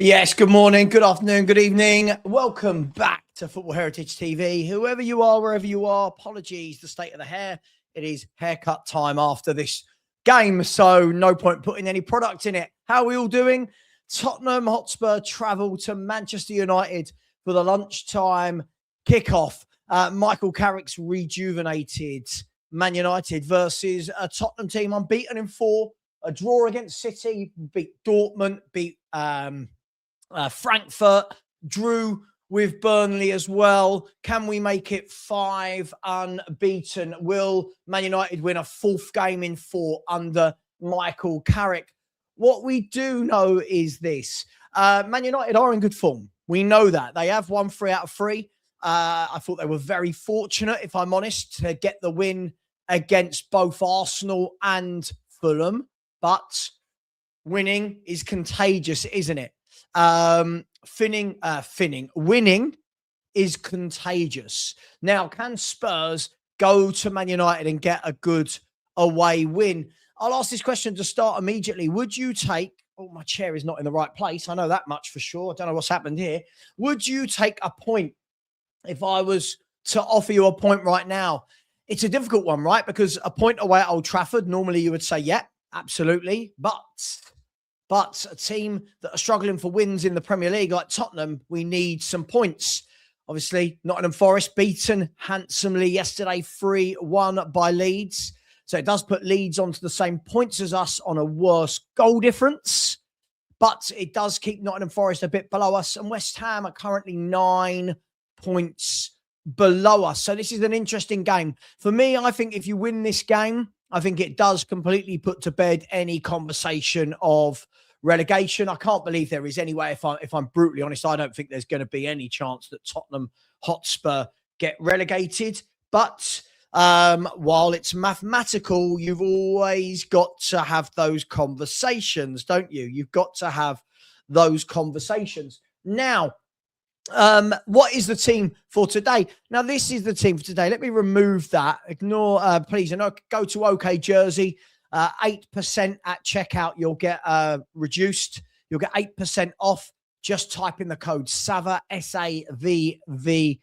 Yes, good morning, good afternoon, good evening. Welcome back to Football Heritage TV. Whoever you are, wherever you are, apologies, the state of the hair. It is haircut time after this game, so no point putting any product in it. How are we all doing? Tottenham Hotspur travel to Manchester United for the lunchtime kickoff. Michael Carrick's rejuvenated Man United versus a Tottenham team unbeaten in 4. A draw against City, beat Dortmund, beat Frankfurt, drew with Burnley as well. Can we make it 5 unbeaten? Will Man United win a 4th game in 4 under Michael Carrick? What we do know is this. Man United are in good form. We know that. They have won 3 out of 3. I thought they were very fortunate, if I'm honest, to get the win against both Arsenal and Fulham. But winning is contagious, isn't it? Winning is contagious. Now, can Spurs go to Man United and get a good away win? I'll ask this question to start immediately. Would you take, my chair is not in the right place. I know that much for sure. I don't know what's happened here. Would you take a point if I was to offer you a point right now? It's a difficult one, right? Because a point away at Old Trafford, normally you would say, yeah, absolutely. But a team that are struggling for wins in the Premier League like Tottenham, we need some points. Obviously, Nottingham Forest beaten handsomely yesterday, 3-1 by Leeds. So it does put Leeds onto the same points as us on a worse goal difference. But it does keep Nottingham Forest a bit below us. And West Ham are currently 9 points below us. So this is an interesting game. For me, I think if you win this game, I think it does completely put to bed any conversation of relegation. I can't believe there is any way, if I'm brutally honest, I don't think there's going to be any chance that Tottenham Hotspur get relegated. But while it's mathematical, you've always got to have those conversations, don't you? You've got to have those conversations. Now, what is the team for today? Now, this is the team for today. Let me remove that. Ignore, please. And go to OK Jersey. 8% at checkout. You'll get reduced. You'll get 8% off. Just type in the code Savva, SAVVA.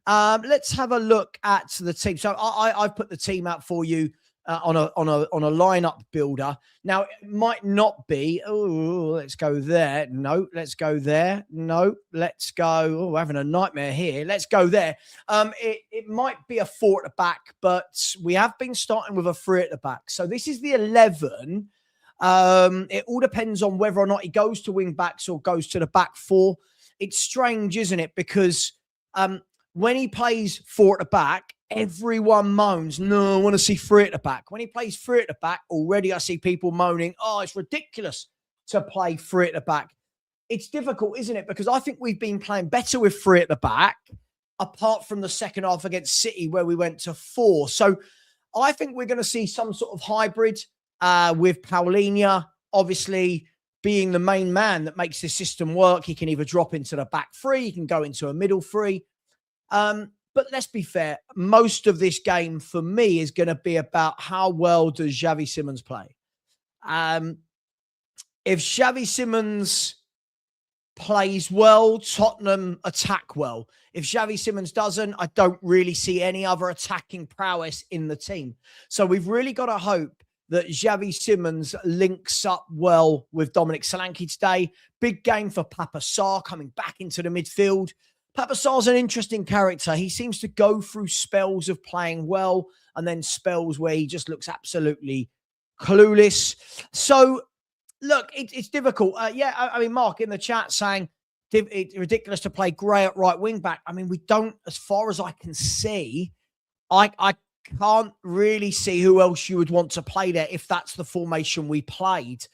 Let's have a look at the team. So I've put the team out for you. On a lineup builder. Now, it might not be. Oh, let's go there. No, let's go there. No, let's go. Oh, we're having a nightmare here. Let's go there. It might be a 4 at the back, but we have been starting with a 3 at the back. So this is the 11. It all depends on whether or not he goes to wing backs or goes to the back 4. It's strange, isn't it? Because when he plays 4 at the back, everyone moans, no, I want to see 3 at the back. When he plays 3 at the back, already I see people moaning, oh, it's ridiculous to play 3 at the back. It's difficult, isn't it? Because I think we've been playing better with 3 at the back, apart from the second half against City where we went to 4. So I think we're going to see some sort of hybrid with Paulinho, obviously being the main man that makes this system work. He can either drop into the back 3, he can go into a middle 3. But let's be fair, most of this game for me is going to be about how well does Xavi Simons play. If Xavi Simons plays well, Tottenham attack well. If Xavi Simons doesn't, I don't really see any other attacking prowess in the team. So we've really got to hope that Xavi Simons links up well with Dominic Solanke today. Big game for Papa Sarr coming back into the midfield. Papa Sarr's an interesting character. He seems to go through spells of playing well and then spells where he just looks absolutely clueless. So, look, it's difficult. I mean, Mark in the chat saying it's ridiculous to play Gray at right wing back. I mean, we don't, as far as I can see, I can't really see who else you would want to play there if that's the formation we played.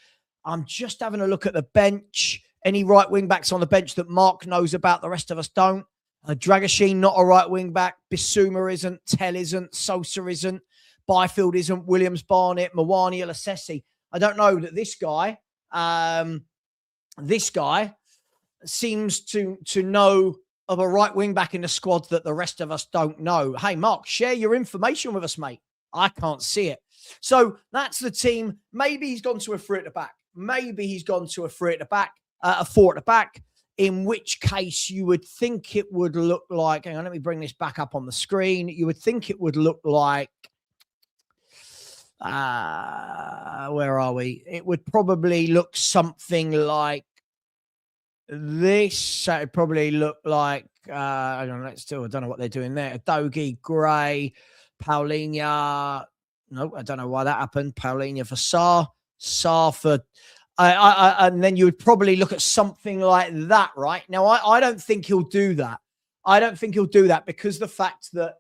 I'm just having a look at the bench. Any right wing backs on the bench that Mark knows about, the rest of us don't. Dragoshin, not a right wing back. Bissouma isn't. Tell isn't. Sosa isn't. Byfield isn't. Williams, Barnett, Mawani, Elasesi. I don't know that this guy seems to know of a right wing back in the squad that the rest of us don't know. Hey, Mark, share your information with us, mate. I can't see it. So that's the team. Maybe he's gone to a 3 at the back. a four at the back, in which case you would think it would look like, hang on, let me bring this back up on the screen. You would think it would look like, where are we? It would probably look something like this. So it'd probably look like, I don't know what they're doing there. Dogie, Gray, Paulinho. No, I don't know why that happened. Paulinho for Sarr for, and then you would probably look at something like that, right? Now, I don't think he'll do that. I don't think he'll do that because the fact that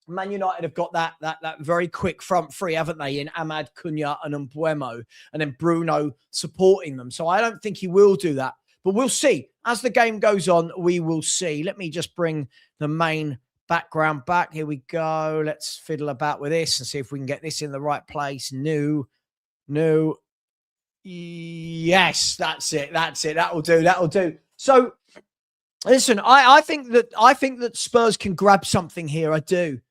Man United have got that very quick front three, haven't they, in Amad, Cunha and Mbuemo, and then Bruno supporting them. So I don't think he will do that. But we'll see. As the game goes on, we will see. Let me just bring the main background back. Here we go. Let's fiddle about with this and see if we can get this in the right place. New. Yes, that's it. That'll do. So listen, I think that Spurs can grab something here. I do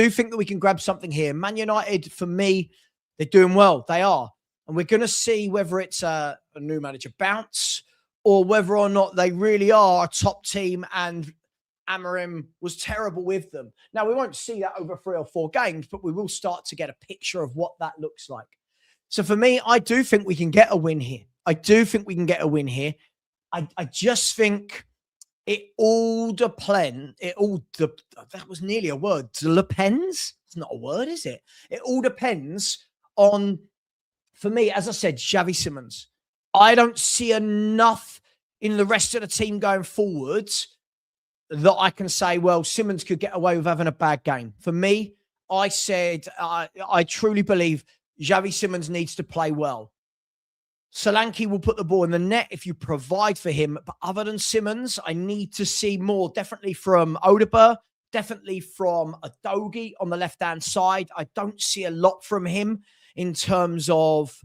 think that we can grab something here. Man United, for me, they're doing well. They are. And we're going to see whether it's a new manager bounce or whether or not they really are a top team and Amorim was terrible with them. Now, we won't see that over 3 or 4 games, but we will start to get a picture of what that looks like. So for me, I do think we can get a win here. I just think it all depends. That was nearly a word. Depends. It's not a word, is it? It all depends on, for me, as I said, Xavi Simons. I don't see enough in the rest of the team going forwards that I can say, well, Simons could get away with having a bad game. For me, I said, I truly believe Xavi Simons needs to play well. Solanke will put the ball in the net if you provide for him. But other than Simons, I need to see more, definitely from Odegaard, definitely from Adogi on the left-hand side. I don't see a lot from him in terms of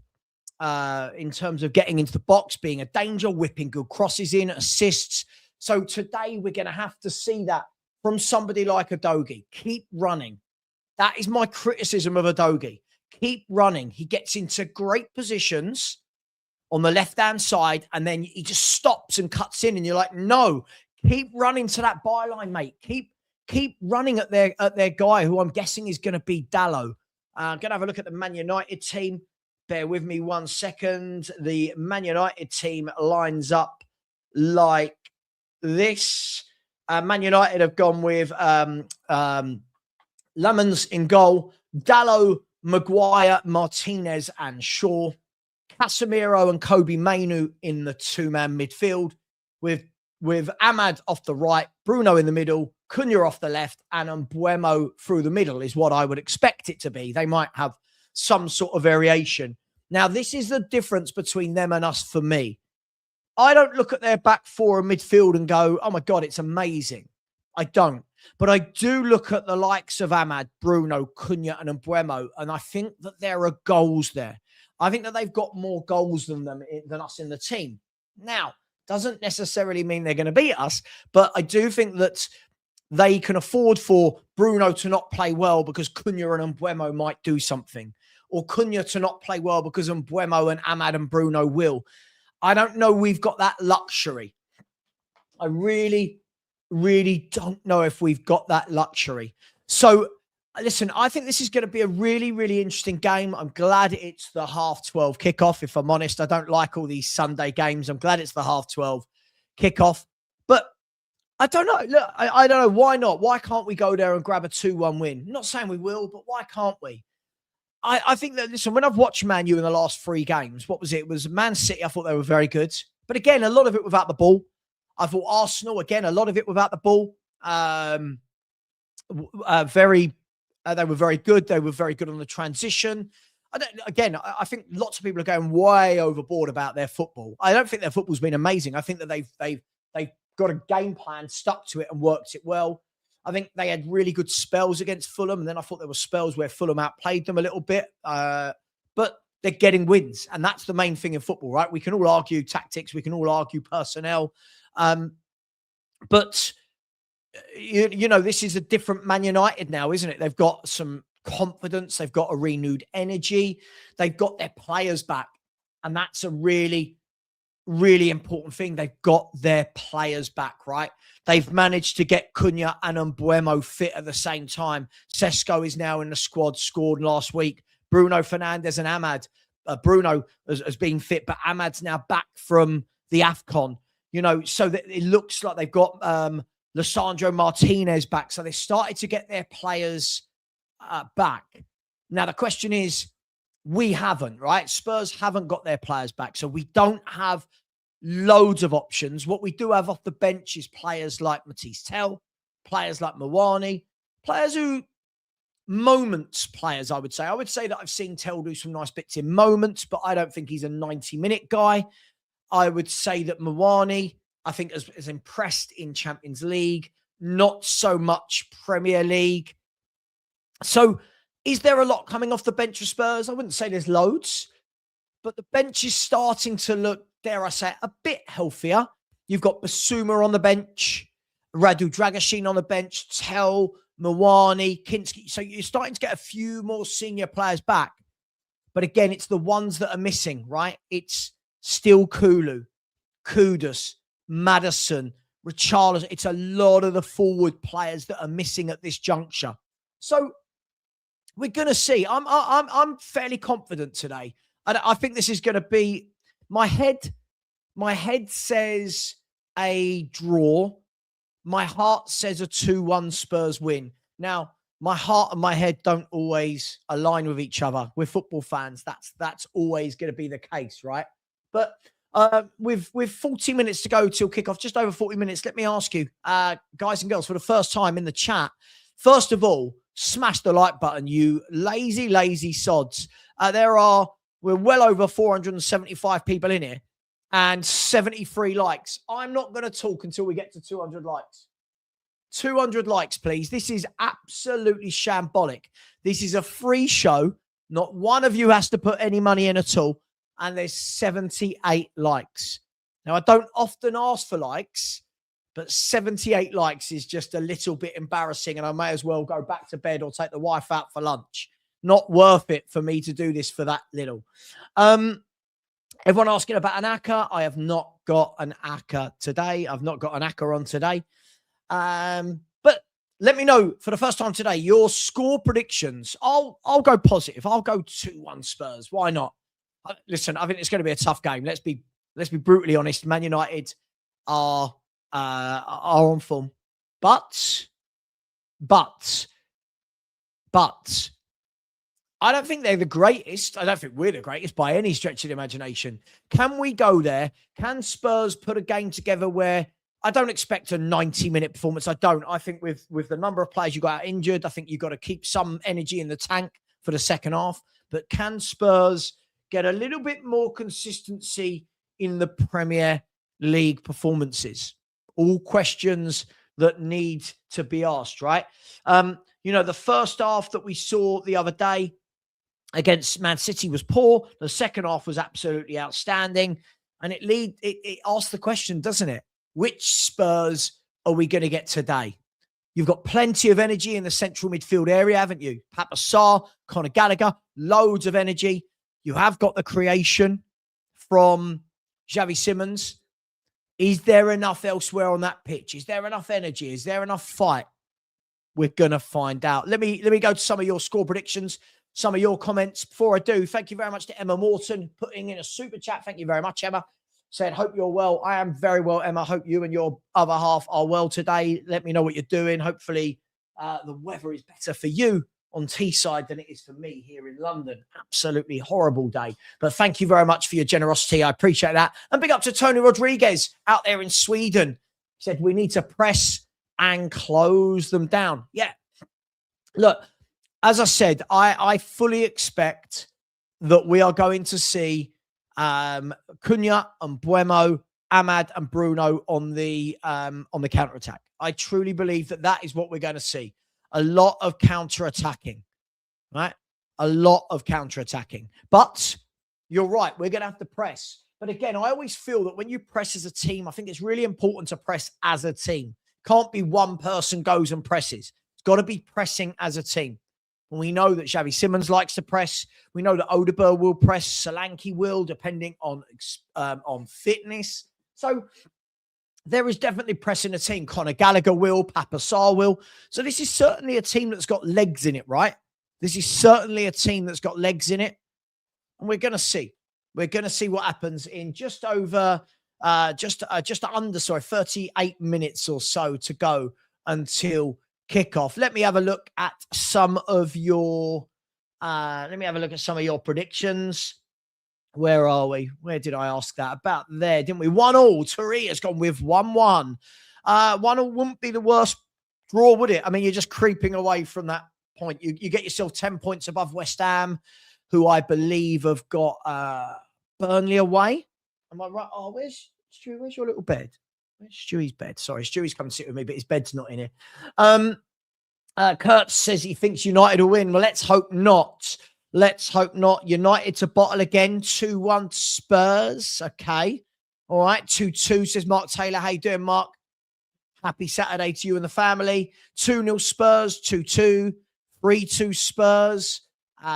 getting into the box, being a danger, whipping good crosses in, assists. So today we're going to have to see that from somebody like Adogi. Keep running. That is my criticism of Adogi. Keep running. He gets into great positions on the left-hand side, and then he just stops and cuts in, and you're like, no, keep running to that byline, mate. Keep running at their guy, who I'm guessing is going to be Dalot. I'm going to have a look at the Man United team. Bear with me 1 second. The Man United team lines up like this. Man United have gone with Lemons in goal, Dalot, Maguire, Martinez and Shaw. Casemiro and Kobe Mainu in the 2-man midfield with Amad off the right, Bruno in the middle, Cunha off the left, and Mbuemo through the middle is what I would expect it to be. They might have some sort of variation. Now, this is the difference between them and us for me. I don't look at their back four and midfield and go, oh my God, it's amazing. I don't. But I do look at the likes of Amad, Bruno, Cunha, and Mbuemo, and I think that there are goals there. I think that they've got more goals than us in the team. Now, doesn't necessarily mean they're going to beat us, but I do think that they can afford for Bruno to not play well because Cunha and Mbuemo might do something, or Cunha to not play well because Mbuemo and Amad and Bruno will. I don't know we've got that luxury. I really don't know if we've got that luxury. So, listen, I think this is going to be a really, really interesting game. I'm glad it's the 12:30 kickoff, if I'm honest. I don't like all these Sunday games. I'm glad it's the 12:30 kickoff. But I don't know. Look, I don't know. Why not? Why can't we go there and grab a 2-1 win? I'm not saying we will, but why can't we? I think that, listen, when I've watched Man U in the last 3 games, what was it? It was Man City. I thought they were very good. But again, a lot of it without the ball. I thought Arsenal, again, a lot of it without the ball. They were very good. They were very good on the transition. I think lots of people are going way overboard about their football. I don't think their football's been amazing. I think that they've got a game plan, stuck to it and worked it well. I think they had really good spells against Fulham. And then I thought there were spells where Fulham outplayed them a little bit. But they're getting wins. And that's the main thing in football, right? We can all argue tactics. We can all argue personnel. But, you know, this is a different Man United now, isn't it? They've got some confidence. They've got a renewed energy. They've got their players back. And that's a really really important thing. They've got their players back, right? They've managed to get Cunha and Mbuemo fit at the same time. Sesko is now in the squad, scored last week. Bruno Fernandes and Ahmad. Bruno has been fit, but Ahmad's now back from the AFCON. You know, so that it looks like they've got Lisandro Martinez back. So they started to get their players back. Now, the question is, we haven't, right? Spurs haven't got their players back. So we don't have loads of options. What we do have off the bench is players like Matisse Tell, players like Mawani, players who, moments players, I would say. I would say that I've seen Tell do some nice bits in moments, but I don't think he's a 90-minute guy. I would say that Mawani, I think, has impressed in Champions League, not so much Premier League. So is there a lot coming off the bench for Spurs? I wouldn't say there's loads, but the bench is starting to look, dare I say, a bit healthier. You've got Basuma on the bench, Radu Dragashin on the bench, Tell, Mawani, Kinski. So you're starting to get a few more senior players back. But again, it's the ones that are missing, right? It's still Kulu, Kudus, Maddison, Richarlison. It's a lot of the forward players that are missing at this juncture. So we're going to see. I'm fairly confident today. I think this is going to be, my head says a draw. My heart says a 2-1 Spurs win. Now, my heart and my head don't always align with each other. We're football fans. That's always going to be the case, right? But with 40 minutes to go till kickoff, just over 40 minutes, let me ask you, guys and girls, for the first time in the chat, first of all, smash the like button, you lazy sods. We're well over 475 people in here and 73 likes. I'm not going to talk until we get to 200 likes. 200 likes, please. This is absolutely shambolic. This is a free show. Not one of you has to put any money in at all. And there's 78 likes. Now, I don't often ask for likes, but 78 likes is just a little bit embarrassing, and I may as well go back to bed or take the wife out for lunch. Not worth it for me to do this for that little. Everyone asking about an ACCA. I have not got an ACCA today. I've not got an ACCA on today. But let me know for the first time today your score predictions. I'll go positive. I'll go 2-1 Spurs. Why not? Listen, I think it's going to be a tough game. Let's be brutally honest. Man United are on form, but I don't think they're the greatest. I don't think we're the greatest by any stretch of the imagination. Can we go there? Can Spurs put a game together where I don't expect a 90-minute performance? I don't. I think with the number of players you got out injured, I think you've got to keep some energy in the tank for the second half. But can Spurs get a little bit more consistency in the Premier League performances? All questions that need to be asked, right? The first half that we saw the other day against Man City was poor. The second half was absolutely outstanding. And it asks the question, doesn't it? Which Spurs are we going to get today? You've got plenty of energy in the central midfield area, haven't you? Papa Sarr, Conor Gallagher, loads of energy. You have got the creation from Xavi Simons. Is there enough elsewhere on that pitch? Is there enough energy? Is there enough fight? We're going to find out. Let me go to some of your score predictions, some of your comments. Before I do, thank you very much to Emma Morton putting in a super chat. Thank you very much, Emma. Said, hope you're well. I am very well, Emma. Hope you and your other half are well today. Let me know what you're doing. Hopefully the weather is better for you on Teesside than it is for me here in London. Absolutely horrible day. But thank you very much for your generosity. I appreciate that. And big up to Tony Rodriguez out there in Sweden. He said, we need to press and close them down. Yeah. Look, as I said, I fully expect that we are going to see Cunha and Mbuemo, Ahmad and Bruno on the counter-attack. I truly believe that is what we're going to see. A lot of counter-attacking, right? A lot of counter-attacking. But you're right, we're going to have to press. But again, I always feel that when you press as a team, I think it's really important to press as a team. Can't be one person goes and presses. It's got to be pressing as a team. And we know that Xavi Simons likes to press. We know that Odegaard will press. Solanke will, depending on fitness. So there is definitely pressing the team. Conor Gallagher will. Papa Sarr will. So this is certainly a team that's got legs in it, right? This is certainly a team that's got legs in it. And we're going to see. We're going to see what happens in just under 38 minutes or so to go until kickoff. Let me have a look at some of your predictions. Where are we? Where did I ask that? About there, didn't we? 1-1. Tari has gone with 1-1. 1-1 wouldn't be the worst draw, would it? I mean, you're just creeping away from that point. You get yourself 10 points above West Ham, who I believe have got Burnley away. Am I right? Oh, where's Stewie? Where's your little bed? Where's Stewie's bed? Sorry, Stewie's come to sit with me, but his bed's not in here. Kurt says he thinks United will win. Well, let's hope not. Let's hope not. United to bottle again. 2-1 Spurs. Okay. All right. 2-2 says Mark Taylor. How you doing, Mark? Happy Saturday to you and the family. 2-0 Spurs. 2-2. 3-2 Spurs.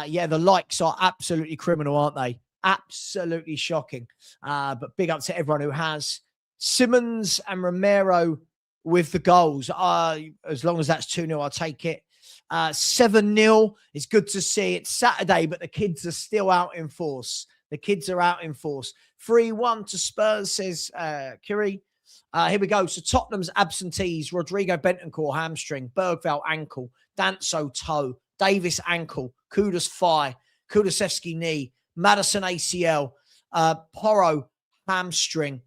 Yeah, the likes are absolutely criminal, aren't they? Absolutely shocking. But big up to everyone who has. Simons and Romero with the goals. As long as that's 2-0, I'll take it. 7-0. It's good to see. It's Saturday, but the kids are still out in force. The kids are out in force. 3-1 to Spurs, says Curie. Here we go. So Tottenham's absentees: Rodrigo Bentancur, hamstring; Bergvall, ankle; Danso, toe; Davis, ankle; Kudus, thigh; Kulusevski, knee; Maddison, ACL; Porro, hamstring;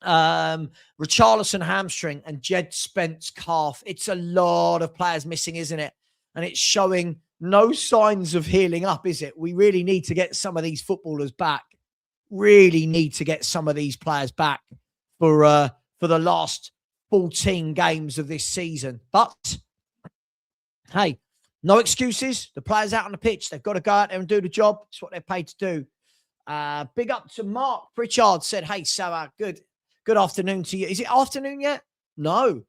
Richarlison, hamstring; and Jed Spence, calf. It's a lot of players missing, isn't it? And it's showing no signs of healing up, is it? We really need to get some of these footballers back. Really need to get some of these players back for the last 14 games of this season. But hey, no excuses. The players out on the pitch, they've got to go out there and do the job. It's what they're paid to do. Big up to Mark Pritchard, said, hey, Savva, good afternoon to you. Is it afternoon yet? No,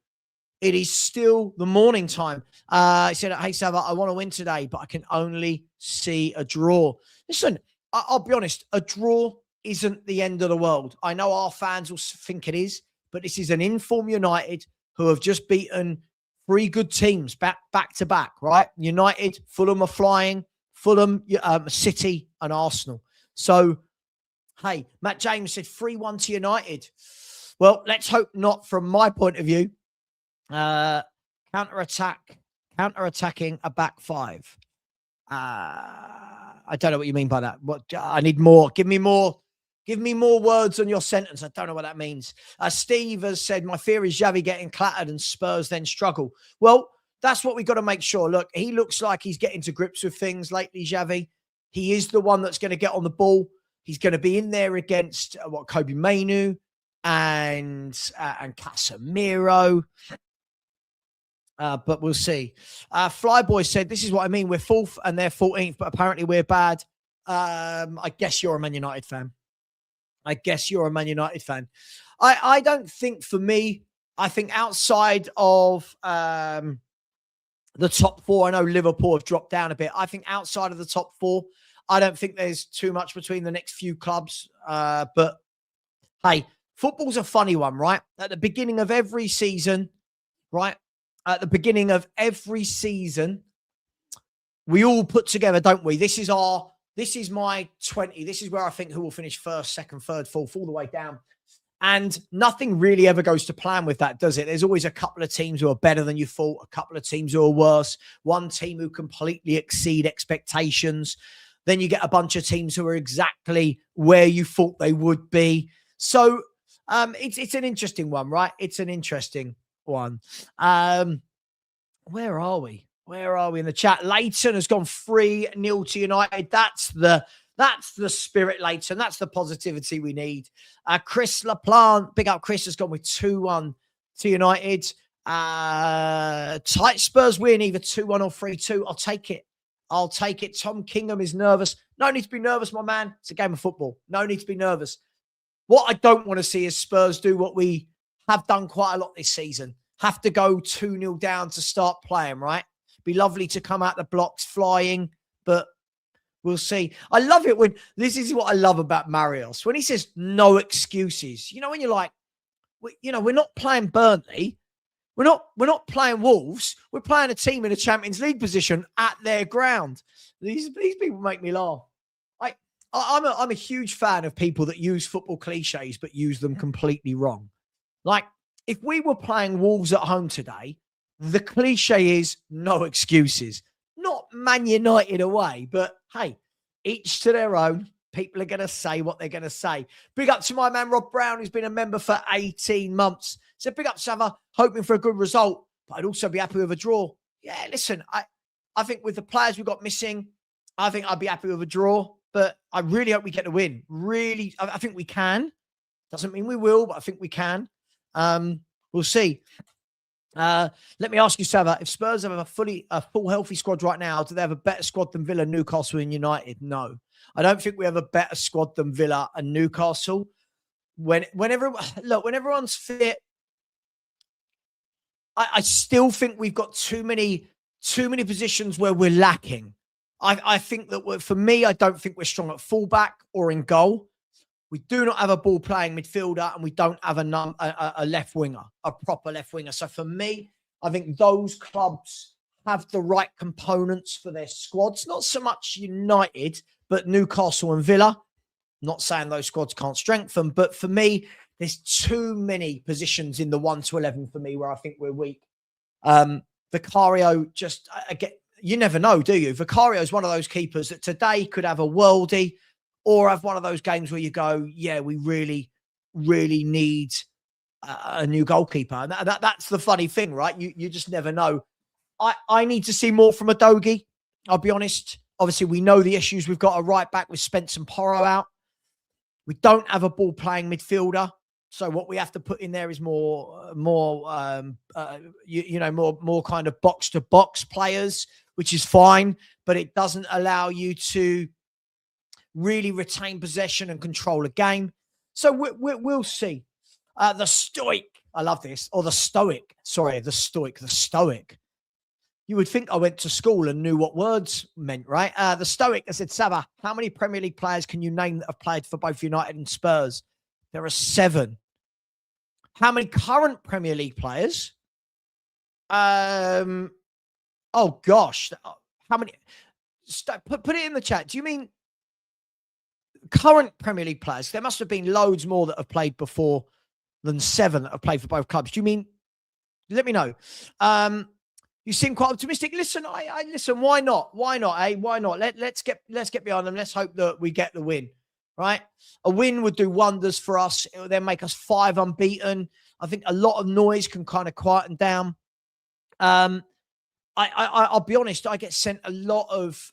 it is still the morning time. He said, hey, Savva, I want to win today, but I can only see a draw. Listen, I'll be honest, a draw isn't the end of the world. I know our fans will think it is, but this is an informed United who have just beaten 3 good teams back to back, right? United, Fulham are flying, Fulham, City, and Arsenal. So, hey, Matt James said 3-1 to United. Well, let's hope not from my point of view. Counter-attacking a back 5. I don't know what you mean by that. What I need more. Give me more words on your sentence. I don't know what that means. Steve has said, my fear is Xavi getting clattered and Spurs then struggle. Well, that's what we've got to make sure. Look, he looks like he's getting to grips with things lately, Xavi. He is the one that's going to get on the ball. He's going to be in there against Kobe Mainu and Casemiro. But we'll see. Flyboy said, this is what I mean. We're 4th and they're 14th, but apparently we're bad. I guess you're a Man United fan. I don't think, for me, I think outside of the top 4, I know Liverpool have dropped down a bit. I think outside of the top 4, I don't think there's too much between the next few clubs. But hey, football's a funny one, right? At the beginning of every season, right? At the beginning of every season, we all put together, don't we? This is my 20. This is where I think who will finish 1st, 2nd, 3rd, 4th, all the way down. And nothing really ever goes to plan with that, does it? There's always a couple of teams who are better than you thought, a couple of teams who are worse, one team who completely exceed expectations. Then you get a bunch of teams who are exactly where you thought they would be. So it's an interesting one, right? It's an interesting one. Where are we? Where are we in the chat? Leighton has gone 3-0 to United. That's the spirit, Leighton. That's the positivity we need. Chris LaPlante, big up Chris, has gone with 2-1 to United. Tight Spurs win, either 2-1 or 3-2. I'll take it. Tom Kingham is nervous. No need to be nervous, my man. It's a game of football. No need to be nervous. What I don't want to see is Spurs do what we have done quite a lot this season. Have to go 2-0 down to start playing, right? Be lovely to come out the blocks flying, but we'll see. I love it when, this is what I love about Marios, when he says no excuses. You know, when you're like, we're not playing Burnley. We're not playing Wolves. We're playing a team in a Champions League position at their ground. These people make me laugh. I'm a huge fan of people that use football cliches but use them completely wrong. Like, if we were playing Wolves at home today, the cliche is no excuses. Not Man United away, but hey, each to their own. People are going to say what they're going to say. Big up to my man, Rob Brown, who's been a member for 18 months. So big up, Savva, hoping for a good result, but I'd also be happy with a draw. Yeah, listen, I think with the players we've got missing, I think I'd be happy with a draw, but I really hope we get the win. Really, I think we can. Doesn't mean we will, but I think we can. We'll see. Let me ask you, Savva, if Spurs have a full healthy squad right now, do they have a better squad than Villa, Newcastle, and United? No. I don't think we have a better squad than Villa and Newcastle. When everyone's fit, I still think we've got too many positions where we're lacking. I think that for me, I don't think we're strong at fullback or in goal. We do not have a ball-playing midfielder, and we don't have a left winger, a proper left winger. So for me, I think those clubs have the right components for their squads. Not so much United, but Newcastle and Villa. Not saying those squads can't strengthen, but for me, there's too many positions in the 1 to 11 for me where I think we're weak. Vicario, just again, you never know, do you? Vicario is one of those keepers that today could have a worldie, or have one of those games where you go, yeah, we really, really need a new goalkeeper. And that's the funny thing, right? You just never know. I need to see more from Udogie. I'll be honest. Obviously, we know the issues we've got a right back with Spence and Porro out. We don't have a ball-playing midfielder. So what we have to put in there is more kind of box-to-box players, which is fine, but it doesn't allow you to really retain possession and control a game. So we'll see. The stoic, I love this, or the stoic. Sorry, the stoic. You would think I went to school and knew what words meant, right? The stoic, I said, Savva, how many Premier League players can you name that have played for both United and Spurs? There are 7. How many current Premier League players? Oh, gosh. How many? Put it in the chat. Do you mean current Premier League players? There must have been loads more that have played before than 7 that have played for both clubs. Do you mean? Let me know. You seem quite optimistic. Listen, I listen. Why not? Why not? Why not? Let's get behind them. Let's hope that we get the win. Right? A win would do wonders for us. It would then make us 5 unbeaten. I think a lot of noise can kind of quieten down. I'll be honest. I get sent a lot of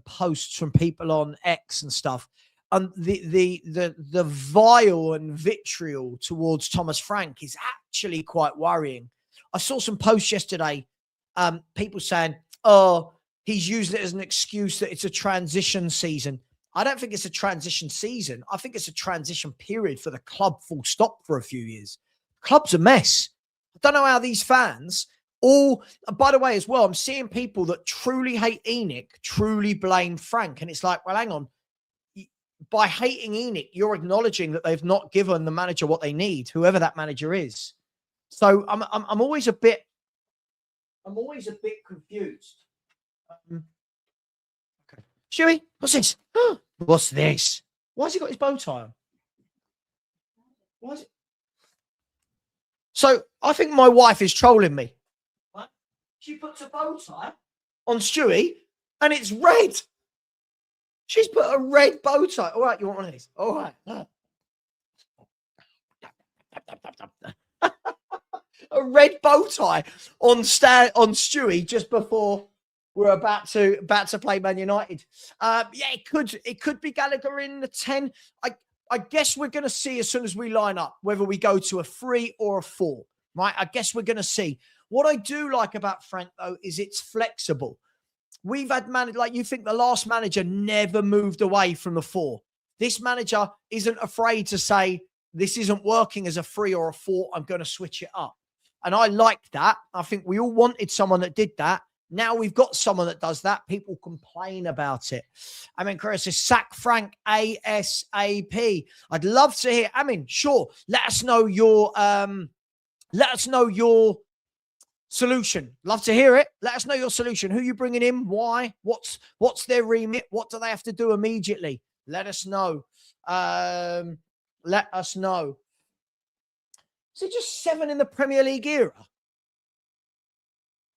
posts from people on X and stuff, and the vile and vitriol towards Thomas Frank is actually quite worrying. I saw some posts yesterday. People saying, "Oh, he's using it as an excuse that it's a transition season." I don't think it's a transition season. I think it's a transition period for the club, full stop, for a few years. The club's a mess. I don't know how these fans all, by the way, as well, I'm seeing people that truly hate ENIC, truly blame Frank. And it's like, well, hang on. By hating ENIC, you're acknowledging that they've not given the manager what they need, whoever that manager is. So I'm always a bit confused. Okay. Shuey, what's this? What's this? Why has he got his bow tie on? Why is it? So I think my wife is trolling me. Right? She puts a bow tie on Stewie and it's red. She's put a red bow tie. All right, you want one of these? All right. A red bow tie on Stewie just before we're about to play Man United. Yeah, it could be Gallagher in the 10. I guess we're going to see as soon as we line up whether we go to a 3 or a 4. Right? I guess we're going to see. What I do like about Frank though is it's flexible. We've had you think the last manager never moved away from the 4. This manager isn't afraid to say this isn't working as a 3 or a 4. I'm going to switch it up. And I like that. I think we all wanted someone that did that. Now we've got someone that does that. People complain about it. I mean, Chris says, sack Frank ASAP. I'd love to hear. I mean, sure. Let us know your solution. Love to hear it. Let us know your solution. Who you bringing in? Why? What's their remit? What do they have to do immediately? Let us know. Let us know. Is it just 7 in the Premier League era?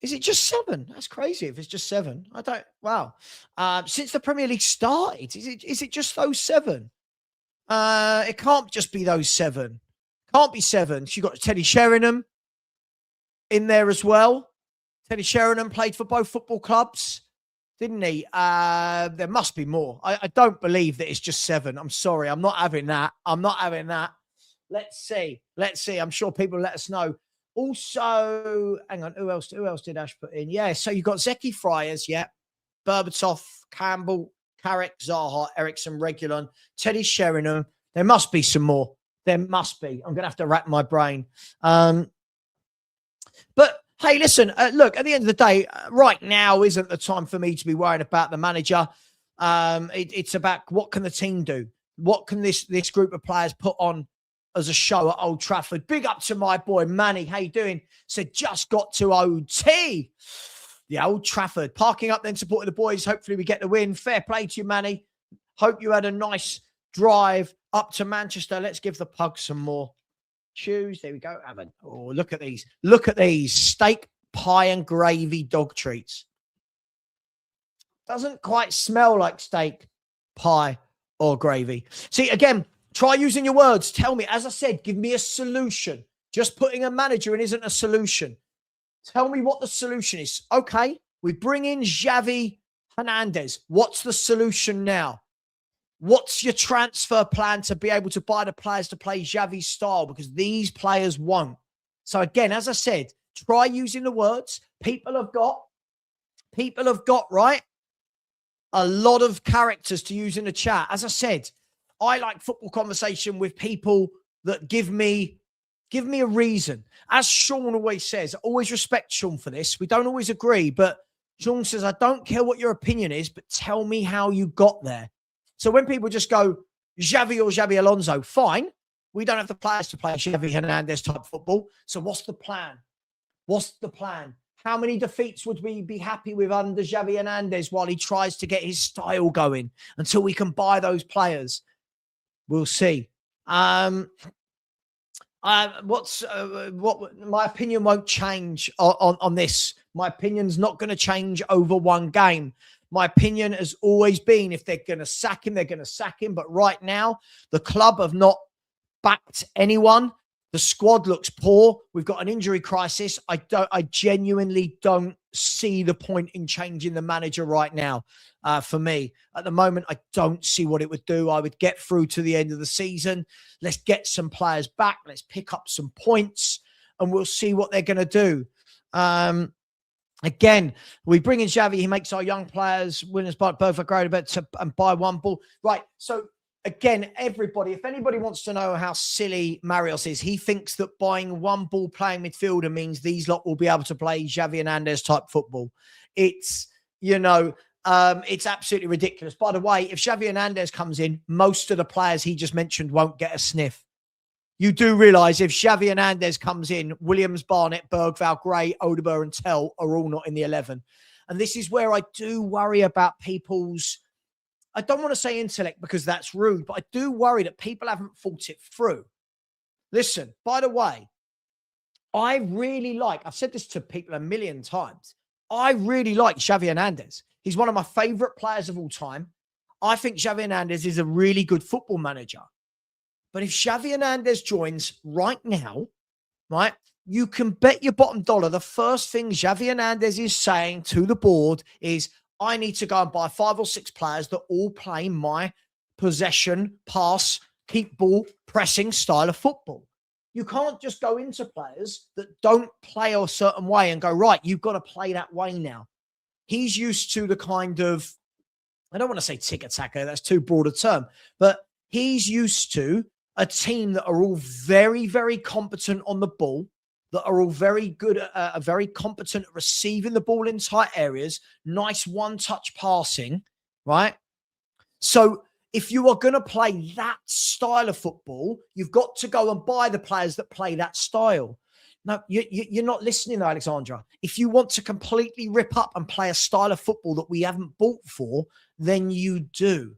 Is it just 7? That's crazy if it's just 7. I don't, wow. Since the Premier League started, is it just those 7? It can't just be those 7. Can't be 7. So you've got Teddy Sheringham in there as well. Teddy Sheringham played for both football clubs, didn't he? There must be more. I don't believe that it's just 7. I'm sorry. I'm not having that. I'm not having that. Let's see. Let's see. I'm sure people let us know. Also, hang on, who else did Ash put in? Yeah, so you've got Zeki Friars, yeah, Berbatov, Campbell, Carrick, Zaha, Ericsson, Regulon, Teddy Sheringham. There must be some more. There must be. I'm going to have to rack my brain. But hey, listen, look, at the end of the day, right now isn't the time for me to be worrying about the manager. It's about what can the team do? What can this group of players put on as a show at Old Trafford? Big up to my boy Manny. How you doing? Said just got to OT. Yeah, Old Trafford. Parking up then, supporting the boys. Hopefully we get the win. Fair play to you, Manny. Hope you had a nice drive up to Manchester. Let's give the pug some more chews. There we go. Oh, look at these. Look at these. Steak, pie and gravy dog treats. Doesn't quite smell like steak, pie or gravy. See, again, try using your words. Tell me, as I said, give me a solution. Just putting a manager in isn't a solution. Tell me what the solution is. Okay, we bring in Xavi Hernandez. What's the solution now? What's your transfer plan to be able to buy the players to play Xavi's style? Because these players won't. So again, as I said, try using the words. People have got, right, a lot of characters to use in the chat. As I said, I like football conversation with people that give me a reason. As Sean always says, I always respect Sean for this. We don't always agree, but Sean says, I don't care what your opinion is, but tell me how you got there. So when people just go Xavi or Xabi Alonso, fine. We don't have the players to play Xavi Hernandez type football. So what's the plan? What's the plan? How many defeats would we be happy with under Xavi Hernandez while he tries to get his style going until we can buy those players? We'll see. What my opinion won't change on this. My opinion's not going to change over one game. My opinion has always been if they're going to sack him, they're going to sack him. But right now, the club have not backed anyone. The squad looks poor. We've got an injury crisis. I genuinely don't see the point in changing the manager right now. For me, at the moment, I don't see what it would do. I would get through to the end of the season. Let's get some players back. Let's pick up some points and we'll see what they're going to do. Again, we bring in Xavi. He makes our young players winners by both a great bet and buy one ball. Right. So again, everybody, if anybody wants to know how silly Marios is, he thinks that buying one ball playing midfielder means these lot will be able to play Xavi Hernandez type football. It's, it's absolutely ridiculous. By the way, if Xavi Hernandez comes in, most of the players he just mentioned won't get a sniff. You do realise if Xavi Hernandez comes in, Williams, Barnett, Bergvall, Gray, Odegaard and Tell are all not in the 11. And this is where I do worry about people's, I don't want to say intellect because that's rude, but I do worry that people haven't thought it through. Listen, by the way, I really like, I've said this to people a million times, I really like Xavi Hernandez. He's one of my favourite players of all time. I think Xavi Hernandez is a really good football manager. But if Xavi Hernandez joins right now, right, you can bet your bottom dollar the first thing Xavi Hernandez is saying to the board is, I need to go and buy 5 or 6 players that all play my possession, pass, keep ball, pressing style of football. You can't just go into players that don't play a certain way and go, right, you've got to play that way now. He's used to the kind of, I don't want to say tick-attacker, that's too broad a term, but he's used to a team that are all very, very competent on the ball. that are all very good, are very competent at receiving the ball in tight areas, nice one-touch passing, right? So if you are going to play that style of football, you've got to go and buy the players that play that style. No, you're not listening, Alexandra. If you want to completely rip up and play a style of football that we haven't bought for, then you do,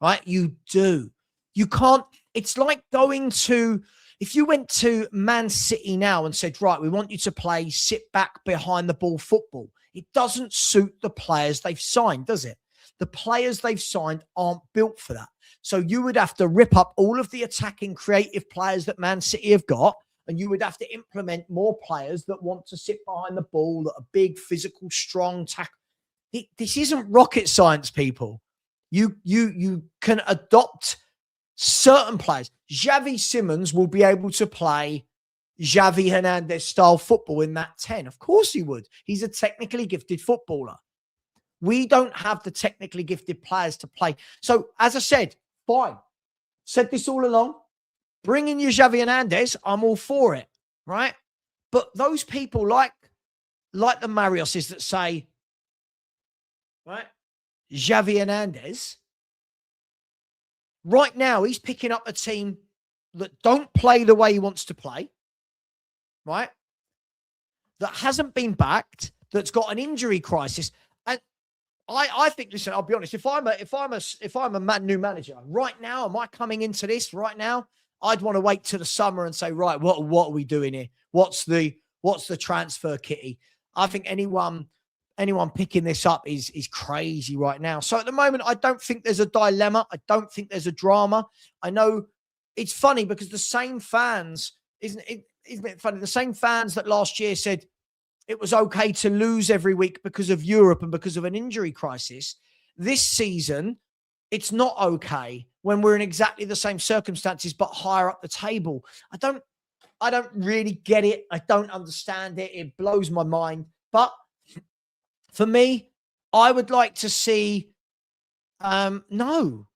right? You do. You can't. It's like going to, if you went to Man City now and said, right, we want you to play sit back behind the ball football. It doesn't suit the players they've signed, does it? The players they've signed aren't built for that. So you would have to rip up all of the attacking creative players that Man City have got, and you would have to implement more players that want to sit behind the ball, that are big, physical, strong, tackle. This isn't rocket science, people. You can adopt certain players. Xavi Simons will be able to play Xavi Hernandez style football in that 10. Of course he would. He's a technically gifted footballer. We don't have the technically gifted players to play. So, as I said, fine. Said this all along. Bring in your Xavi Hernandez. I'm all for it, right? But those people like the Marioses that say, right, Xavi Hernandez, right now he's picking up a team that don't play the way he wants to play, right? That hasn't been backed, that's got an injury crisis. And I think, listen, I'll be honest, if I'm a new manager right now, am I coming into this right now? I'd want to wait till the summer and say, right, what are we doing here? What's the transfer kitty? I think anyone picking this up is crazy right now. So at the moment, I don't think there's a dilemma. I don't think there's a drama. I know it's funny because the same fans, isn't it funny? The same fans that last year said it was okay to lose every week because of Europe and because of an injury crisis. This season, it's not okay when we're in exactly the same circumstances, but higher up the table. I don't really get it. I don't understand it. It blows my mind. But for me, I would like to see, no.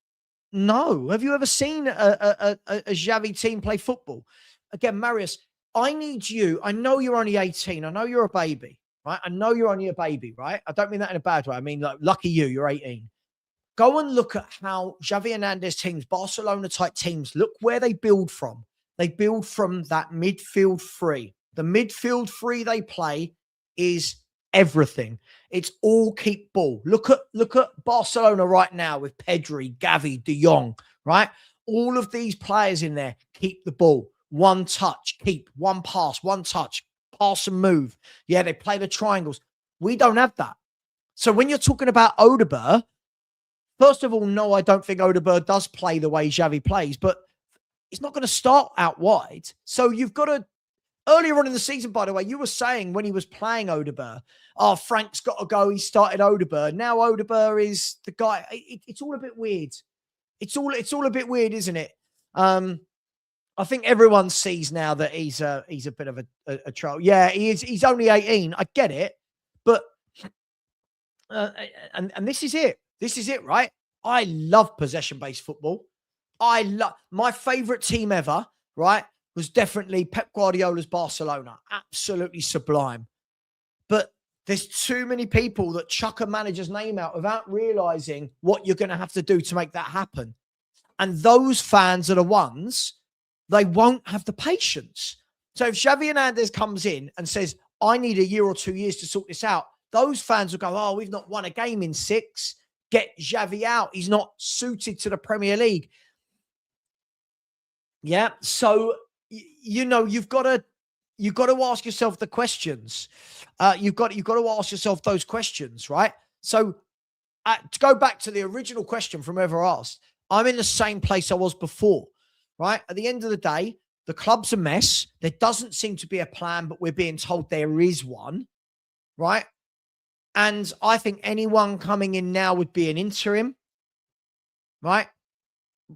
Have you ever seen a Xavi team play football? Again, Marius, I need you. I know you're only 18. I know you're a baby, right? I know you're only a baby, right? I don't mean that in a bad way. I mean, like, lucky you're 18. Go and look at how Xavi Hernandez teams, Barcelona-type teams, look where they build from. They build from that midfield three. The midfield three they play is everything. It's all keep ball. Look at Barcelona right now with Pedri, Gavi, De Jong, right? All of these players in there keep the ball. One touch, keep. One pass, one touch, pass and move. Yeah, they play the triangles. We don't have that. So when you're talking about Odegaard, first of all, no, I don't think Odegaard does play the way Xavi plays, but he's not going to start out wide. So you've got to, earlier on in the season, by the way, you were saying when he was playing Odegaard, oh, Frank's got to go. He started Odegaard. Now Odegaard is the guy. It's all a bit weird. It's all a bit weird, isn't it? I think everyone sees now that he's a bit of a troll. Yeah, he is. He's only 18. I get it, but and this is it. This is it, right? I love possession-based football. I love my favorite team ever, right? Was definitely Pep Guardiola's Barcelona. Absolutely sublime. But there's too many people that chuck a manager's name out without realizing what you're going to have to do to make that happen. And those fans are the ones, they won't have the patience. So if Xavi Hernandez comes in and says, I need a year or 2 years to sort this out, those fans will go, oh, we've not won a game in 6. Get Xavi out. He's not suited to the Premier League. Yeah. So, you've got to ask yourself the questions. You've got to ask yourself those questions, right? So to go back to the original question from whoever asked, I'm in the same place I was before, right? At the end of the day, the club's a mess. There doesn't seem to be a plan, but we're being told there is one, right? And I think anyone coming in now would be an interim, right?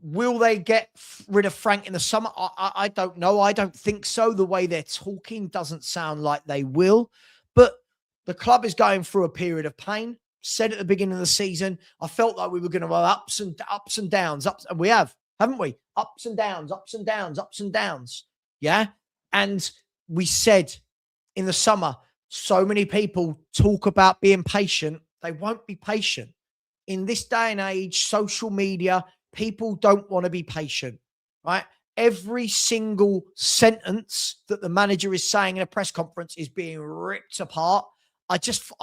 Will they get rid of Frank in the summer? I don't know. I don't think so. The way they're talking doesn't sound like they will. But the club is going through a period of pain. Said at the beginning of the season, I felt like we were going to have ups and downs. And we have, haven't we? Ups and downs, ups and downs, ups and downs. Yeah. And we said in the summer, so many people talk about being patient. They won't be patient. In this day and age, social media, people don't want to be patient, right? Every single sentence that the manager is saying in a press conference is being ripped apart. I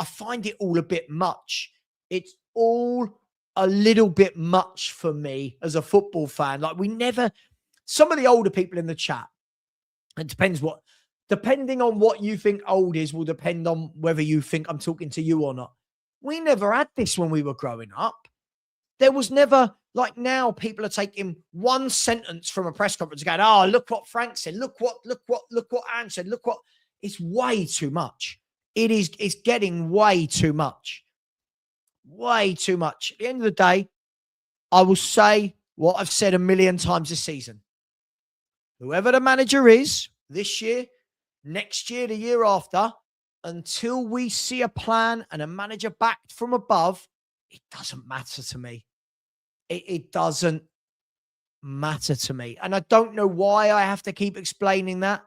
find it all a bit much. It's all a little bit much for me as a football fan. Like some of the older people in the chat, depending on what you think old is, will depend on whether you think I'm talking to you or not. We never had this when we were growing up. There was never, like now, people are taking one sentence from a press conference and going, oh, look what Frank said. Look what Anne said. It's way too much. It's getting way too much. Way too much. At the end of the day, I will say what I've said a million times this season. Whoever the manager is this year, next year, the year after, until we see a plan and a manager backed from above, it doesn't matter to me. It doesn't matter to me. And I don't know why I have to keep explaining that.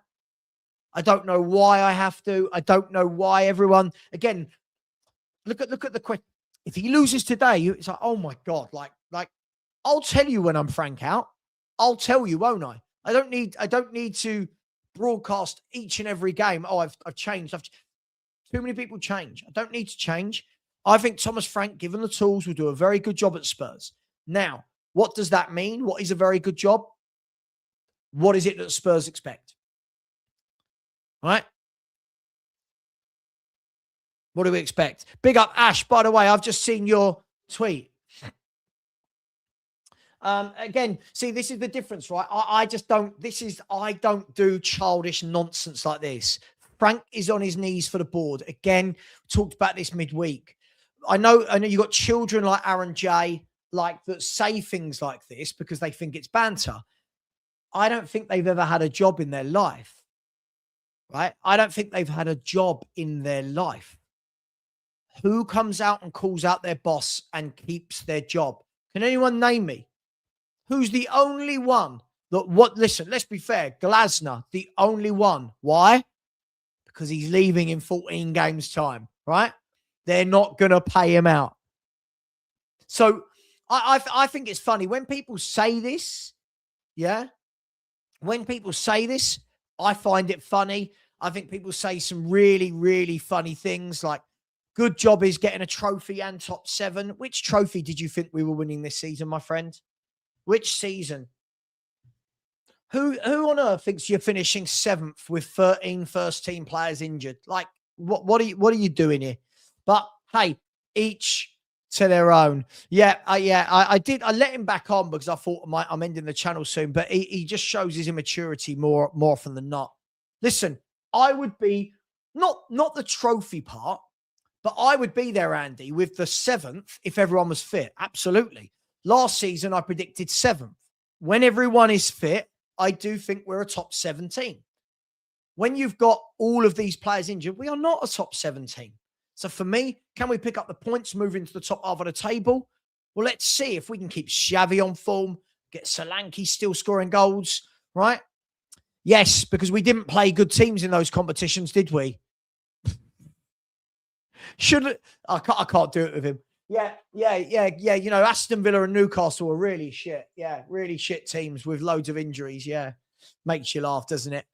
I don't know why I have to. I don't know why everyone, again, look at the question. If he loses today, it's like, oh my God, like I'll tell you when I'm Frank out. I'll tell you, won't I? I don't need to broadcast each and every game. Oh, I've changed. Too many people change. I don't need to change. I think Thomas Frank, given the tools, will do a very good job at Spurs. Now, what does that mean? What is a very good job? What is it that Spurs expect? All right? What do we expect? Big up, Ash. By the way, I've just seen your tweet. Again, see, this is the difference, right? I don't do childish nonsense like this. Frank is on his knees for the board. Again, talked about this midweek. I know you got children like Aaron J, that say things like this because they think it's banter. I don't think they've ever had a job in their life, right? I don't think they've had a job in their life. Who comes out and calls out their boss and keeps their job? Can anyone name me? Who's the only one listen, let's be fair. Glasner, the only one. Why? Because he's leaving in 14 games time, right? They're not going to pay him out. So I think it's funny when people say this. Yeah. When people say this, I find it funny. I think people say some really, really funny things like, good job is getting a trophy and top 7. Which trophy did you think we were winning this season, my friend? Which season? Who on earth thinks you're finishing 7th with 13 first-team players injured? Like, what are you doing here? But hey, each to their own. I did. I let him back on because I thought I'm ending the channel soon. But he just shows his immaturity more often than not. Listen, I would be not the trophy part, but I would be there, Andy, with the 7th if everyone was fit. Absolutely. Last season, I predicted 7th. When everyone is fit, I do think we're a top 17. When you've got all of these players injured, we are not a top 17. So for me, can we pick up the points, move into the top half of the table? Well, let's see if we can keep Xavi on form, get Solanke still scoring goals, right? Yes, because we didn't play good teams in those competitions, did we? I can't do it with him. Yeah. You know, Aston Villa and Newcastle are really shit. Yeah, really shit teams with loads of injuries. Yeah, makes you laugh, doesn't it?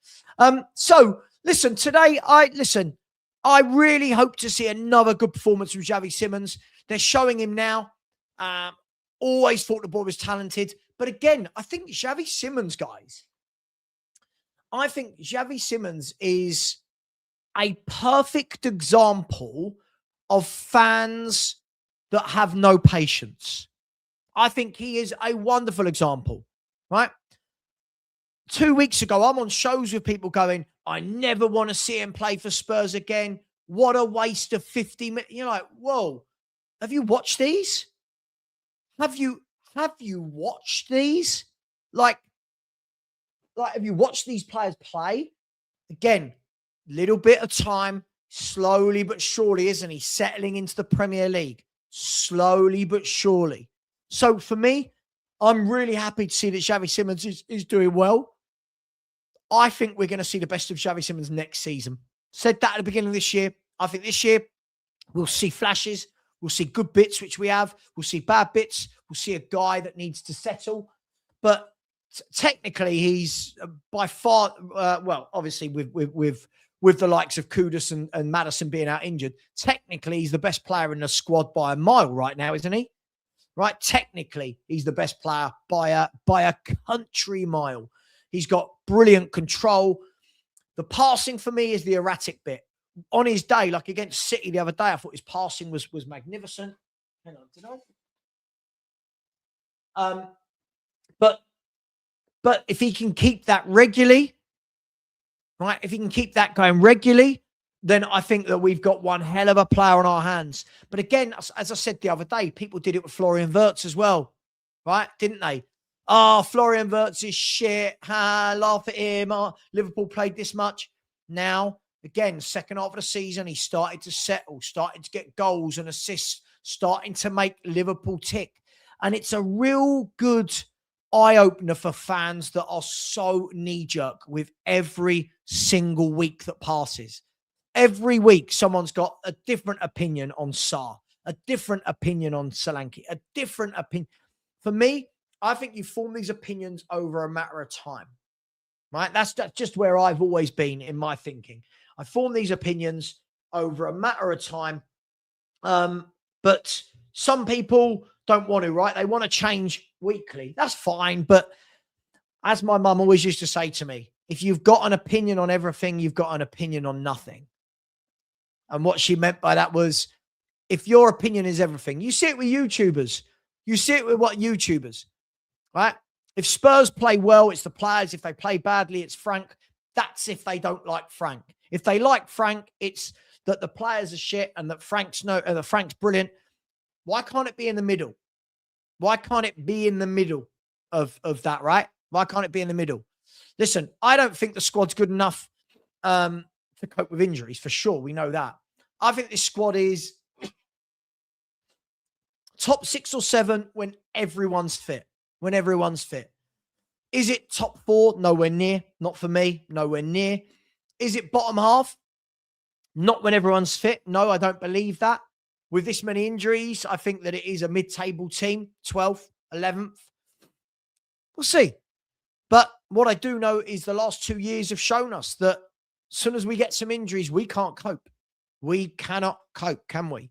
So listen, today, I really hope to see another good performance from Xavi Simons. They're showing him now. Always thought the boy was talented. But again, I think Xavi Simons, guys, is a perfect example of fans that have no patience. I think he is a wonderful example, right? 2 weeks ago, I'm on shows with people going, I never want to see him play for Spurs again. What a waste of 50 minutes. You're like, whoa, have you watched these? Have you watched these? Like, have you watched these players play? Again, little bit of time, slowly but surely, isn't he? Settling into the Premier League, slowly but surely. So for me, I'm really happy to see that Xavi Simons is doing well. I think we're going to see the best of Xavi Simons next season. Said that at the beginning of this year. I think this year we'll see flashes. We'll see good bits, which we have. We'll see bad bits. We'll see a guy that needs to settle. But technically, he's by far, well, obviously with the likes of Kudus and Maddison being out injured, technically he's the best player in the squad by a mile right now, isn't he? Right? Technically, he's the best player by a country mile. He's got brilliant control. The passing for me is the erratic bit. On his day, like against City the other day, I thought his passing was magnificent. Hang on, did I? But if he can keep that regularly, right? If he can keep that going regularly, then I think that we've got one hell of a player on our hands. But again, as I said the other day, people did it with Florian Wirtz as well, right? Didn't they? Oh, Florian Wirtz is shit. Laugh at him. Oh, Liverpool played this much. Now, again, second half of the season, he started to settle, started to get goals and assists, starting to make Liverpool tick. And it's a real good eye-opener for fans that are so knee-jerk with every single week that passes. Every week, someone's got a different opinion on Sarr, a different opinion on Solanke, a different opinion. For me, I think you form these opinions over a matter of time, right? That's just where I've always been in my thinking. I form these opinions over a matter of time. But some people don't want to, right? They want to change weekly. That's fine. But as my mum always used to say to me, if you've got an opinion on everything, you've got an opinion on nothing. And what she meant by that was, if your opinion is everything, you see it with YouTubers. You see it with what YouTubers, right? If Spurs play well, it's the players. If they play badly, it's Frank. That's if they don't like Frank. If they like Frank, it's that the players are shit and that Frank's brilliant. Why can't it be in the middle? Why can't it be in the middle of that, right? Why can't it be in the middle? Listen, I don't think the squad's good enough to cope with injuries, for sure. We know that. I think this squad is top 6 or 7 when everyone's fit. When everyone's fit. Is it top 4? Nowhere near. Not for me. Nowhere near. Is it bottom half? Not when everyone's fit. No, I don't believe that. With this many injuries, I think that it is a mid-table team, 12th, 11th. We'll see. But what I do know is the last 2 years have shown us that as soon as we get some injuries, we can't cope. We cannot cope, can we?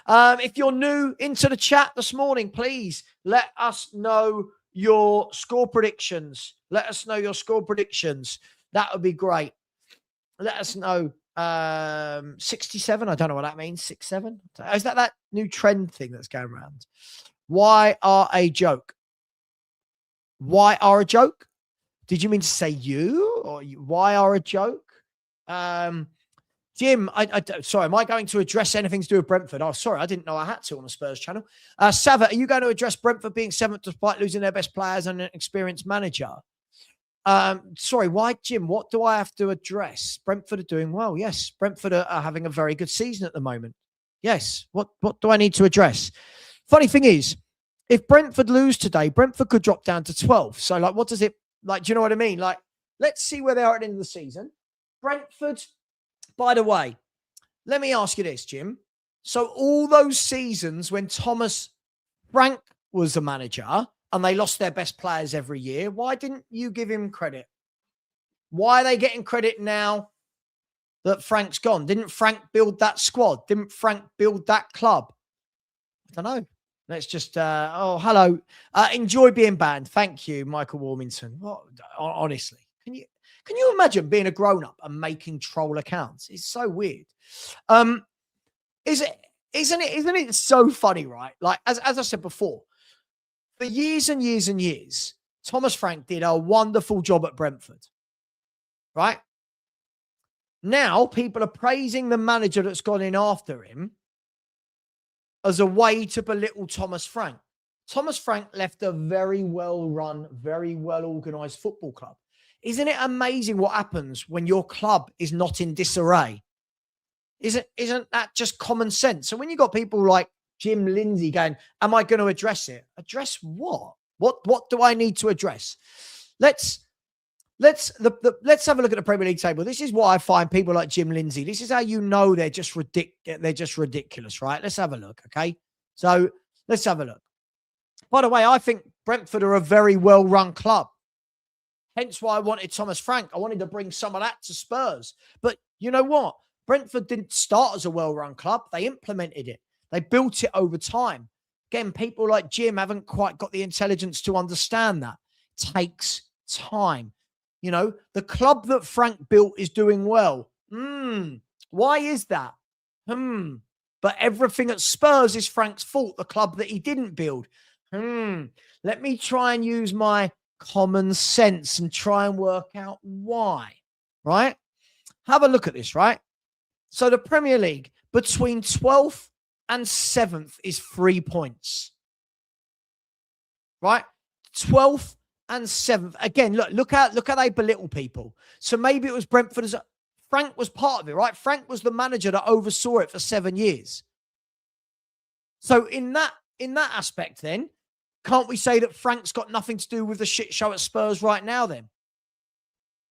If you're new into the chat this morning, please let us know your score predictions. Let us know your score predictions. That would be great. Let us know. 67. I don't know what that means. 6-7. Is that new trend thing that's going around? Why are a joke? Why are a joke? Did you mean to say you or why are a joke? Jim, sorry, am I going to address anything to do with Brentford? Oh, sorry, I didn't know I had to on the Spurs channel. Savva, are you going to address Brentford being 7th despite losing their best players and an experienced manager? Sorry, why, Jim? What do I have to address? Brentford are doing well. Yes, Brentford are having a very good season at the moment. Yes. What do I need to address? Funny thing is, if Brentford lose today, Brentford could drop down to 12th. So, like, what does it like? Do you know what I mean? Like, let's see where they are at the end of the season. Brentford. By the way, let me ask you this, Jim. So, all those seasons when Thomas Frank was the manager, and they lost their best players every year, why didn't you give him credit? Why are they getting credit now that Frank's gone? Didn't Frank build that squad? Didn't Frank build that club? I don't know. Let's just, oh, hello. Enjoy being banned. Thank you, Michael Warmington. What, honestly, can you imagine being a grown-up and making troll accounts? It's so weird. Isn't it so funny, right? Like, as I said before, for years and years and years, Thomas Frank did a wonderful job at Brentford, right? Now, people are praising the manager that's gone in after him as a way to belittle Thomas Frank. Thomas Frank left a very well-run, very well-organised football club. Isn't it amazing what happens when your club is not in disarray? Isn't that just common sense? So when you got people like Jim Lindsay going, am I going to address it? Address what? What do I need to address? Let's let's have a look at the Premier League table. This is why I find people like Jim Lindsay. This is how you know they're just ridiculous, right? Let's have a look, okay? So let's have a look. By the way, I think Brentford are a very well-run club. Hence why I wanted Thomas Frank. I wanted to bring some of that to Spurs. But you know what? Brentford didn't start as a well-run club. They implemented it. They built it over time. Again, people like Jim haven't quite got the intelligence to understand that. It takes time. You know, the club that Frank built is doing well. Why is that? But everything at Spurs is Frank's fault, the club that he didn't build. Let me try and use my common sense and try and work out why, right? Have a look at this, right? So the Premier League, between 12th and 7th is 3 points, right? 12th and 7th. Again, look how they belittle people. So maybe it was Brentford. Frank was part of it, right? Frank was the manager that oversaw it for 7 years. So in that aspect, then, can't we say that Frank's got nothing to do with the shit show at Spurs right now, then?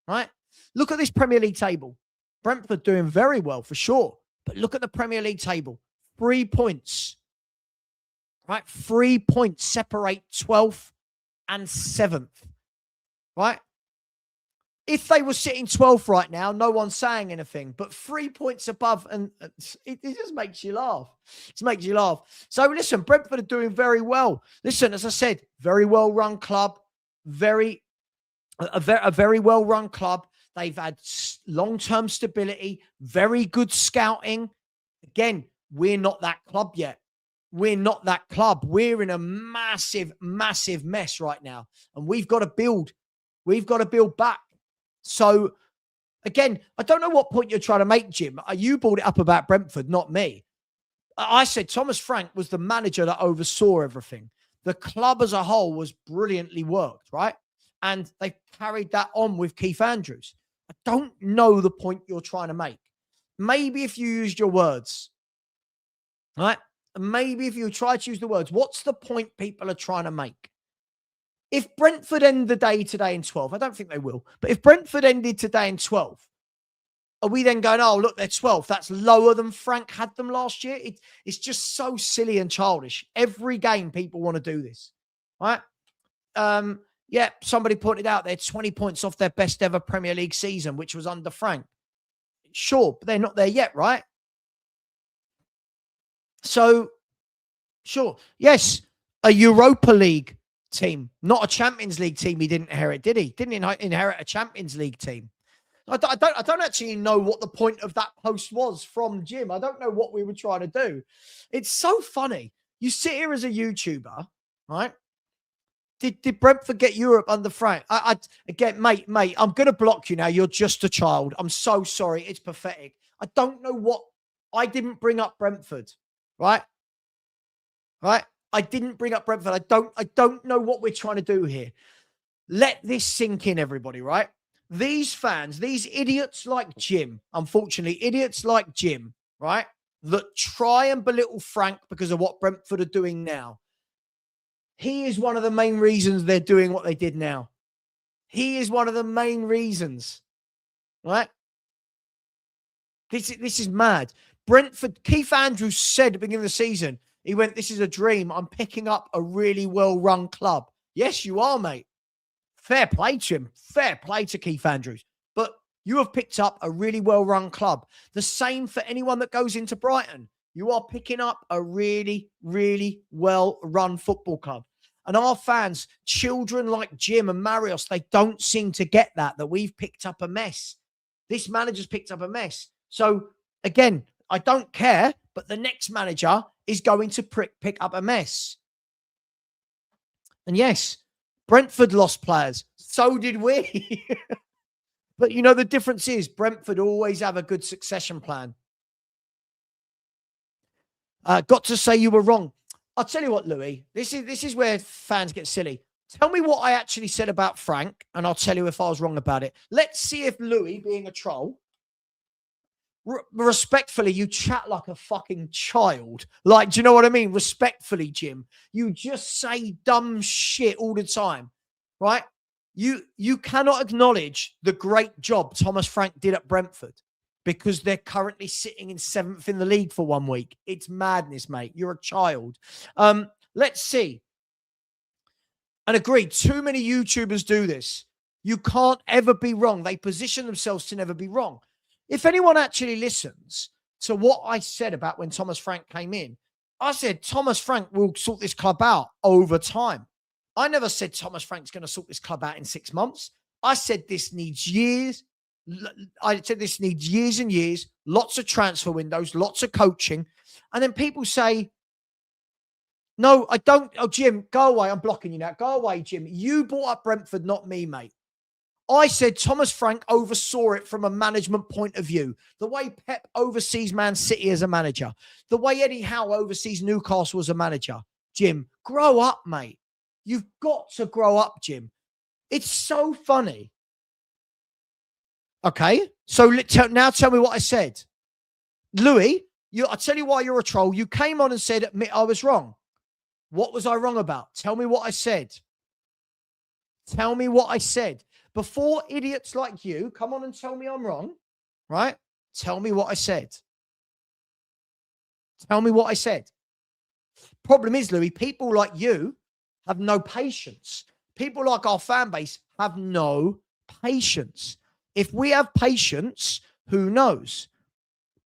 Right? Look at this Premier League table. Brentford doing very well, for sure. But look at the Premier League table. 3 points. Right? 3 points separate 12th and 7th. Right? If they were sitting 12th right now, no one's saying anything. But 3 points above, and it just makes you laugh. It makes you laugh. So listen, Brentford are doing very well. Listen, as I said, very well-run club. A very well-run club. They've had long-term stability, very good scouting. Again, we're not that club yet. We're not that club. We're in a massive, massive mess right now. And we've got to build. We've got to build back. So, again, I don't know what point you're trying to make, Jim. You brought it up about Brentford, not me. I said Thomas Frank was the manager that oversaw everything. The club as a whole was brilliantly worked, right? And they carried that on with Keith Andrews. I don't know the point you're trying to make. Maybe if you used your words, right? Maybe if you try to use the words, what's the point people are trying to make? If Brentford end the day today in 12th, I don't think they will, but if Brentford ended today in 12th, are we then going, oh, look, they're 12th. That's lower than Frank had them last year. It's just so silly and childish. Every game people want to do this, right? Yeah, somebody pointed out they're 20 points off their best ever Premier League season, which was under Frank. Sure, but they're not there yet, right? So, sure. Yes, a Europa League team, not a Champions League team he didn't inherit, did he? Didn't inherit a Champions League team. I don't actually know what the point of that post was from Jim. I don't know what we were trying to do. It's so funny. You sit here as a YouTuber, right? Did Brentford get Europe under Frank? Again, mate, I'm going to block you now. You're just a child. I'm so sorry. It's pathetic. I don't know what... I didn't bring up Brentford, right? Right? I didn't bring up Brentford. I don't know what we're trying to do here. Let this sink in, everybody, right? These fans, these idiots like Jim, unfortunately, idiots like Jim, right, that try and belittle Frank because of what Brentford are doing now. He is one of the main reasons they're doing what they did now. He is one of the main reasons, right? This is mad. Brentford, Keith Andrews said at the beginning of the season, he went, this is a dream. I'm picking up a really well-run club. Yes, you are, mate. Fair play to him. Fair play to Keith Andrews. But you have picked up a really well-run club. The same for anyone that goes into Brighton. You are picking up a really, really well-run football club. And our fans, children like Jim and Marios, they don't seem to get that we've picked up a mess. This manager's picked up a mess. So, again, I don't care, but the next manager is going to pick up a mess. And yes, Brentford lost players. So did we. But, you know, the difference is Brentford always have a good succession plan. Got to say you were wrong. I'll tell you what, Louis, this is where fans get silly. Tell me what I actually said about Frank, and I'll tell you if I was wrong about it. Let's see if Louis, being a troll, respectfully, you chat like a fucking child. Like, do you know what I mean? Respectfully, Jim. You just say dumb shit all the time, right? You cannot acknowledge the great job Thomas Frank did at Brentford because they're currently sitting in 7th in the league for 1 week. It's madness, mate. You're a child. Let's see. And agreed, too many YouTubers do this. You can't ever be wrong. They position themselves to never be wrong. If anyone actually listens to what I said about when Thomas Frank came in, I said Thomas Frank will sort this club out over time. I never said Thomas Frank's going to sort this club out in 6 months. I said this needs years. I said this needs years and years, lots of transfer windows, lots of coaching. And then people say, no, I don't. Oh, Jim, go away. I'm blocking you now. Go away, Jim. You brought up Brentford, not me, mate. I said Thomas Frank oversaw it from a management point of view. The way Pep oversees Man City as a manager. The way Eddie Howe oversees Newcastle as a manager. Jim, grow up, mate. You've got to grow up, Jim. It's so funny. Okay, so now tell me what I said. Louis, I'll tell you why you're a troll. You came on and said, admit I was wrong. What was I wrong about? Tell me what I said. Tell me what I said. Before idiots like you come on and tell me I'm wrong, right? Tell me what I said. Tell me what I said. Problem is, Louis, people like you have no patience. People like our fan base have no patience. If we have patience, who knows?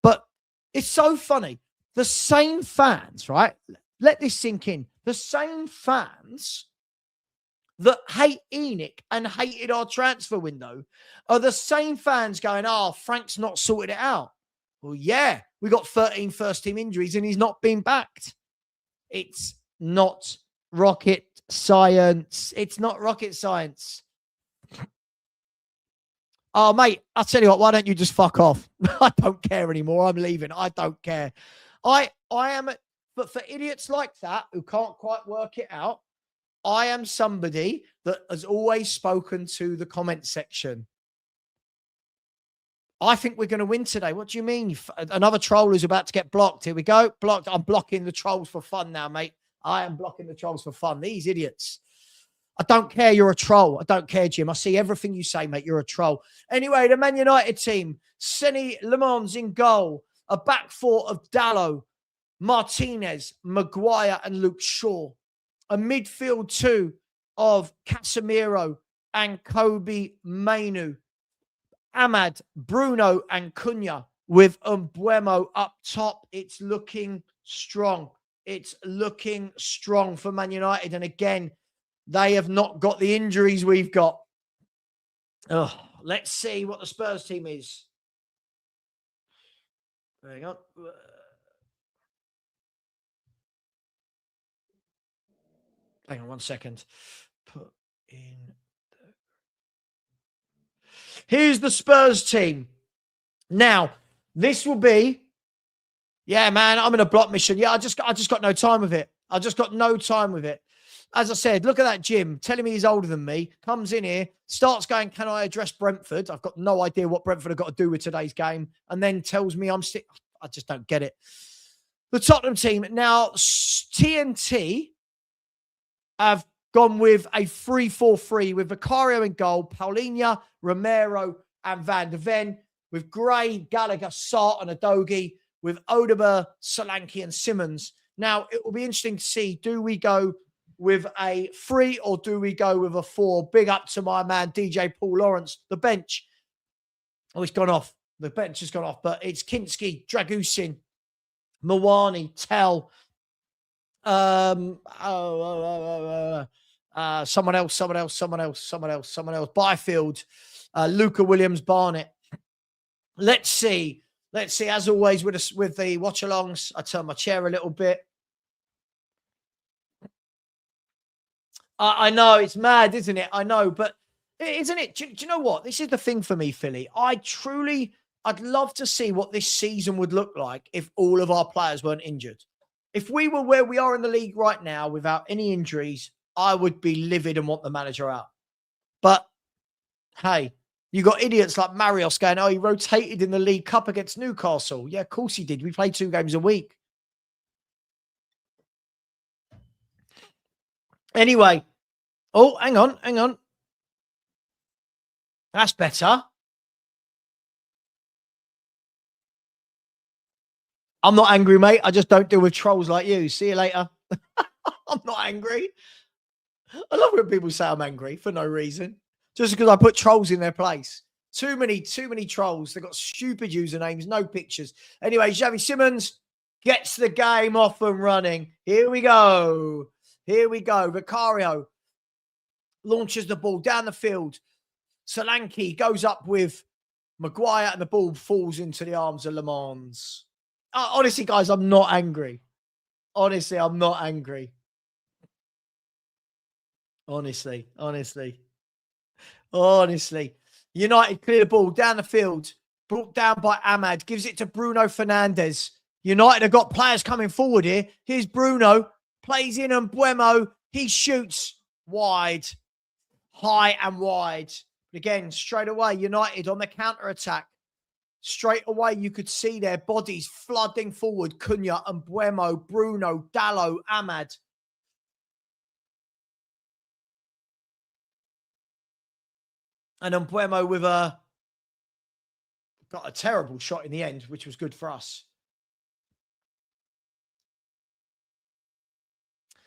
But it's so funny. The same fans, right? Let this sink in. The same fans that hate ENIC and hated our transfer window are the same fans going, oh, Frank's not sorted it out. Well, yeah, we got 13 first-team injuries and he's not been backed. It's not rocket science. It's not rocket science. Oh, mate, I'll tell you what, why don't you just fuck off? I don't care anymore. I'm leaving. I don't care. I am, but for idiots like that who can't quite work it out, I am somebody that has always spoken to the comment section. I think we're going to win today. What do you mean? Another troll who's about to get blocked. Here we go. Blocked. I'm blocking the trolls for fun now, mate. I am blocking the trolls for fun. These idiots. I don't care. You're a troll. I don't care, Jim. I see everything you say, mate. You're a troll. Anyway, the Man United team. Senny Lemons in goal. A back four of Dallo, Martinez, Maguire, and Luke Shaw. A midfield two of Casemiro and Kobe Mainu. Ahmad, Bruno, and Cunha with Mbuemo up top. It's looking strong. It's looking strong for Man United. And again, they have not got the injuries we've got. Oh, let's see what the Spurs team is. Hang on. Hang on 1 second. Put in. Here's the Spurs team. Now, this will be. Yeah, man, I'm in a block mission. Yeah, I just got no time with it. I just got no time with it. As I said, look at that Jim telling me he's older than me. Comes in here, starts going, can I address Brentford? I've got no idea what Brentford have got to do with today's game. And then tells me I'm sick. I just don't get it. The Tottenham team. Now, TNT have gone with a 3-4-3 with Vicario in goal, Paulinho, Romero, and Van de Ven, with Gray, Gallagher, Sart, and Adogi, with Odeber, Solanke, and Simmons. Now, it will be interesting to see, do we go with a 3 or do we go with a 4? Big up to my man, DJ Paul Lawrence. The bench. Oh, it's gone off. The bench has gone off, but it's Kinski, Dragusin, Mawani, Tell, someone else, Byfield, Luca Williams, Barnett. Let's see, as always, with the watch-alongs. I turn my chair a little bit. I know, it's mad, isn't it? I know, but isn't it? Do you know what? This is the thing for me, Philly. I'd love to see what this season would look like if all of our players weren't injured. If we were where we are in the league right now without any injuries, I would be livid and want the manager out. But, hey, you got idiots like Marios going, oh, he rotated in the League Cup against Newcastle. Yeah, of course he did. We played 2 games a week. Anyway. Oh, hang on. That's better. I'm not angry, mate. I just don't deal with trolls like you. See you later. I'm not angry. I love when people say I'm angry for no reason, just because I put trolls in their place. Too many trolls. They've got stupid usernames, no pictures. Anyway, Xavi Simons gets the game off and running. Here we go. Here we go. Vicario launches the ball down the field. Solanke goes up with Maguire and the ball falls into the arms of Le Mans. Honestly, guys, I'm not angry. Honestly, I'm not angry. Honestly. United clear the ball down the field, brought down by Ahmad, gives it to Bruno Fernandes. United have got players coming forward here. Here's Bruno, plays in and Buemo. He shoots wide, high and wide. But again, straight away, United on the counter-attack. Straight away, you could see their bodies flooding forward. Cunha and Buemo, Bruno, Dallo, Ahmad. And then Buemo with got a terrible shot in the end, which was good for us.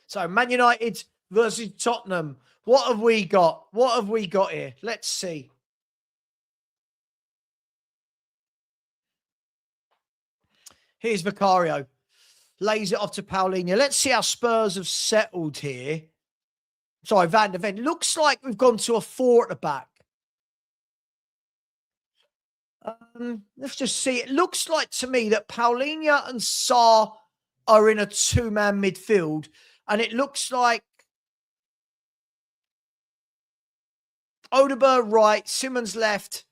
So Man United versus Tottenham. What have we got? What have we got here? Let's see. Here's Vicario. Lays it off to Paulinho. Let's see how Spurs have settled here. Sorry, Van de Ven. Looks like we've gone to a 4 at the back. Let's just see. It looks like to me that Paulinho and Sarr are in a 2-man midfield. And it looks like Odegaard right, Simons left.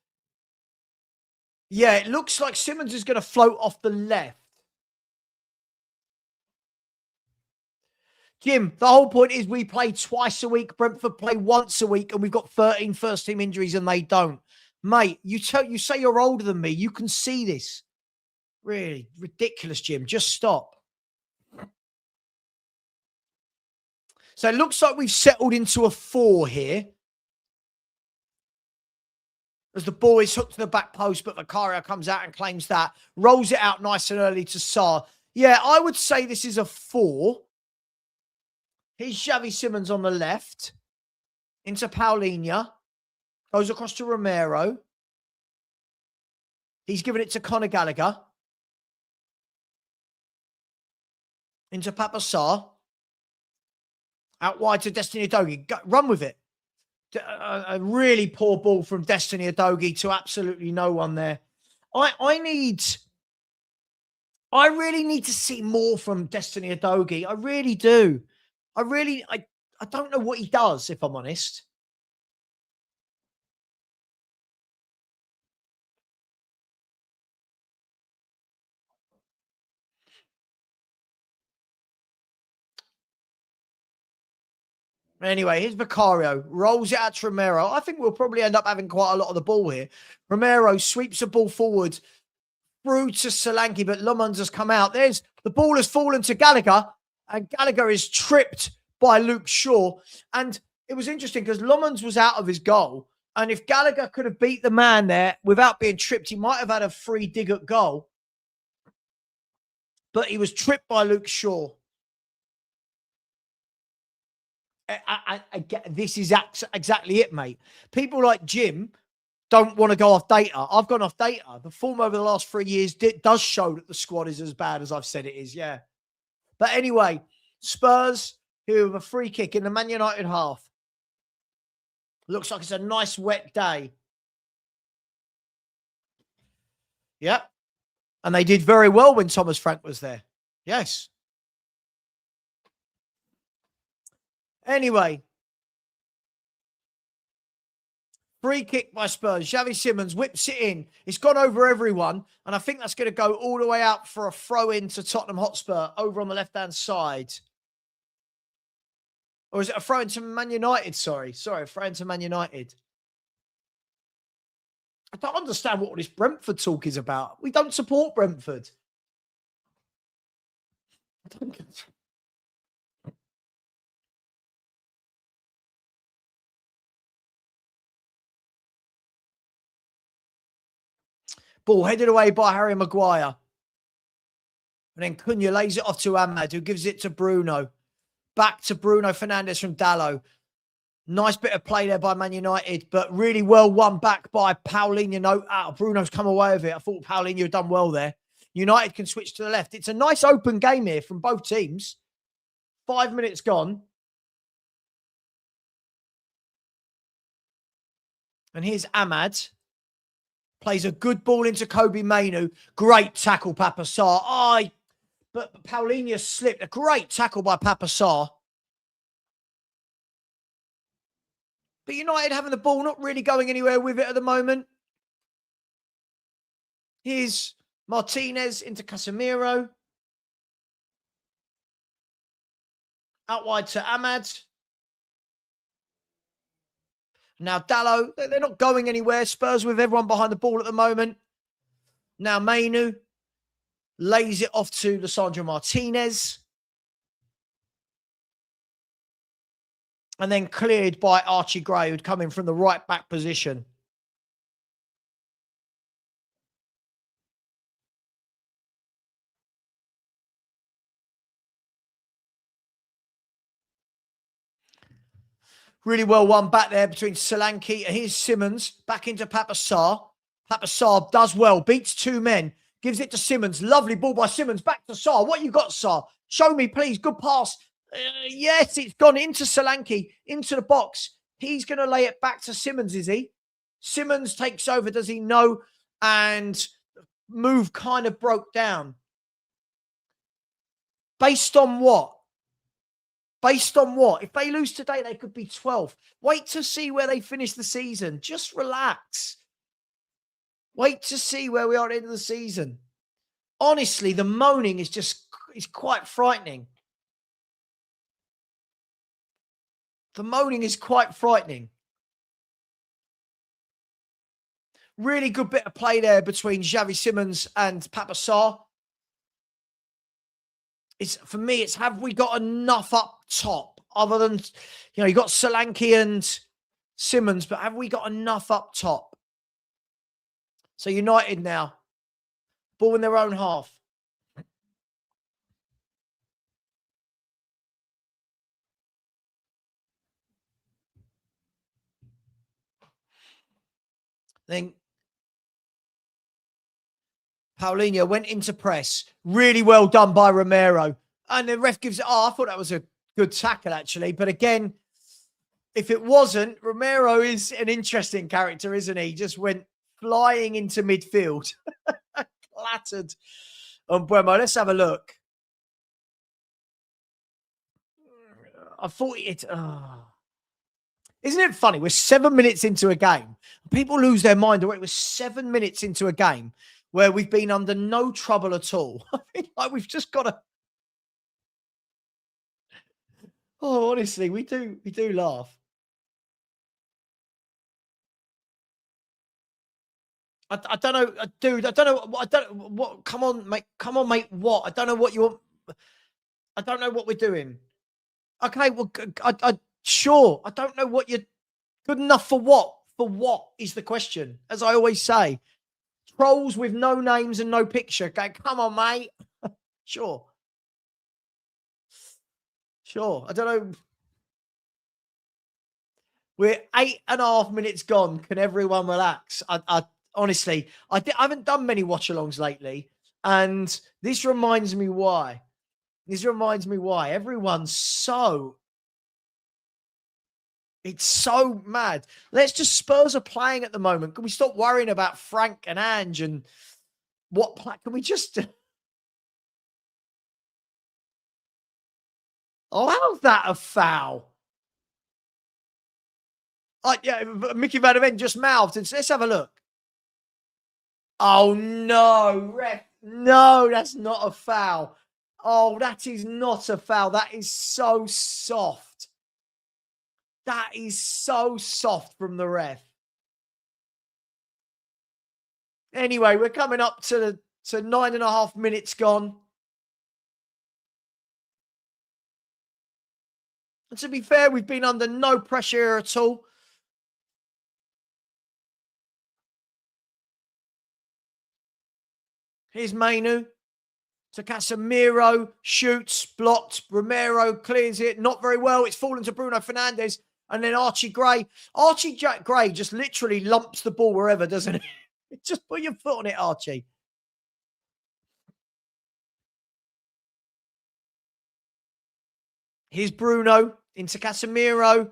Yeah, it looks like Simons is going to float off the left. Jim, the whole point is we play twice a week. Brentford play once a week, and we've got 13 first-team injuries, and they don't. Mate, you say you're older than me. You can see this. Really ridiculous, Jim. Just stop. So it looks like we've settled into a 4 here. As the ball is hooked to the back post, but Vicario comes out and claims that. Rolls it out nice and early to Sarr. Yeah, I would say this is a 4. Here's Xavi Simons on the left. Into Paulinho. Goes across to Romero. He's given it to Conor Gallagher. Into Papa Sarr. Out wide to Destiny Udogie. Run with it. A really poor ball from Destiny Udogie to absolutely no one there. I really need to see more from Destiny Udogie. I really do. I don't know what he does, if I'm honest. Anyway, here's Vicario. Rolls it out to Romero. I think we'll probably end up having quite a lot of the ball here. Romero sweeps the ball forward through to Solanke, but Lomans has come out. There's the ball has fallen to Gallagher, and Gallagher is tripped by Luke Shaw. And it was interesting because Lomans was out of his goal. And if Gallagher could have beat the man there without being tripped, he might have had a free dig at goal. But he was tripped by Luke Shaw. This is exactly it, mate. People like Jim don't want to go off data. I've gone off data. The form over the last 3 years does show that the squad is as bad as I've said it is, yeah. But anyway, Spurs, who have a free kick in the Man United half. Looks like it's a nice wet day. Yep. And they did very well when Thomas Frank was there. Yes. Anyway. Free kick by Spurs. Xavi Simons whips it in. It's gone over everyone. And I think that's going to go all the way out for a throw in to Tottenham Hotspur over on the left-hand side. Or is it a throw into Man United? Sorry, a throw into Man United. I don't understand what all this Brentford talk is about. We don't support Brentford. I don't get... Ball headed away by Harry Maguire. And then Cunha lays it off to Ahmad, who gives it to Bruno. Back to Bruno Fernandes from Dalot. Nice bit of play there by Man United, but really well won back by Paulinho. No, Bruno's come away with it. I thought Paulinho had done well there. United can switch to the left. It's a nice open game here from both teams. 5 minutes gone. And here's Ahmad. Plays a good ball into Kobe Mainu. Great tackle, Papa Sarr. But Paulinho slipped. A great tackle by Papa Sarr. But United having the ball, not really going anywhere with it at the moment. Here's Martinez into Casemiro. Out wide to Ahmad. Now Dalot, they're not going anywhere. Spurs with everyone behind the ball at the moment. Now Mainu lays it off to Lisandro Martinez. And then cleared by Archie Gray, who'd come in from the right back position. Really well won back there between Solanke and here's Simmons. Back into Papa Sarr. Papa Sarr does well. Beats two men. Gives it to Simmons. Lovely ball by Simmons. Back to Sarr. What you got, Sarr? Show me, please. Good pass. Yes, it's gone into Solanke, into the box. He's going to lay it back to Simmons, is he? Simmons takes over, does he? No. And move kind of broke down. Based on what? Based on what? If they lose today, they could be 12th. Wait to see where they finish the season. Just relax. Wait to see where we are at the end of the season. Honestly, the moaning is quite frightening. The moaning is quite frightening. Really good bit of play there between Xavi Simmons and Papa Sarr. For me, it's have we got enough up top other than, you got Solanke and Simmons, but have we got enough up top? So United now, ball in their own half. Then Paulinho went into press. Really well done by Romero. And the ref gives it, I thought that was a good tackle, actually. But again, if it wasn't, Romero is an interesting character, isn't he? Just went flying into midfield. Clattered on Buemo. Let's have a look. I thought Isn't it funny? We're 7 minutes into a game. People lose their mind already. We're 7 minutes into a game where we've been under no trouble at all. I mean, like we've just got to. Oh, honestly, we do laugh. I don't know, dude. I don't know what. Come on, mate. Come on, mate. What? I don't know what you want. I don't know what we're doing. Okay, well, sure. I don't know what you're good enough for. What? For what is the question? As I always say, trolls with no names and no picture. Okay, come on, mate. Sure. I don't know. We're 8.5 minutes gone. Can everyone relax? Honestly, I haven't done many watch-alongs lately, and this reminds me why. Everyone's it's so mad. Spurs are playing at the moment. Can we stop worrying about Frank and Ange and what play? Can we just... Oh, how's that a foul? Yeah, Mickey Van Ven just mouthed. Let's have a look. Oh, no, ref. No, that's not a foul. Oh, that is not a foul. That is so soft. That is so soft from the ref. Anyway, we're coming up to 9.5 minutes gone. And to be fair, we've been under no pressure at all. Here's Mainu to Casemiro, shoots, blocked. Romero clears it, not very well. It's fallen to Bruno Fernandes. And then Archie Gray. Archie Gray just literally lumps the ball wherever, doesn't he? Just put your foot on it, Archie. Here's Bruno into Casemiro.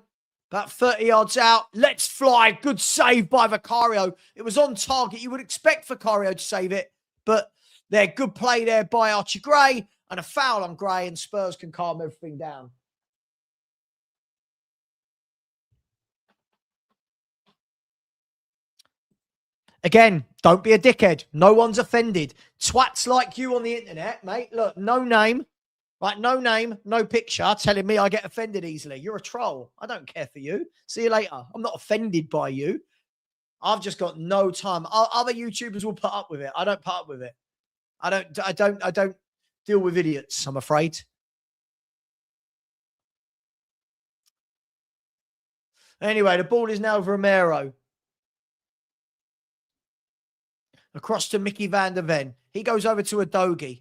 About 30 yards out. Let's fly. Good save by Vicario. It was on target. You would expect Vicario to save it. But there, good play there by Archie Gray. And a foul on Gray. And Spurs can calm everything down. Again, don't be a dickhead. No one's offended. Twats like you on the internet, mate. Look, no name. Right, no name, no picture, telling me I get offended easily. You're a troll. I don't care for you. See you later. I'm not offended by you. I've just got no time. Other YouTubers will put up with it. I don't put up with it. I don't deal with idiots, I'm afraid. Anyway, the ball is now with Romero. Across to Mickey van der Ven. He goes over to Udogie.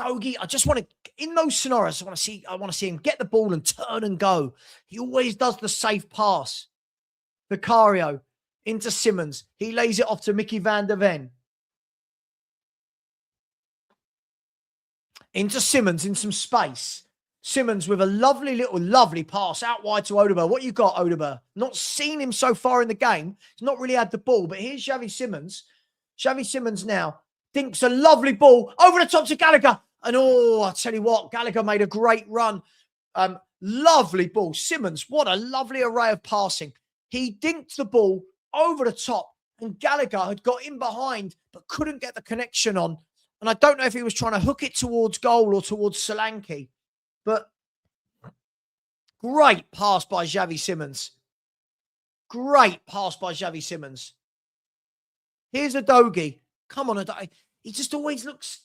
Udogie, I just want to, in those scenarios, I want to see him get the ball and turn and go. He always does the safe pass. Vicario into Simmons. He lays it off to Mickey van der Ven. Into Simmons in some space. Simmons with a lovely pass out wide to Odegaard. What you got, Odegaard? Not seen him so far in the game. He's not really had the ball, but here's Xavi Simmons. Xavi Simmons now dinks a lovely ball over the top to Gallagher. And oh, I tell you what, Gallagher made a great run. Lovely ball. Simmons, what a lovely array of passing. He dinked the ball over the top and Gallagher had got in behind but couldn't get the connection on. And I don't know if he was trying to hook it towards goal or towards Solanke. But great pass by Xavi Simmons. Great pass by Xavi Simmons. Here's Udogie. Come on, Udogie. He just always looks...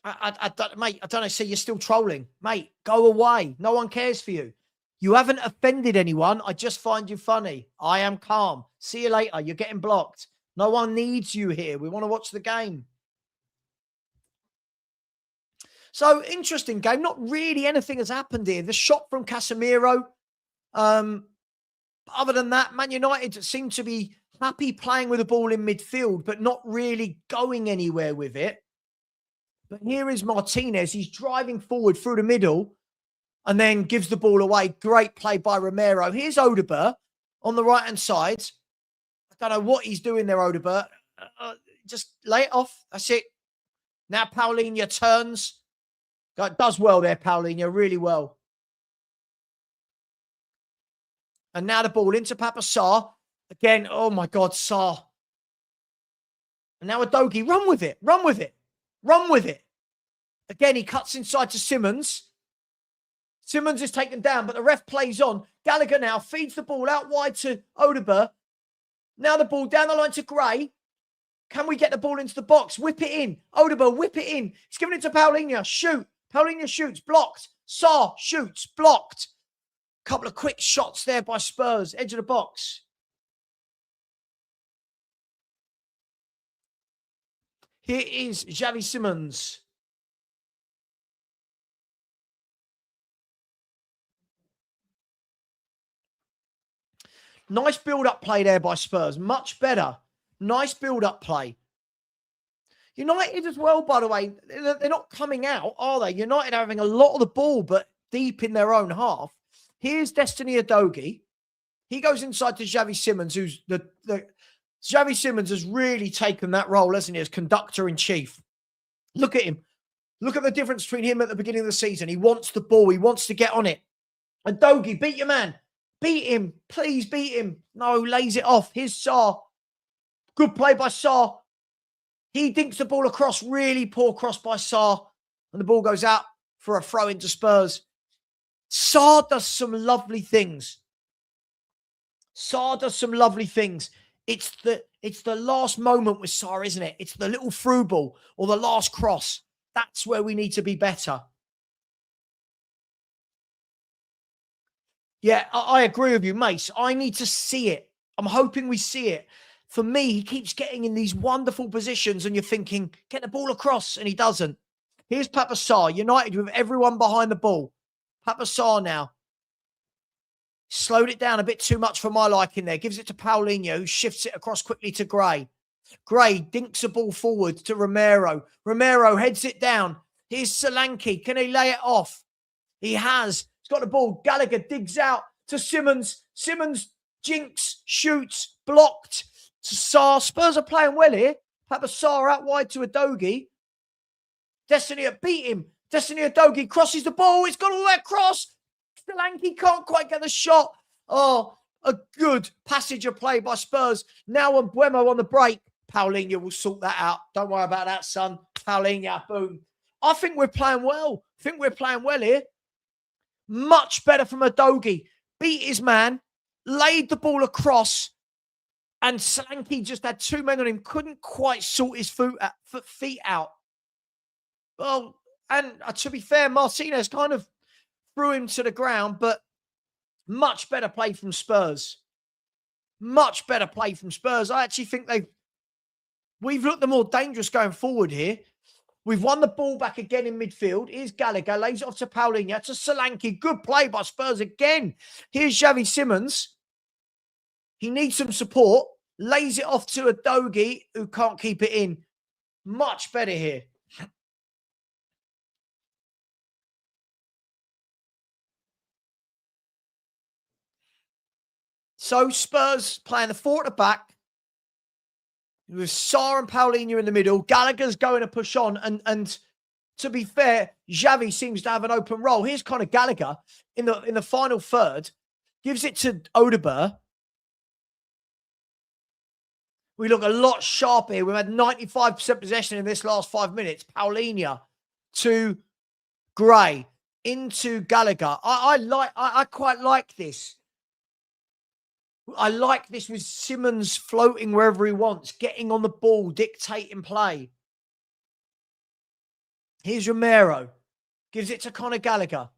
Mate, I don't know. See, you're still trolling. Mate, go away. No one cares for you. You haven't offended anyone. I just find you funny. I am calm. See you later. You're getting blocked. No one needs you here. We want to watch the game. So, interesting game. Not really anything has happened here. The shot from Casemiro. Other than that, Man United seem to be happy playing with the ball in midfield, but not really going anywhere with it. But here is Martinez. He's driving forward through the middle and then gives the ball away. Great play by Romero. Here's Odegaard on the right-hand side. I don't know what he's doing there, Odegaard. Just lay it off. That's it. Now Paulinho turns. Does well there, Paulinho. Really well. And now the ball into Papa Sarr. Again, oh my God, Sarr. And now Udogie. Run with it. Run with it. Run with it. Again, he cuts inside to Simmons. Simmons is taken down, but the ref plays on. Gallagher now feeds the ball out wide to Odegaard. Now the ball down the line to Gray. Can we get the ball into the box? Whip it in. Odegaard, whip it in. He's giving it to Paulinho. Shoot. Paulinho shoots. Blocked. Sarr shoots. Blocked. Couple of quick shots there by Spurs. Edge of the box. Here is Xavi Simmons. Nice build-up play there by Spurs. Much better. Nice build-up play. United as well, by the way. They're not coming out, are they? United are having a lot of the ball, but deep in their own half. Here's Destiny Udogie. He goes inside to Xavi Simmons, who's Xavi Simmons has really taken that role, hasn't he, as conductor-in-chief. Look at him. Look at the difference between him at the beginning of the season. He wants the ball. He wants to get on it. Udogie, beat your man. Beat him. Please beat him. No, lays it off. Here's Sarr. Good play by Sarr. He dinks the ball across. Really poor cross by Sarr. And the ball goes out for a throw into Spurs. Sarr does some lovely things. Sarr does some lovely things. It's the last moment with Sarr, isn't it? It's the little through ball or the last cross. That's where we need to be better. Yeah, I agree with you, Mace. I need to see it. I'm hoping we see it. for me, he keeps getting in these wonderful positions and you're thinking, get the ball across, and he doesn't. Here's Papa Sarr, United with everyone behind the ball. Papa Sarr now. Slowed it down a bit too much for my liking there. Gives it to Paulinho, who shifts it across quickly to Gray. Gray dinks the ball forward to Romero. Romero heads it down. Here's Solanke. Can he lay it off? He has. He's got the ball. Gallagher digs out to Simmons. Simmons jinks, shoots, blocked to Sarr. Spurs are playing well here. Papa Sarr out wide to Udogie. Destiny beat him. Destiny Udogie crosses the ball. It's got all that cross. Solanke can't quite get the shot. Oh, a good passage of play by Spurs. Now Mbuemo on the break. Paulinho will sort that out. Don't worry about that, son. Paulinho, boom. I think we're playing well. I think we're playing well here. Much better from Udogie. Beat his man. Laid the ball across. And Solanke just had two men on him. Couldn't quite sort his feet out. Well, and to be fair, Martinez kind of threw him to the ground, but much better play from Spurs. Much better play from Spurs. I actually think we've looked the more dangerous going forward here. We've won the ball back again in midfield. Here's Gallagher, lays it off to Paulinho, to Solanke. Good play by Spurs again. Here's Xavi Simmons. He needs some support. Lays it off to Udogie, who can't keep it in. Much better here. So Spurs playing the four at the back with Sarr and Paulinho in the middle. Gallagher's going to push on. And to be fair, Xavi seems to have an open role. Here's kind of Gallagher in the final third. Gives it to Odegaard. We look a lot sharper here. We've had 95% possession in this last 5 minutes. Paulinho to Gray into Gallagher. I quite like this. I like this with Simmons floating wherever he wants, getting on the ball, dictating play. Here's Romero. Gives it to Conor Gallagher.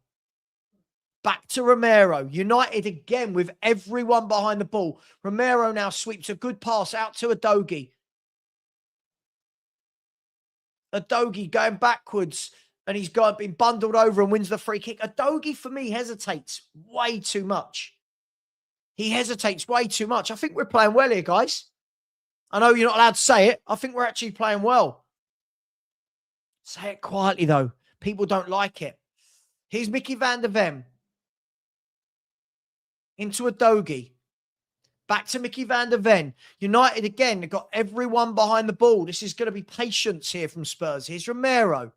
Back to Romero. United again with everyone behind the ball. Romero now sweeps a good pass out to Udogie. Udogie going backwards, and he's been bundled over and wins the free kick. Udogie, for me, hesitates way too much. He hesitates way too much. I think we're playing well here, guys. I know you're not allowed to say it. I think we're actually playing well. Say it quietly, though. People don't like it. Here's Mickey van der Ven. Into Udogie. Back to Mickey van der Ven. United again. They've got everyone behind the ball. This is going to be patience here from Spurs. Here's Romero.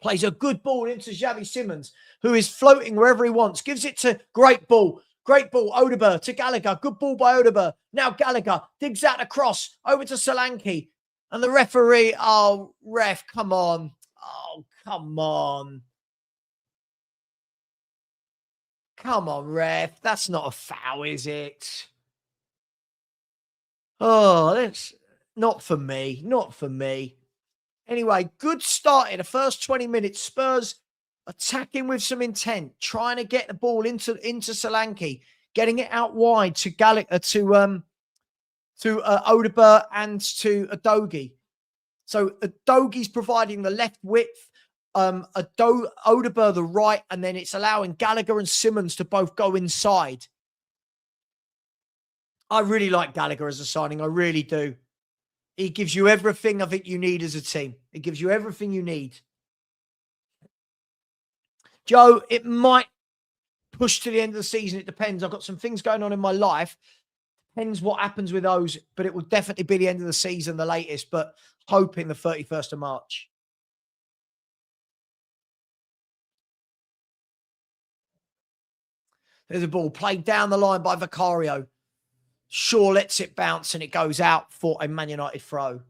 Plays a good ball into Xavi Simmons, who is floating wherever he wants. Gives it to great ball. Great ball, Odegaard to Gallagher. Good ball by Odegaard. Now Gallagher digs out across over to Solanke. And the referee, oh, ref, come on. Oh, come on. Come on, ref. That's not a foul, is it? Oh, that's not for me. Not for me. Anyway, good start in the first 20 minutes. Spurs attacking with some intent, trying to get the ball into Solanke, getting it out wide to Gallagher, to Odegaard and to Udogie. So Udogie's providing the left width, Odegaard the right, and then it's allowing Gallagher and Simmons to both go inside. I really like Gallagher as a signing. I really do. He gives you everything I think you need as a team. It gives you everything you need. Joe, it might push to the end of the season. It depends. I've got some things going on in my life. Depends what happens with those, but it will definitely be the end of the season, the latest, but hoping the 31st of March. There's a ball played down the line by Vicario. Shaw lets it bounce and it goes out for a Man United throw.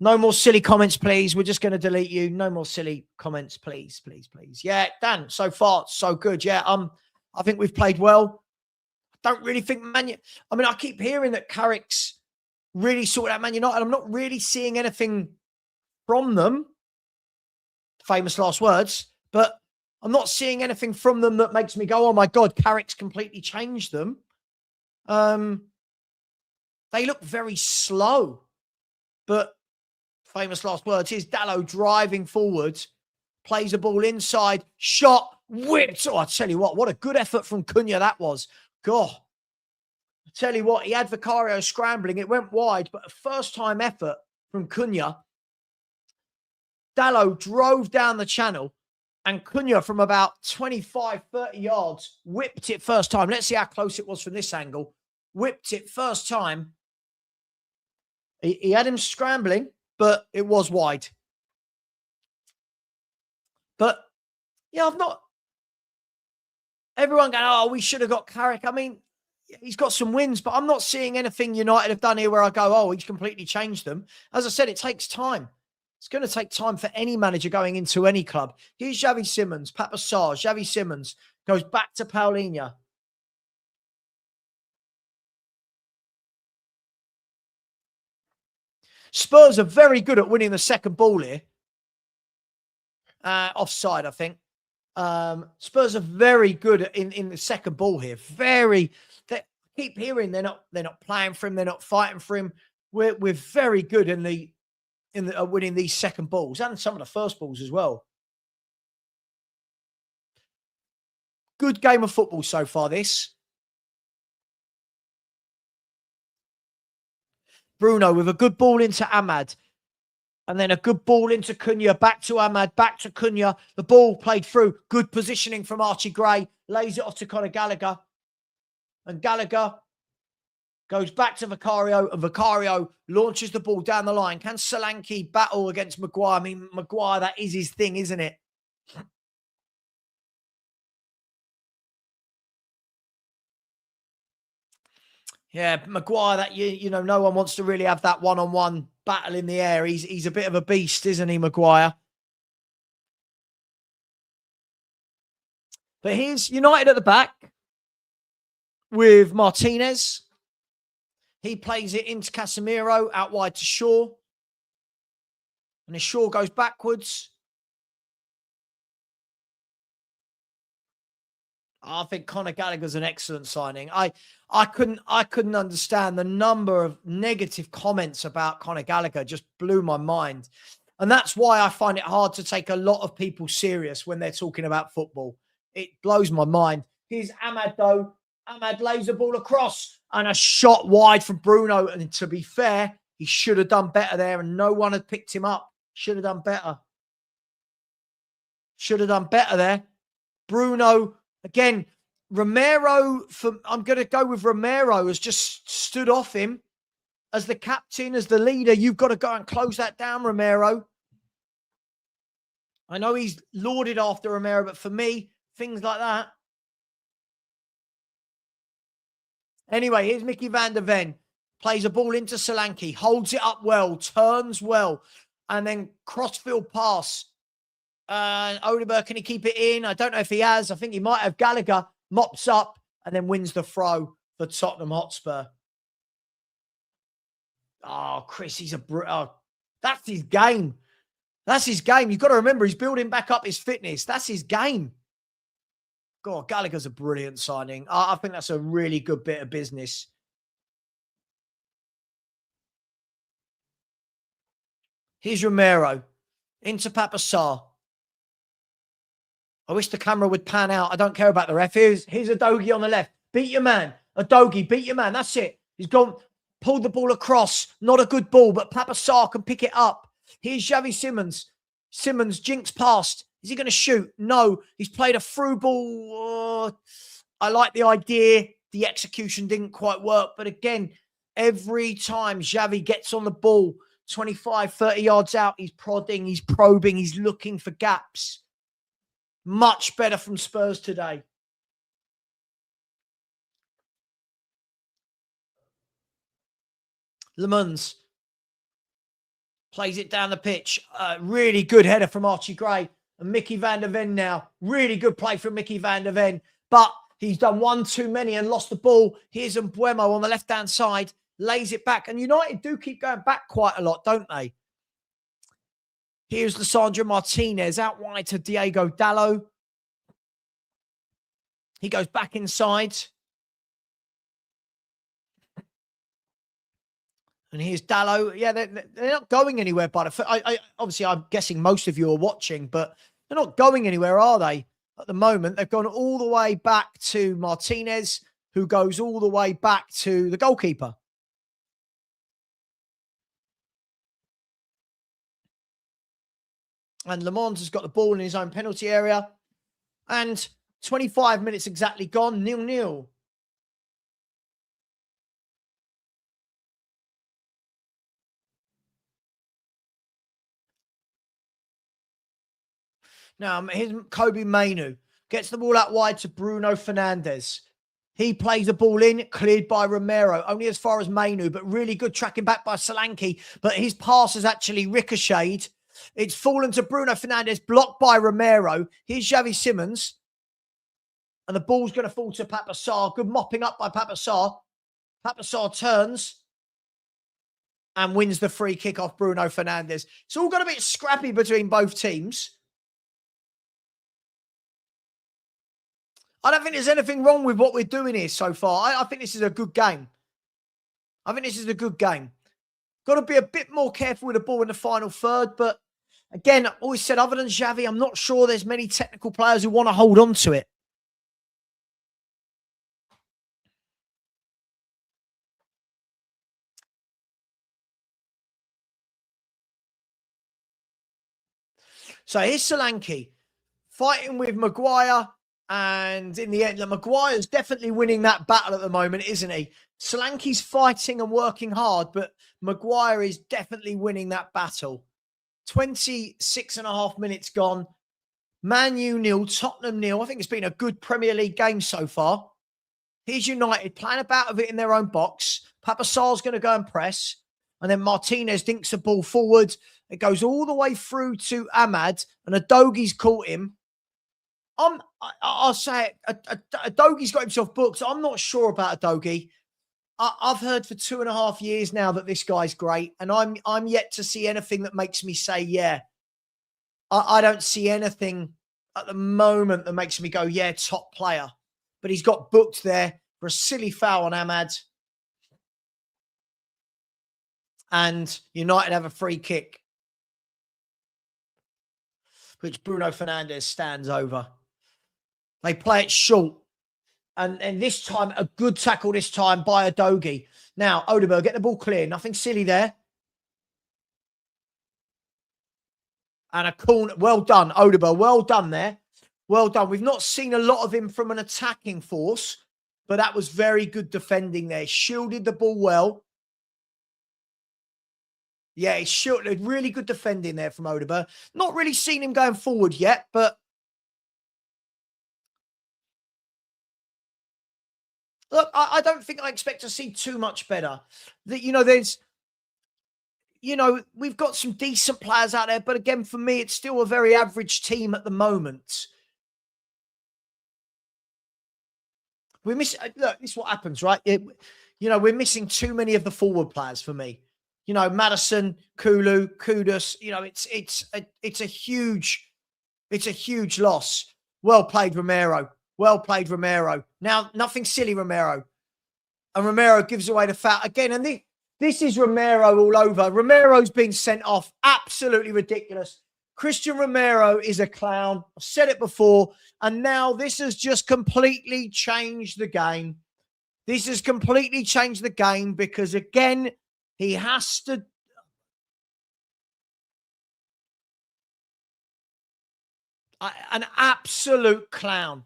No more silly comments, please. We're just going to delete you. No more silly comments, please, please, please. Yeah, Dan, so far, so good. Yeah, I think we've played well. I don't really think I keep hearing that Carrick's really sorted out Man United. I'm not really seeing anything from them. Famous last words. But I'm not seeing anything from them that makes me go, oh, my God, Carrick's completely changed them. They look very slow. But famous last words, here's Dalot driving forward, plays the ball inside, shot, whipped. Oh, I tell you what a good effort from Cunha that was. God, I tell you what, he had Vicario scrambling. It went wide, but a first-time effort from Cunha. Dalot drove down the channel, and Cunha from about 25, 30 yards whipped it first time. Let's see how close it was from this angle. Whipped it first time. He had him scrambling, but it was wide. But, yeah, I've not... Everyone going, oh, we should have got Carrick. I mean, he's got some wins, but I'm not seeing anything United have done here where I go, oh, he's completely changed them. As I said, it takes time. It's going to take time for any manager going into any club. Here's Xavi Simons, Papa Sarr, Xavi Simons goes back to Paulinho. Spurs are very good at winning the second ball here. Offside, I think. Spurs are very good in the second ball here. They keep hearing they're not playing for him, they're not fighting for him. We're very good in winning these second balls and some of the first balls as well. Good game of football so far, this. Bruno with a good ball into Ahmad. And then a good ball into Cunha, back to Ahmad, back to Cunha. The ball played through. Good positioning from Archie Gray. Lays it off to Conor Gallagher. And Gallagher goes back to Vicario. And Vicario launches the ball down the line. Can Solanke battle against Maguire? I mean, Maguire, that is his thing, isn't it? Yeah, Maguire, that you know, no one wants to really have that one-on-one battle in the air. He's a bit of a beast, isn't he, Maguire? But here's United at the back with Martinez. He plays it into Casemiro, out wide to Shaw. And then Shaw goes backwards. I think Conor Gallagher's an excellent signing. I couldn't understand the number of negative comments about Conor Gallagher. Just blew my mind. And that's why I find it hard to take a lot of people serious when they're talking about football. It blows my mind. Here's Ahmad, though. Ahmad lays the ball across and a shot wide from Bruno. And to be fair, he should have done better there and no one had picked him up. Should have done better. Should have done better there. Bruno, again, Romero, I'm going to go with Romero, has just stood off him as the captain, as the leader. You've got to go and close that down, Romero. I know he's lauded after Romero, but for me, things like that. Anyway, here's Mickey van der Ven. Plays a ball into Solanke, holds it up well, turns well, and then crossfield pass. Odegaard, can he keep it in? I don't know if he has. I think he might have. Gallagher mops up and then wins the throw for Tottenham Hotspur. Oh, Chris, that's his game. That's his game. You've got to remember, he's building back up his fitness. That's his game. God, Gallagher's a brilliant signing. I think that's a really good bit of business. Here's Romero into Papa Sarr. I wish the camera would pan out. I don't care about the ref. Here's Udogie on the left. Beat your man. Udogie, beat your man. That's it. He's gone, pulled the ball across. Not a good ball, but Papa Sarr can pick it up. Here's Xavi Simons. Simons jinks past. Is he going to shoot? No. He's played a through ball. I like the idea. The execution didn't quite work. But again, every time Xavi gets on the ball, 25, 30 yards out, he's prodding, he's probing, he's looking for gaps. Much better from Spurs today. Lemons plays it down the pitch. Really good header from Archie Gray. And Mickey van der Ven now. Really good play from Mickey van der Ven. But he's done one too many and lost the ball. Here's Mbuemo on the left-hand side. Lays it back. And United do keep going back quite a lot, don't they? Here's Lisandro Martinez out wide to Diego Dalot. He goes back inside. And here's Dallo. Yeah, they're not going anywhere. But obviously, I'm guessing most of you are watching, but they're not going anywhere, are they? At the moment, they've gone all the way back to Martinez, who goes all the way back to the goalkeeper. And Le Mans has got the ball in his own penalty area. And 25 minutes exactly gone, 0-0. Now, here's Kobe Mainu. Gets the ball out wide to Bruno Fernandes. He plays the ball in, cleared by Romero, only as far as Mainu, but really good tracking back by Solanke. But his pass has actually ricocheted. It's fallen to Bruno Fernandes, blocked by Romero. Here's Xavi Simons. And the ball's going to fall to Pape Sarr. Good mopping up by Pape Sarr. Pape Sarr turns and wins the free kick off Bruno Fernandes. It's all got a bit scrappy between both teams. I don't think there's anything wrong with what we're doing here so far. I think this is a good game. I think this is a good game. Got to be a bit more careful with the ball in the final third. But again, I always said, other than Xavi, I'm not sure there's many technical players who want to hold on to it. So here's Solanke fighting with Maguire. And in the end, Maguire's definitely winning that battle at the moment, isn't he? Solanke's fighting and working hard, but Maguire is definitely winning that battle. 26 and a half minutes gone. Man U 0, Tottenham 0. I think it's been a good Premier League game so far. Here's United playing about with it in their own box. Pape Sarr's going to go and press. And then Martinez dinks the ball forward. It goes all the way through to Ahmad. And Adogi's caught him. I'll say it. Adogi's got himself booked. I'm not sure about Adogi. I've heard for 2.5 years now that this guy's great. And I'm yet to see anything that makes me say, yeah. I don't see anything at the moment that makes me go, yeah, top player. But he's got booked there for a silly foul on Ahmad. And United have a free kick, which Bruno Fernandes stands over. They play it short. And this time, a good tackle this time by Adogi. Now, Odegaard, get the ball clear. Nothing silly there. And a corner. Well done, Odegaard. Well done there. Well done. We've not seen a lot of him from an attacking force, but that was very good defending there. Shielded the ball well. Yeah, he shielded. Really good defending there from Odegaard. Not really seen him going forward yet, but look, I don't think I expect to see too much better. We've got some decent players out there, but again, for me, it's still a very average team at the moment. Look, this is what happens, right? We're missing too many of the forward players for me. Maddison, Kulu, Kudus. It's a huge loss. Well played, Romero. Well played, Romero. Now, nothing silly, Romero. And Romero gives away the foul again. And this is Romero all over. Romero's been sent off. Absolutely ridiculous. Christian Romero is a clown. I've said it before. And now this has just completely changed the game. This has completely changed the game because, again, he has to... An absolute clown.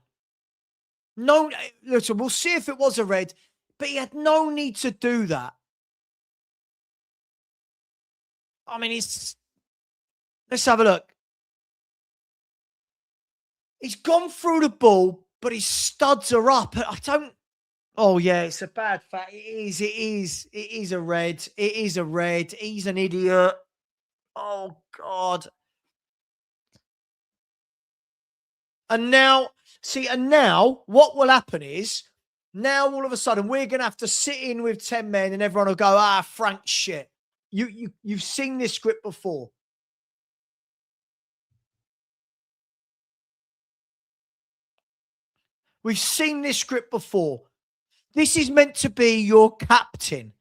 No, listen, we'll see if it was a red, but he had no need to do that. I mean, let's have a look. He's gone through the ball, but his studs are up. Oh, yeah, it's a bad fact. It is a red. It is a red. He's an idiot. Oh, God. And now what will happen is, now all of a sudden we're going to have to sit in with 10 men and everyone will go, Frank, shit. You've seen this script before. We've seen this script before. This is meant to be your captain.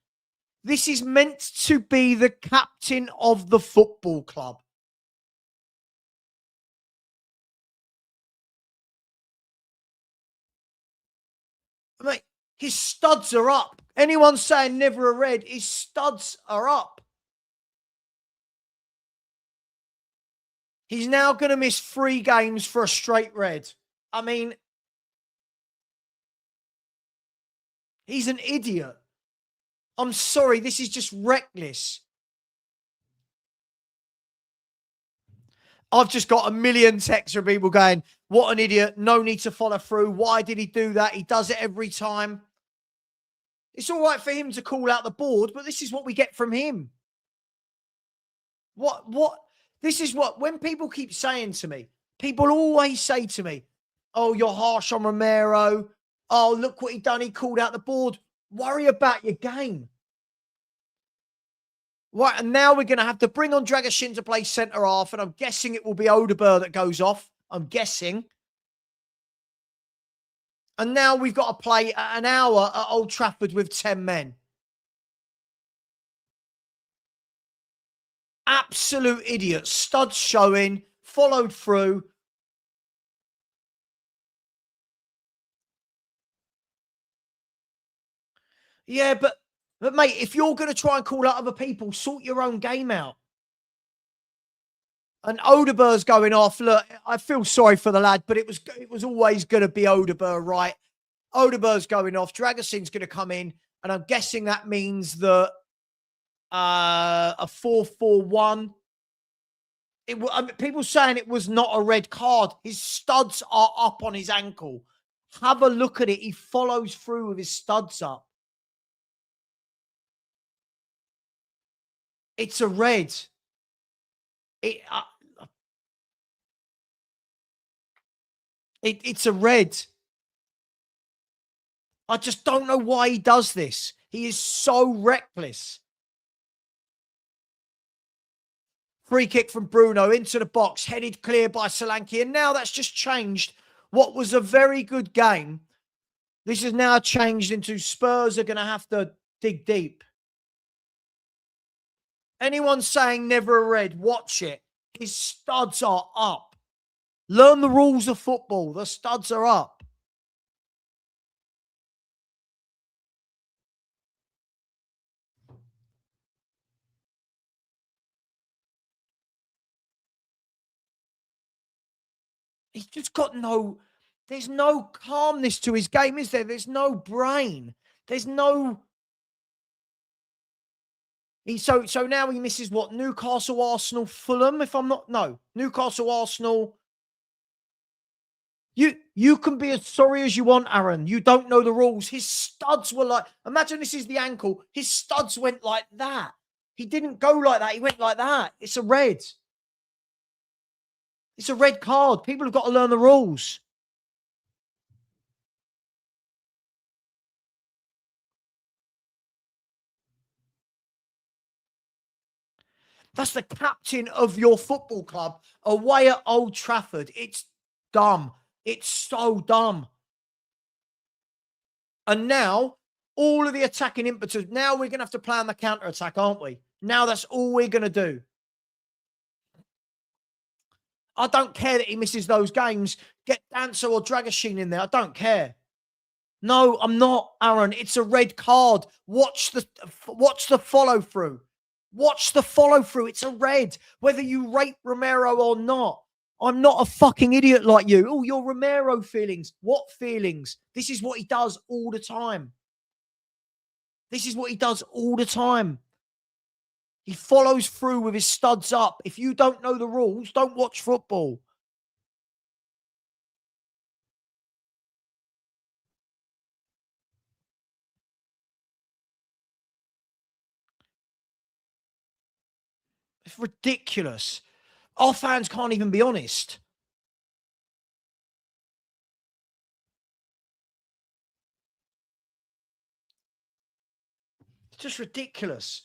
This is meant to be the captain of the football club. Mate, his studs are up. Anyone saying never a red, his studs are up. He's now going to miss 3 games for a straight red. I mean, he's an idiot. I'm sorry, this is just reckless. I've just got a million texts from people going, what an idiot, no need to follow through. Why did he do that? He does it every time. It's all right for him to call out the board, but this is what we get from him. What? This is what, when people keep saying to me, people always say to me, oh, you're harsh on Romero. Oh, look what he done. He called out the board. Worry about your game. Right, and now we're going to have to bring on Dragashin to play centre half, and I'm guessing it will be Odegaard that goes off. I'm guessing. And now we've got to play an hour at Old Trafford with 10 men. Absolute idiot. Studs showing, followed through. Yeah, but mate, if you're going to try and call out other people, sort your own game out. And Odegaard's going off. Look, I feel sorry for the lad, but it was always going to be Odegaard, right? Odegaard's going off. Dragassin's going to come in, and I'm guessing that means that a 4-4-1. People saying it was not a red card. His studs are up on his ankle. Have a look at it. He follows through with his studs up. It's a red. It's a red. I just don't know why he does this. He is so reckless. Free kick from Bruno into the box, headed clear by Solanke. And now that's just changed what was a very good game. This has now changed into Spurs are going to have to dig deep. Anyone saying never a red, watch it. His studs are up. Learn the rules of football. The studs are up. He's just got there's no calmness to his game, is there? There's no brain. There's no. So now he misses what? Newcastle, Arsenal, Fulham, if I'm not. No. Newcastle, Arsenal. You can be as sorry as you want, Aaron. You don't know the rules. His studs were like, imagine this is the ankle. His studs went like that. He didn't go like that. He went like that. It's a red. It's a red card. People have got to learn the rules. That's the captain of your football club away at Old Trafford. It's dumb. It's so dumb. And now, all of the attacking impetus, now we're going to have to play on the counter-attack, aren't we? Now that's all we're going to do. I don't care that he misses those games. Get Dancer or Dragashin in there. I don't care. No, I'm not, Aaron. It's a red card. Watch the follow-through. Watch the follow-through. It's a red, whether you rate Romero or not. I'm not a fucking idiot like you. Oh, your Romero feelings. What feelings? This is what he does all the time. This is what he does all the time. He follows through with his studs up. If you don't know the rules, don't watch football. It's ridiculous. Our fans can't even be honest. It's just ridiculous.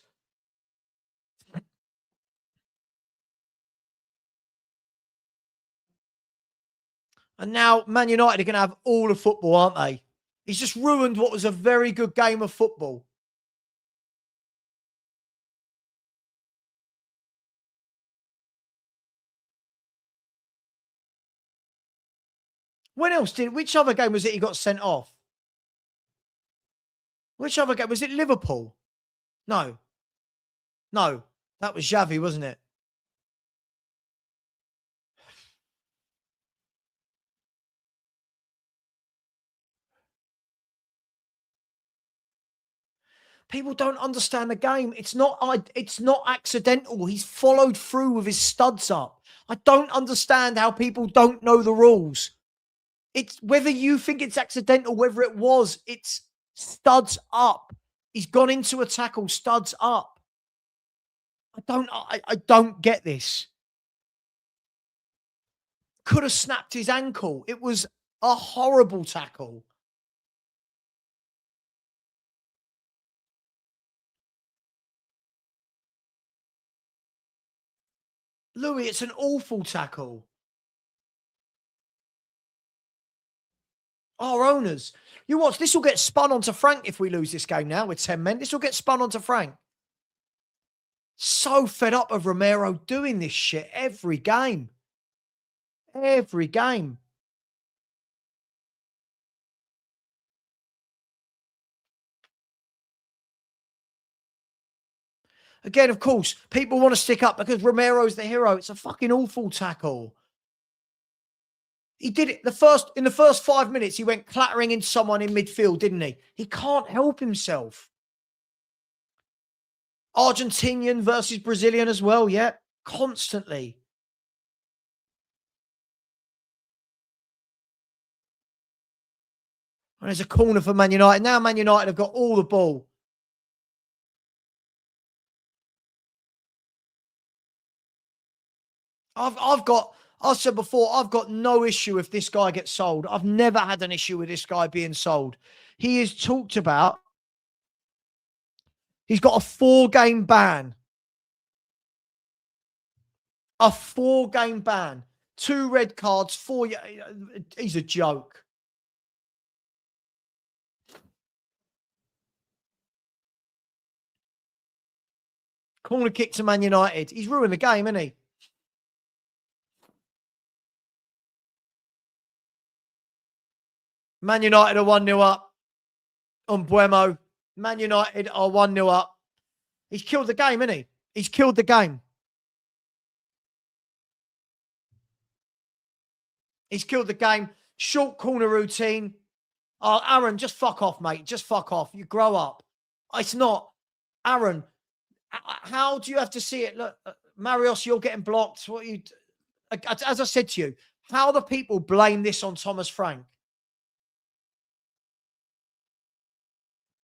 And now Man United are going to have all of football, aren't they? He's just ruined what was a very good game of football. When else which other game was it he got sent off? Which other game? Was it Liverpool? No. No. That was Xavi, wasn't it? People don't understand the game. It's not accidental. He's followed through with his studs up. I don't understand how people don't know the rules. It's whether you think it's accidental, whether it was, it's studs up. He's gone into a tackle, studs up. I don't get this. Could have snapped his ankle. It was a horrible tackle. Louis, it's an awful tackle. Our owners. You watch, this will get spun onto Frank if we lose this game now with 10 men. This will get spun onto Frank. So fed up of Romero doing this shit every game. Every game. Again, of course, people want to stick up because Romero's the hero. It's a fucking awful tackle. He did it in the first 5 minutes. He went clattering into someone in midfield, didn't he? He can't help himself. Argentinian versus Brazilian as well, yeah, constantly. And there's a corner for Man United. Now Man United have got all the ball. I've said before, I've got no issue if this guy gets sold. I've never had an issue with this guy being sold. He is talked about. He's got a 4-game ban. A 4-game ban. 2 red cards, 4. He's a joke. Corner kick to Man United. He's ruined the game, hasn't he? Man United are 1-0 up on Buemo. Man United are 1-0 up. He's killed the game, hasn't he? He's killed the game. He's killed the game. Short corner routine. Oh, Aaron, just fuck off, mate. Just fuck off. You grow up. It's not. Aaron, how do you have to see it? Look, Marios, you're getting blocked. What you? As I said to you, how the people blame this on Thomas Frank?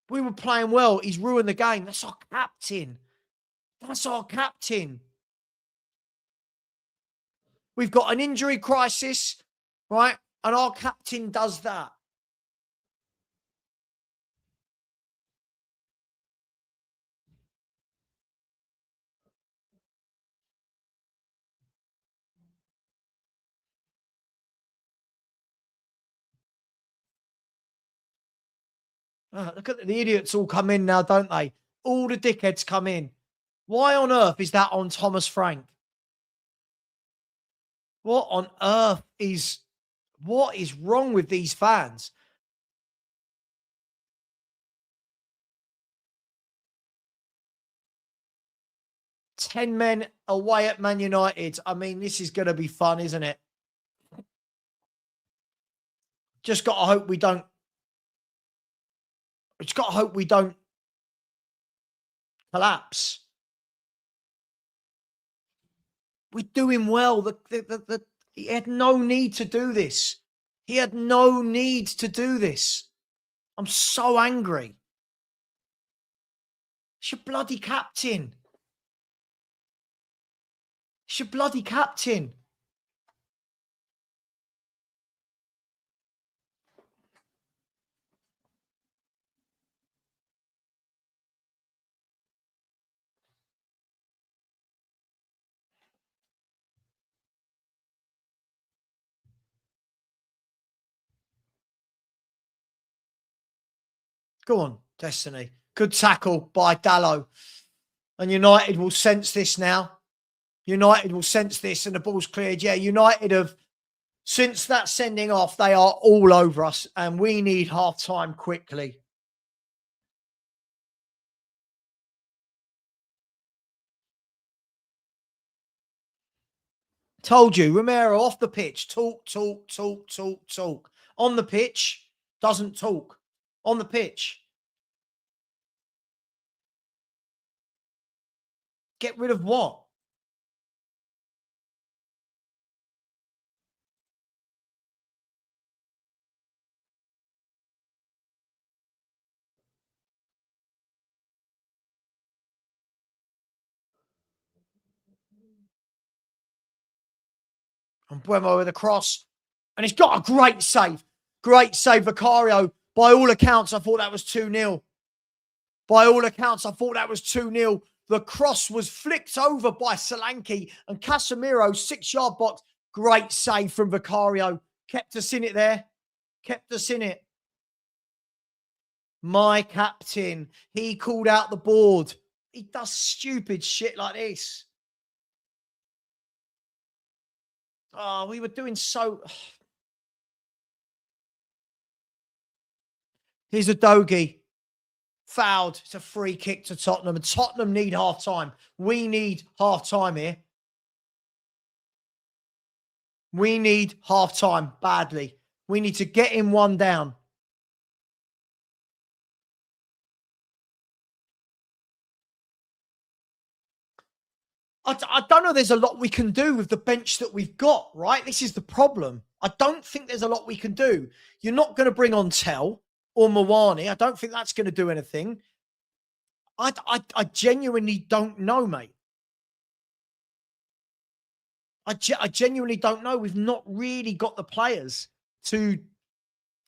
We were playing well. He's ruined the game. That's our captain. That's our captain. We've got an injury crisis, right? And our captain does that. Look at the idiots all come in now, don't they? All the dickheads come in. Why on earth is that on Thomas Frank? What on earth what is wrong with these fans? Ten men away at Man United. I mean, this is going to be fun, isn't it? Just got to hope we don't. Just got to hope we don't collapse. We're doing well. He had no need to do this. He had no need to do this. I'm so angry. It's your bloody captain. It's your bloody captain. Go on, Destiny. Good tackle by Dallo. And United will sense this now. United will sense this and the ball's cleared. Yeah, United have Since that sending off, they are all over us, and we need half-time quickly. Told you, Romero off the pitch. Talk, talk, talk, talk, talk. On the pitch, doesn't talk. On the pitch. Get rid of what? And Buemo with a cross. And he's got a great save. Great save, Vicario. By all accounts, I thought that was 2-0. By all accounts, I thought that was 2-0. The cross was flicked over by Solanke and Casemiro, 6-yard box. Great save from Vicario. Kept us in it there. Kept us in it. My captain. He called out the board. He does stupid shit like this. Oh, we were doing so... Here's a Dogie. Fouled. It's a free kick to Tottenham. And Tottenham need half-time. We need half-time here. We need half-time badly. We need to get him one down. I don't know there's a lot we can do with the bench that we've got, right? This is the problem. I don't think there's a lot we can do. You're not going to bring on Tell or Mawani. I don't think that's going to do anything. I genuinely don't know, mate. I genuinely don't know. We've not really got the players to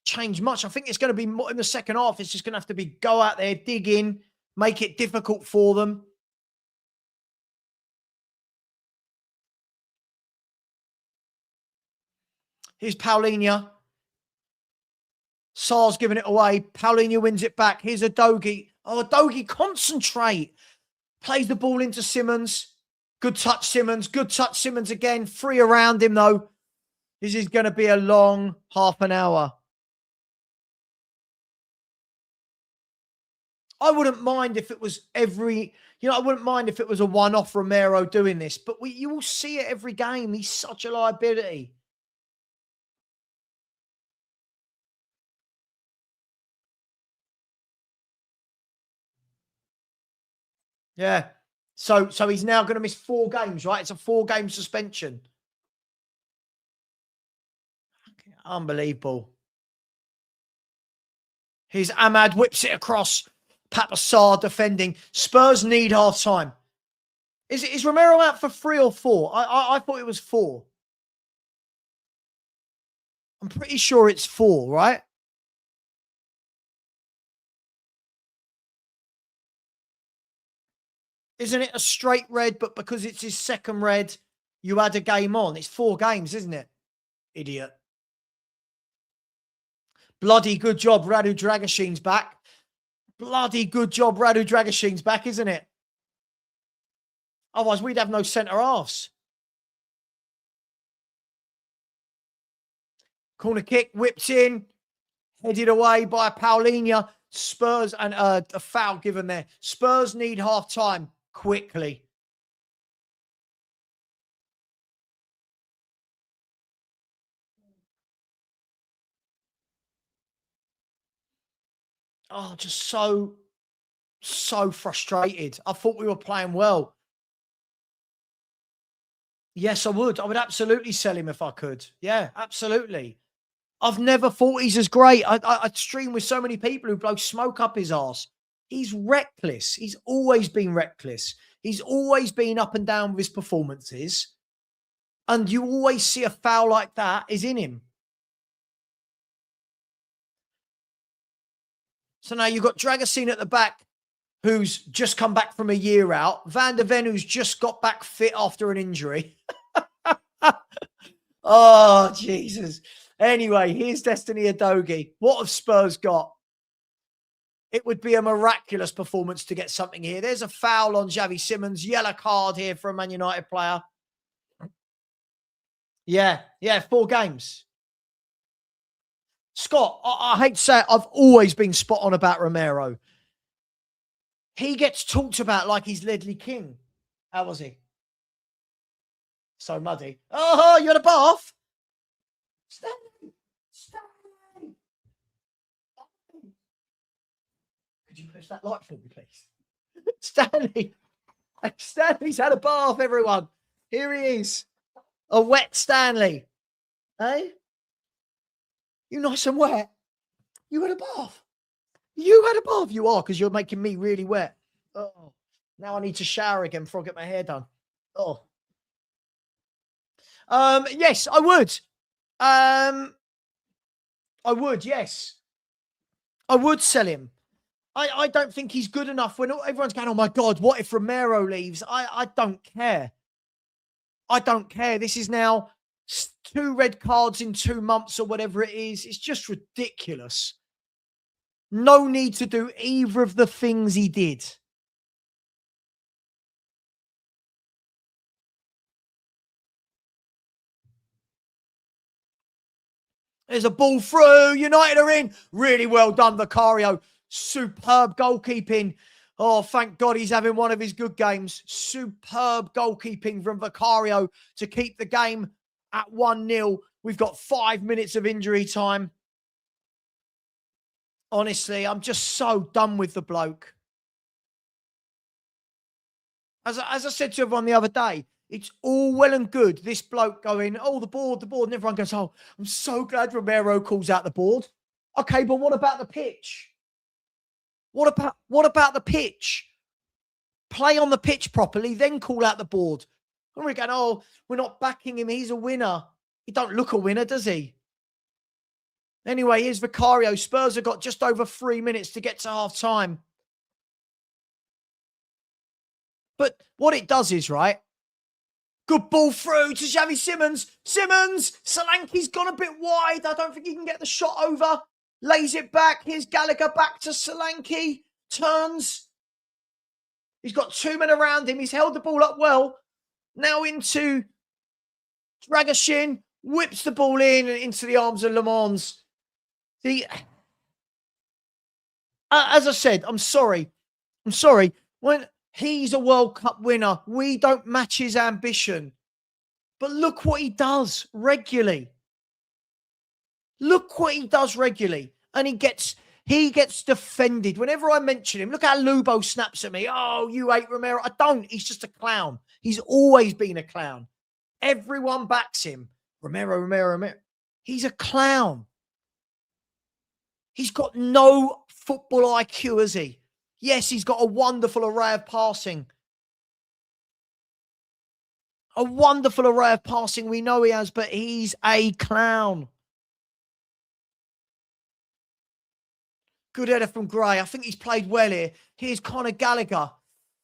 change much. I think it's going to be more in the second half. It's just going to have to be go out there, dig in, make it difficult for them. Here's Paulinho. Sar's giving it away. Paulinho wins it back. Here's a Dogie. Oh, Dogie, concentrate. Plays the ball into Simmons. Good touch, Simmons. Good touch, Simmons again. Free around him, though. This is going to be a long half an hour. I wouldn't mind if it was I wouldn't mind if it was a one-off Romero doing this, but you will see it every game. He's such a liability. Yeah. So he's now going to miss 4 games, right? It's a 4-game suspension. Unbelievable. Here's Ahmad, whips it across. Papasar defending. Spurs need half time. Is Romero out for 3 or 4? I thought it was 4. I'm pretty sure it's 4, right? Isn't it a straight red, but because it's his second red, you add a game on? It's 4 games, isn't it? Idiot. Bloody good job, Radu Dragashin's back. Bloody good job, Radu Dragashin's back, isn't it? Otherwise, we'd have no centre-halves. Corner kick, whipped in, headed away by Paulinho. Spurs, and a foul given there. Spurs need half-time quickly. Oh, just so frustrated. I thought we were playing well. Yes, I would. I would absolutely sell him if I could. Yeah, absolutely. I've never thought he's as great. I stream with so many people who blow smoke up his arse. He's reckless. He's always been reckless. He's always been up and down with his performances. And you always see a foul like that is in him. So now you've got Dragasine at the back, who's just come back from a year out. Van der Ven, who's just got back fit after an injury. Oh, Jesus. Anyway, here's Destiny Udogie. What have Spurs got? It would be a miraculous performance to get something here. There's a foul on Xavi Simmons. Yellow card here for a Man United player. Yeah, yeah, 4 games. Scott, I hate to say it, I've always been spot on about Romero. He gets talked about like he's Ledley King. How was he? So muddy. Oh, you had a bath? Stanley! Stanley! Could you push that light for me, please? Stanley! Stanley's had a bath, everyone. Here he is. A wet Stanley. Hey? You nice and wet? You had a bath? You had a bath? You are, because you're making me really wet. Oh, now I need to shower again before I get my hair done. Oh. Yes, I would. I would, yes. I would sell him. I don't think he's good enough. When everyone's going, oh my God, what if Romero leaves? I don't care. I don't care. This is now 2 red cards in 2 months or whatever it is. It's just ridiculous. No need to do either of the things he did. There's a ball through. United are in. Really well done, Vicario. Superb goalkeeping. Oh, thank God he's having one of his good games. Superb goalkeeping from Vicario to keep the game at 1-0. We've got 5 minutes of injury time. Honestly, I'm just so done with the bloke. As I said to everyone the other day, it's all well and good, this bloke going, oh, the board, and everyone goes, oh, I'm so glad Romero calls out the board. Okay, but what about the pitch? What about the pitch? Play on the pitch properly, then call out the board. And we're going, oh, we're not backing him. He's a winner. He don't look a winner, does he? Anyway, here's Vicario. Spurs have got just over 3 minutes to get to half time. But what it does is, right, good ball through to Xavi Simons. Solanke's gone a bit wide. I don't think he can get the shot over. Lays it back. Here's Gallagher back to Solanke. Turns. He's got 2 men around him. He's held the ball up well. Now into Dragashin. Whips the ball in and into the arms of Le Mans. As I said, I'm sorry. When he's a World Cup winner, we don't match his ambition. But look what he does regularly. And he gets defended. Whenever I mention him, look how Lubo snaps at me. Oh, you hate Romero. I don't. He's just a clown. He's always been a clown. Everyone backs him. Romero. He's a clown. He's got no football IQ, has he? Yes, he's got a wonderful array of passing. We know he has, but he's a clown. Good header from Gray. I think he's played well here. Here's Conor Gallagher.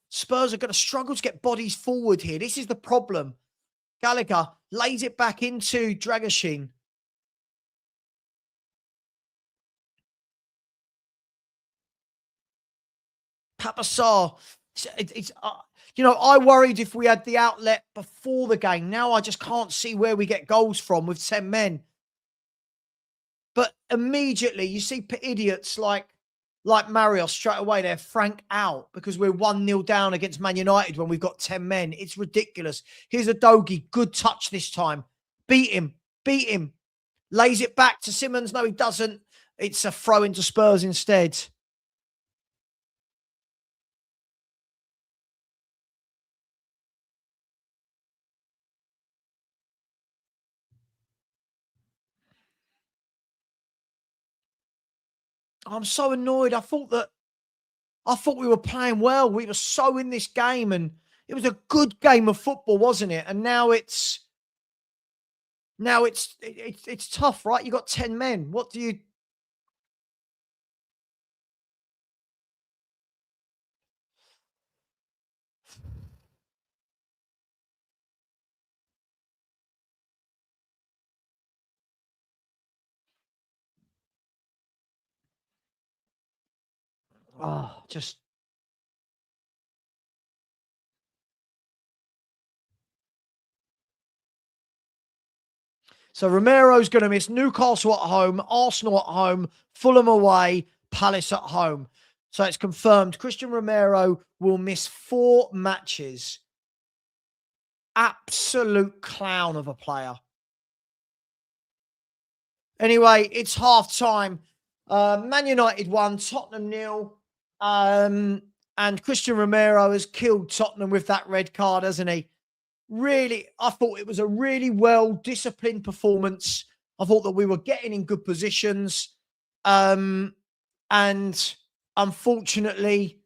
Spurs are going to struggle to get bodies forward here. This is the problem. Gallagher lays it back into Dragashin. Papassar. I worried if we had the outlet before the game. Now I just can't see where we get goals from with 10 men. But immediately you see idiots like Mario straight away, they're frank out because we're 1-0 down against Man United when we've got 10 men. It's ridiculous. Here's a Dogie. Good touch this time. Beat him. Lays it back to Simons. No, he doesn't. It's a throw into Spurs instead. I'm so annoyed. I thought we were playing well. We were so in this game, and it was a good game of football, wasn't it? And now it's tough, right? You got 10 men. What do you? Oh, just So Romero's going to miss Newcastle at home, Arsenal at home, Fulham away, Palace at home. So it's confirmed Christian Romero will miss 4 matches. Absolute clown of a player. Anyway, it's half time. Man United won, Tottenham 0. And Christian Romero has killed Tottenham with that red card, hasn't he? Really, I thought it was a really well-disciplined performance. I thought that we were getting in good positions. And unfortunately,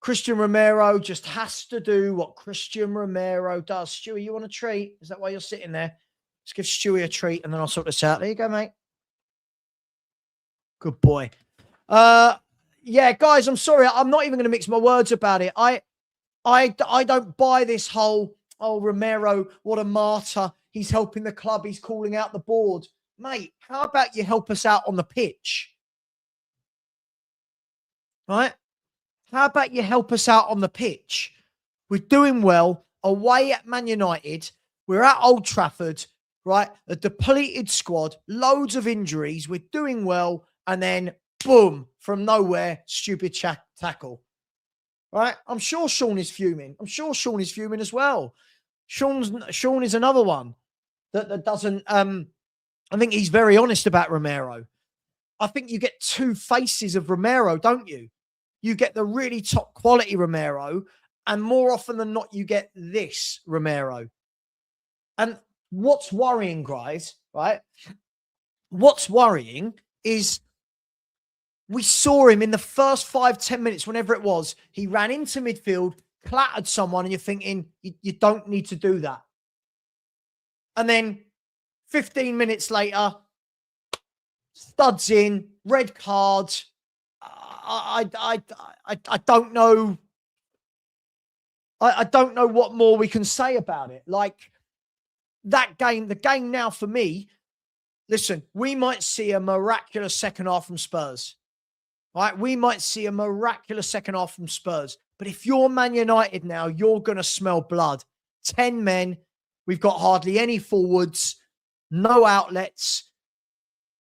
Christian Romero just has to do what Christian Romero does. Stewie, you want a treat? Is that why you're sitting there? Let's give Stewie a treat and then I'll sort this out. There you go, mate. Good boy. Yeah, guys, I'm sorry. I'm not even going to mix my words about it. I don't buy this whole, oh, Romero, what a martyr. He's helping the club. He's calling out the board. Mate, how about you help us out on the pitch? Right? How about you help us out on the pitch? We're doing well away at Man United. We're at Old Trafford, right? A depleted squad, loads of injuries. We're doing well. And then, boom, from nowhere, stupid tackle. Right? I'm sure Sean is fuming. I'm sure Sean is fuming as well. Sean is another one that doesn't... I think he's very honest about Romero. I think you get 2 faces of Romero, don't you? You get the really top quality Romero, and more often than not, you get this Romero. And what's worrying, guys, right? What's worrying is we saw him in the first 5-10 minutes, whenever it was, he ran into midfield, clattered someone, and you're thinking, you don't need to do that. And then 15 minutes later, studs in, red cards. I don't know. I don't know what more we can say about it. Like that game, the game now for me, listen, we might see a miraculous second half from Spurs. Right? We might see a miraculous second half from Spurs. But if you're Man United now, you're going to smell blood. 10 men. We've got hardly any forwards. No outlets.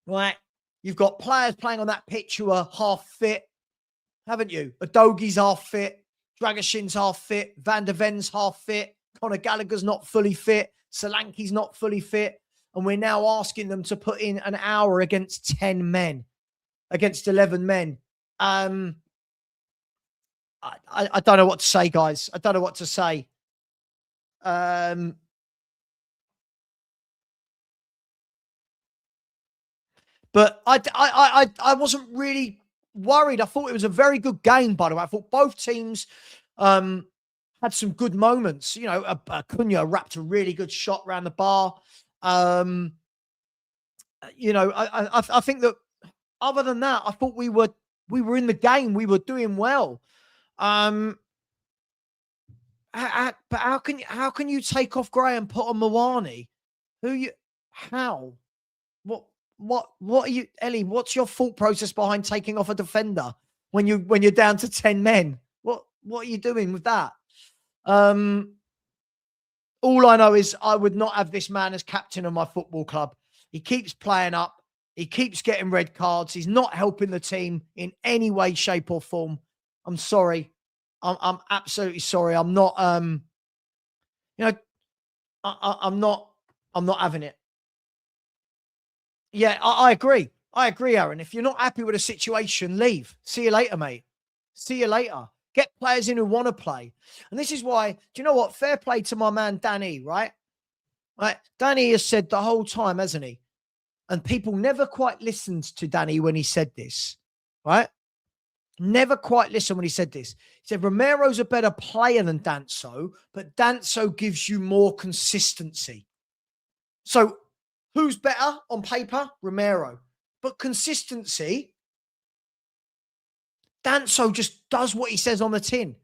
Right? You've got players playing on that pitch who are half fit. Haven't you? Adogi's half fit. Dragashin's half fit. Van der Ven's half fit. Conor Gallagher's not fully fit. Solanke's not fully fit. And we're now asking them to put in an hour against 10 men. Against 11 men. I don't know what to say, guys. I don't know what to say. But I wasn't really worried. I thought it was a very good game, by the way. I thought both teams had some good moments. You know, Cunha wrapped a really good shot around the bar. You know, I think that other than that, I thought we were in the game. We were doing well. But how can you take off Gray and put on Mawani? How? What are you, Ellie? What's your thought process behind taking off a defender when you're down to 10 men? What are you doing with that? All I know is I would not have this man as captain of my football club. He keeps playing up. He keeps getting red cards. He's not helping the team in any way, shape, or form. I'm sorry. I'm absolutely sorry. I'm not. You know, I'm not having it. Yeah, I agree. I agree, Aaron. If you're not happy with a situation, leave. See you later, mate. See you later. Get players in who want to play. And this is why, do you know what? Fair play to my man, Danny, right? Right. Danny has said the whole time, hasn't he? And people never quite listened to Danny when he said this, right? Never quite listened when he said this. He said, Romero's a better player than Danso, but Danso gives you more consistency. So who's better on paper? Romero. But consistency, Danso just does what he says on the tin.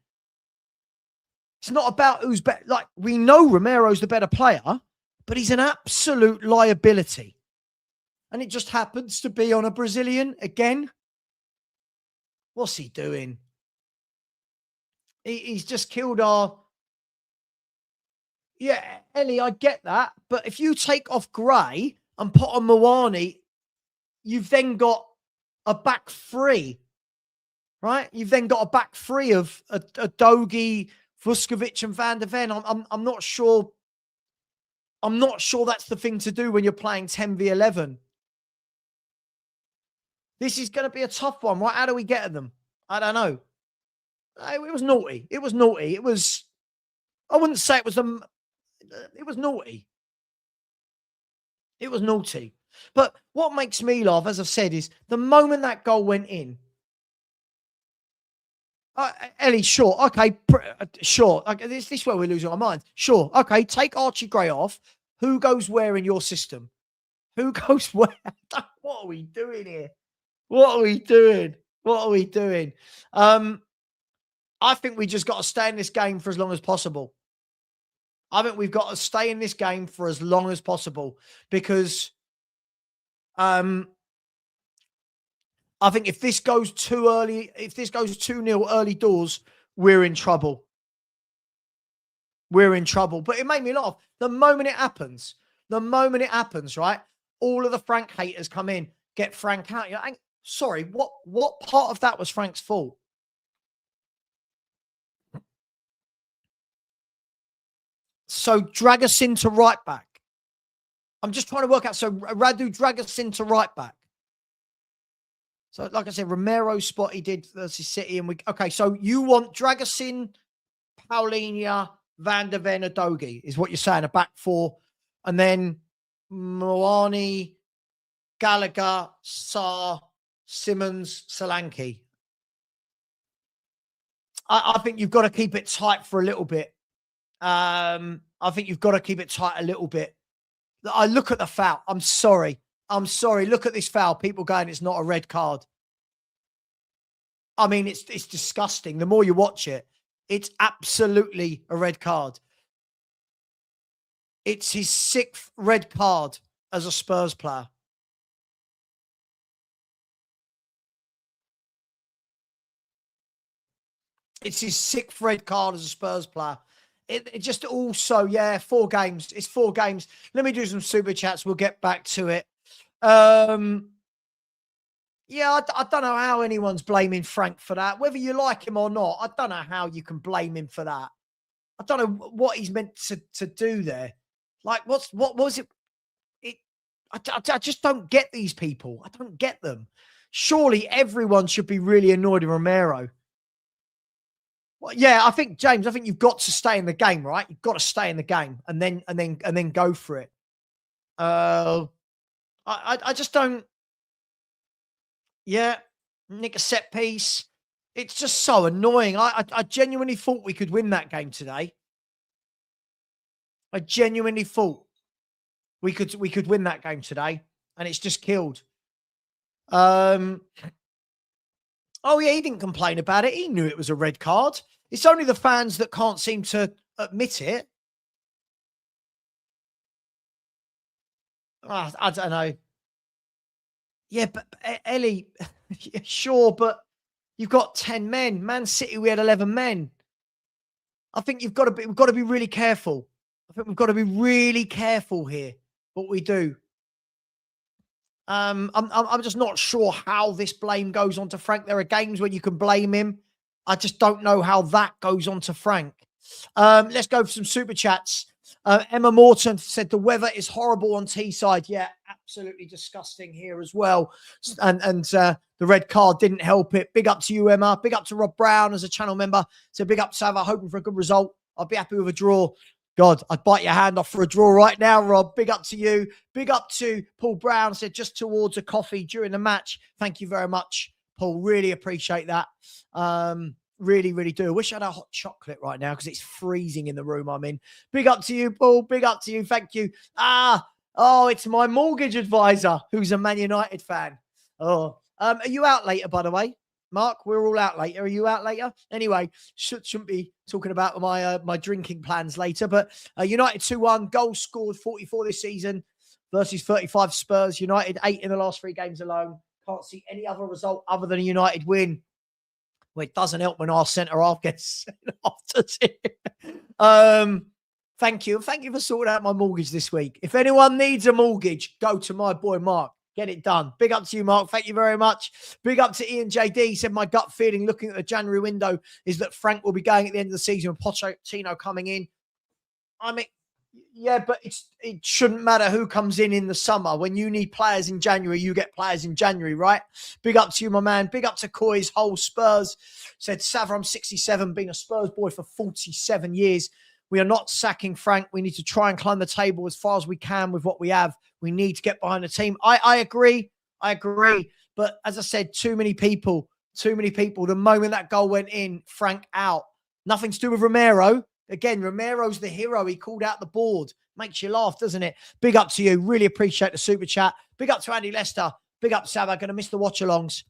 It's not about who's better. Like, we know Romero's the better player, but he's an absolute liability. And it just happens to be on a Brazilian again. What's he doing? He's just killed our... Yeah, Ellie, I get that. But if you take off Gray and put on Mawani, you've then got a back three, right? You've then got a back three of a Dogie, Vuskovic, and Van der Ven. I'm not sure. I'm not sure that's the thing to do when you're playing 10v11. This is going to be a tough one, right? How do we get at them? I don't know. It was naughty. It was naughty. It was. I wouldn't say it was it was naughty. It was naughty. But what makes me laugh, as I've said, is the moment that goal went in. Ellie, sure, okay, sure. Okay, this is where we're losing our minds. Sure, okay, take Archie Gray off. Who goes where in your system? Who goes where? What are we doing here? What are we doing? What are we doing? I think we just got to stay in this game for as long as possible. I think we've got to stay in this game for as long as possible because I think if this goes too early, if this goes 2-0 early doors, we're in trouble. We're in trouble. But it made me laugh. The moment it happens, right? All of the Frank haters come in, get Frank out. You're like, sorry, what part of that was Frank's fault? So drag us into right back. I'm just trying to work out. So Radu, drag us into right back. So like I said, Romero spot he did versus City. And okay, so you want drag us in, Paulinho, Van der Ven, Dogie is what you're saying, a back four. And then Moani, Gallagher, Sarr, Simmons, Solanke. I think you've got to keep it tight for a little bit. I think you've got to keep it tight a little bit. I look at the foul. I'm sorry. Look at this foul. People going, it's not a red card. I mean, it's disgusting. The more you watch it, it's absolutely a red card. It's his 6th red card as a Spurs player. It's his 6th red card as a Spurs player. It just also, yeah, 4 games. It's 4 games. Let me do some super chats. We'll get back to it. Yeah, I don't know how anyone's blaming Frank for that. Whether you like him or not, I don't know how you can blame him for that. I don't know what he's meant to do there. Like, what was it? I just don't get these people. I don't get them. Surely everyone should be really annoyed with Romero. Well, yeah, I think, James, you've got to stay in the game, right? You've got to stay in the game and then go for it. I just don't. Yeah, nick a set piece. It's just so annoying. I genuinely thought we could win that game today. I genuinely thought we could win that game today, and it's just killed. Oh, yeah, he didn't complain about it. He knew it was a red card. It's only the fans that can't seem to admit it. Oh, I don't know. Yeah, but Ellie, yeah, sure, but you've got 10 men. Man City, we had 11 men. I think we've got to be really careful. I think we've got to be really careful here what we do. I'm just not sure how this blame goes on to Frank. There are games where you can blame him. I just don't know how that goes on to Frank. Let's go for some super chats. Emma Morton said the weather is horrible on Teesside. Yeah, absolutely disgusting here as well. And the red card didn't help it. Big up to you, Emma. Big up to Rob Brown as a channel member. So big up to Savva, hoping for a good result. I'll be happy with a draw. God, I'd bite your hand off for a draw right now, Rob. Big up to you. Big up to Paul Brown, said just towards a coffee during the match. Thank you very much, Paul. Really appreciate that. Really, really do. I wish I had a hot chocolate right now because it's freezing in the room I'm in. Big up to you, Paul. Big up to you. Thank you. It's my mortgage advisor who's a Man United fan. Are you out later, by the way? Mark, we're all out later. Are you out later? Anyway, shouldn't be talking about my drinking plans later. But United 2-1, goals scored 44 this season versus 35 Spurs. United 8 in the last 3 games alone. Can't see any other result other than a United win. Well, it doesn't help when our centre half gets sent off to Thank you. Thank you for sorting out my mortgage this week. If anyone needs a mortgage, go to my boy Mark. Get it done. Big up to you, Mark. Thank you very much. Big up to Ian JD. He said, my gut feeling looking at the January window is that Frank will be going at the end of the season with Pochettino coming in. I mean, yeah, but it shouldn't matter who comes in the summer. When you need players in January, you get players in January, right? Big up to you, my man. Big up to Coys, whole Spurs. Said, Savva, I'm 67, been a Spurs boy for 47 years. We are not sacking Frank. We need to try and climb the table as far as we can with what we have. We need to get behind the team. I agree. I agree. But as I said, too many people. The moment that goal went in, Frank out. Nothing to do with Romero. Again, Romero's the hero. He called out the board. Makes you laugh, doesn't it? Big up to you. Really appreciate the super chat. Big up to Andy Lester. Big up, Savva. Going to miss the watch-alongs.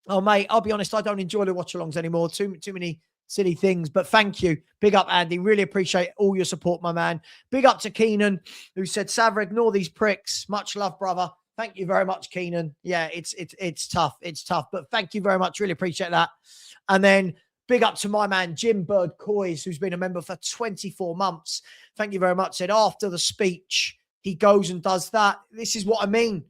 Oh, mate, I'll be honest. I don't enjoy the watch-alongs anymore. Too many silly things. But thank you. Big up, Andy. Really appreciate all your support, my man. Big up to Keenan, who said, Savva, ignore these pricks. Much love, brother. Thank you very much, Keenan. Yeah, it's tough. It's tough. But thank you very much. Really appreciate that. And then big up to my man, Jim Bird Coys, who's been a member for 24 months. Thank you very much. Said after the speech, he goes and does that. This is what I mean.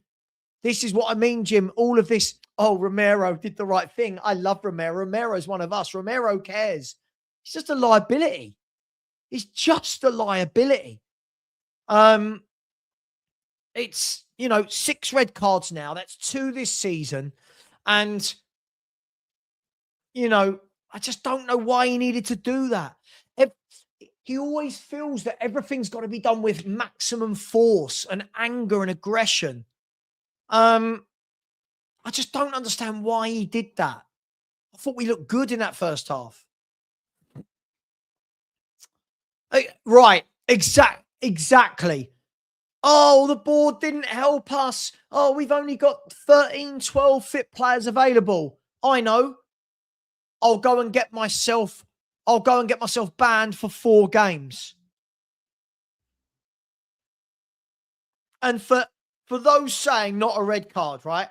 This is what I mean, Jim. All of this. Oh, Romero did the right thing. I love Romero. Romero's one of us. Romero cares. He's just a liability. He's just a liability. It's, 6 red cards now. That's 2 this season. And, I just don't know why he needed to do that. He always feels that everything's got to be done with maximum force and anger and aggression. I just don't understand why he did that. I thought we looked good in that first half. Right. Exactly. Oh, the board didn't help us. Oh, we've only got 13, 12 fit players available. I know. I'll go and get myself banned for 4 games. And for those saying not a red card, right?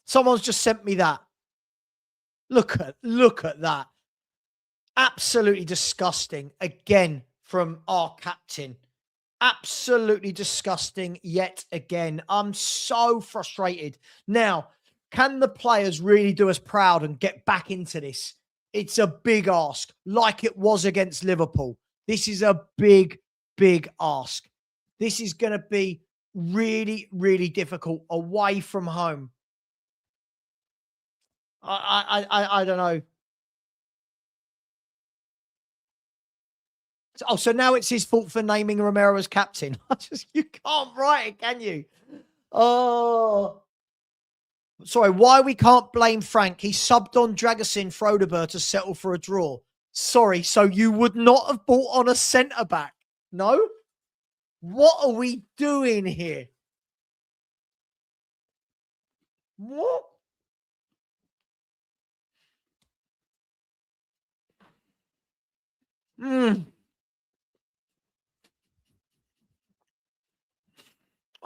Someone's just sent me that. Look at that. Absolutely disgusting. Again, from our captain. Absolutely disgusting yet again. I'm so frustrated. Now, can the players really do us proud and get back into this? It's a big ask, like it was against Liverpool. This is a big, big ask. This is going to be really, really difficult away from home. I don't know. Oh, so now it's his fault for naming Romero as captain. You can't write it, can you? Oh, sorry. Why we can't blame Frank? He subbed on Dragusin Frodeber to settle for a draw. Sorry. So you would not have brought on a centre back? No. What are we doing here? What?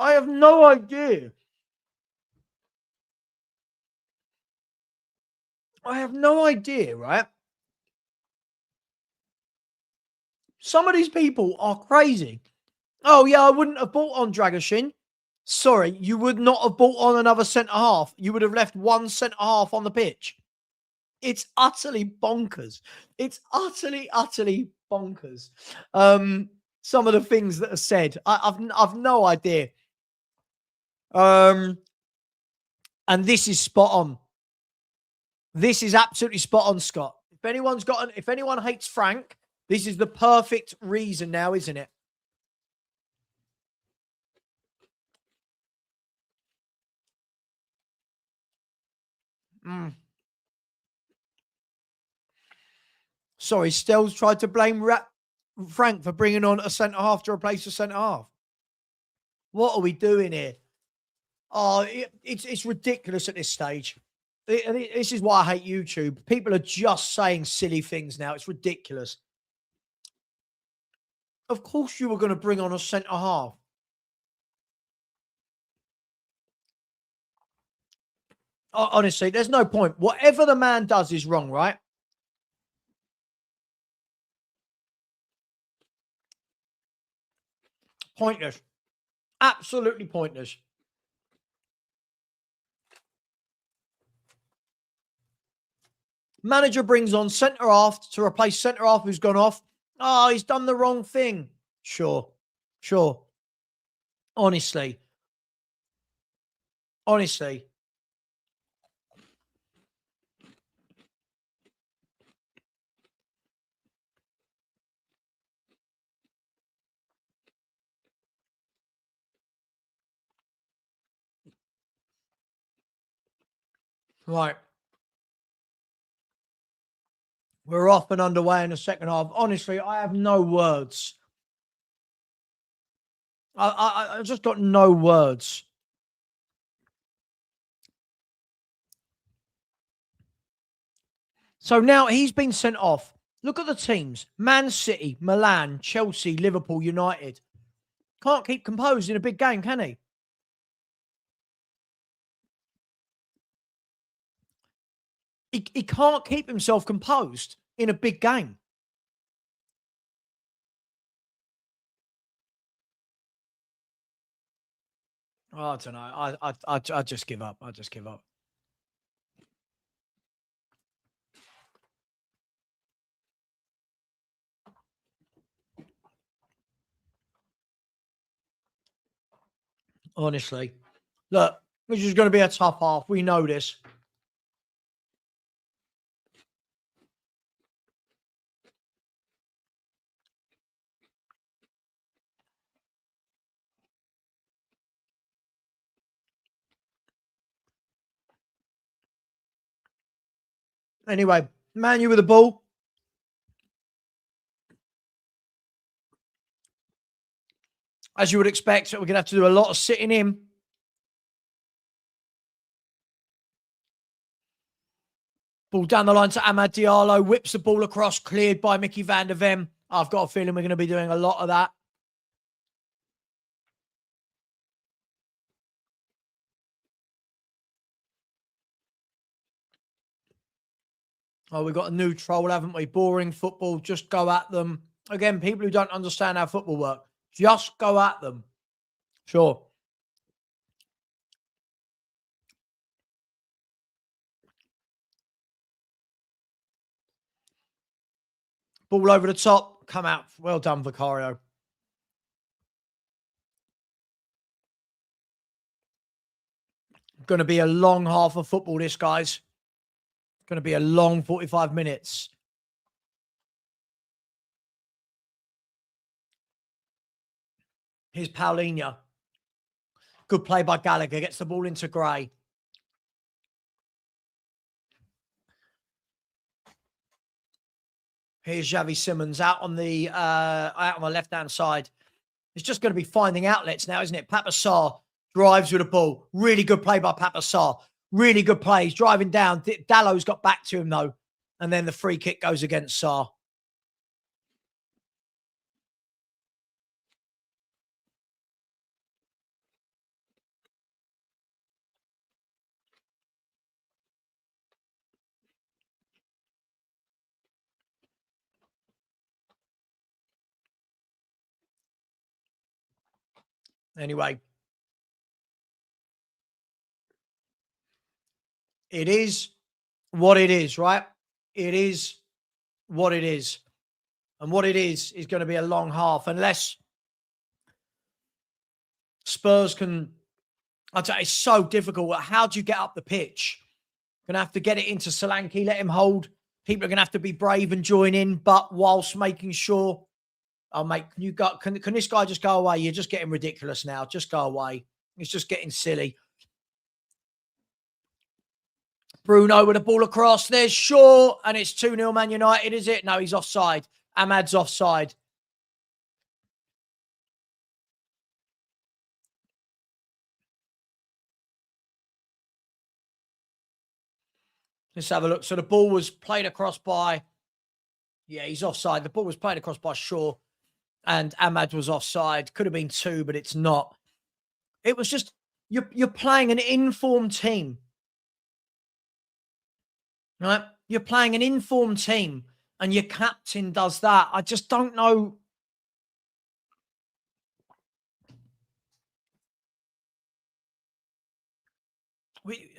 I have no idea. I have no idea, right? Some of these people are crazy. Oh, yeah, I wouldn't have bought on Dragusin. Sorry, you would not have bought on another centre-half. You would have left one centre-half on the pitch. It's utterly bonkers. It's utterly, utterly bonkers. Some of the things that are said, I've no idea. And this is spot on. This is absolutely spot on, Scott. If anyone hates Frank, this is the perfect reason now, isn't it? Sorry, Stells tried to blame Frank for bringing on a centre-half to replace a centre-half. What are we doing here? Oh, it's ridiculous at this stage. This is why I hate YouTube. People are just saying silly things now. It's ridiculous. Of course you were going to bring on a centre-half. Honestly, there's no point. Whatever the man does is wrong, right? Pointless. Absolutely pointless. Manager brings on centre half to replace centre half who's gone off. Oh, he's done the wrong thing. Sure. Honestly. Right. We're off and underway in the second half. Honestly, I have no words. I just got no words. So now he's been sent off. Look at the teams. Man City, Milan, Chelsea, Liverpool, United. Can't keep composed in a big game, can he? He can't keep himself composed in a big game. Oh, I don't know. I just give up. I just give up. Honestly. Look, this is going to be a tough half. We know this. Anyway, Man U with the ball. As you would expect, we're going to have to do a lot of sitting in. Ball down the line to Amad Diallo. Whips the ball across, cleared by Mickey van der Ven. I've got a feeling we're going to be doing a lot of that. Oh, we've got a new troll, haven't we? Boring football. Just go at them. Again, people who don't understand how football works. Just go at them. Sure. Ball over the top. Come out. Well done, Vicario. Going to be a long half of football, this, guys. Going to be a long 45 minutes. Here's Paulinho. Good play by Gallagher. Gets the ball into Gray. Here's Xavi Simons out on the left-hand side. It's just going to be finding outlets now, isn't it? Papa Sarr drives with the ball. Really good play by Papa Sarr. Really good play. He's driving down. Dallow's got back to him, though. And then the free kick goes against Sarr. Anyway. It is what it is, right? It is what it is. And what it is going to be a long half unless Spurs can. I'll tell you, it's so difficult. How do you get up the pitch? Going to have to get it into Solanke, let him hold. People are going to have to be brave and join in, but whilst making sure, oh, mate, can this guy just go away? You're just getting ridiculous now. Just go away. It's just getting silly. Bruno with the ball across. There's Shaw, and it's 2-0 Man United, is it? No, he's offside. Amad's offside. Let's have a look. So the ball was played across by... Yeah, he's offside. The ball was played across by Shaw, and Amad was offside. Could have been 2, but it's not. It was just... You're playing an informed team. Right? You're playing an informed team and your captain does that. I just don't know. we,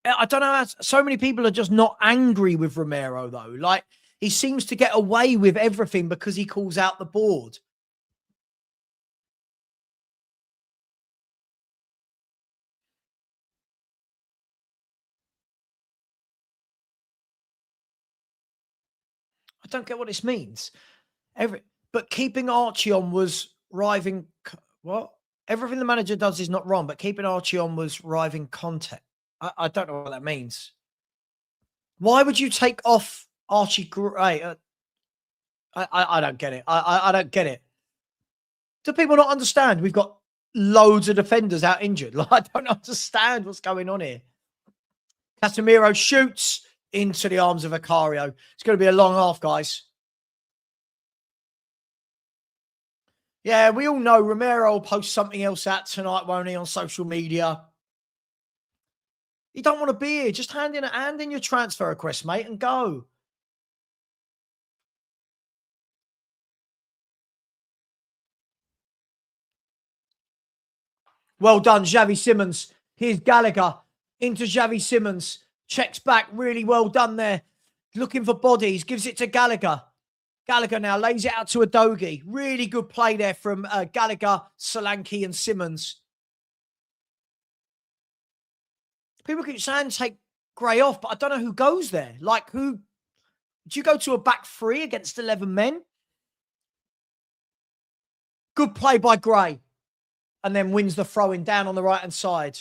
I don't know. So many people are just not angry with Romero, though. Like, he seems to get away with everything because he calls out the board. I don't get what this means. But keeping Archie on was riving. What? Everything the manager does is not wrong, but keeping Archie on was riving content. I don't know what that means. Why would you take off Archie Gray? I don't get it. I don't get it. Do people not understand? We've got loads of defenders out injured. Like, I don't understand what's going on here. Casemiro shoots into the arms of Vicario. It's going to be a long half, guys. Yeah, we all know Romero will post something else out tonight, won't he, on social media? You don't want to be here. Just hand in your transfer request, mate, and go. Well done, Xavi Simons. Here's Gallagher into Xavi Simons. Checks back. Really well done there. Looking for bodies. Gives it to Gallagher. Gallagher now lays it out to Udogie. Really good play there from Gallagher, Solanke and Simons. People keep saying take Gray off, but I don't know who goes there. Like, who? Do you go to a back three against 11 men? Good play by Gray. And then wins the throw-in down on the right-hand side.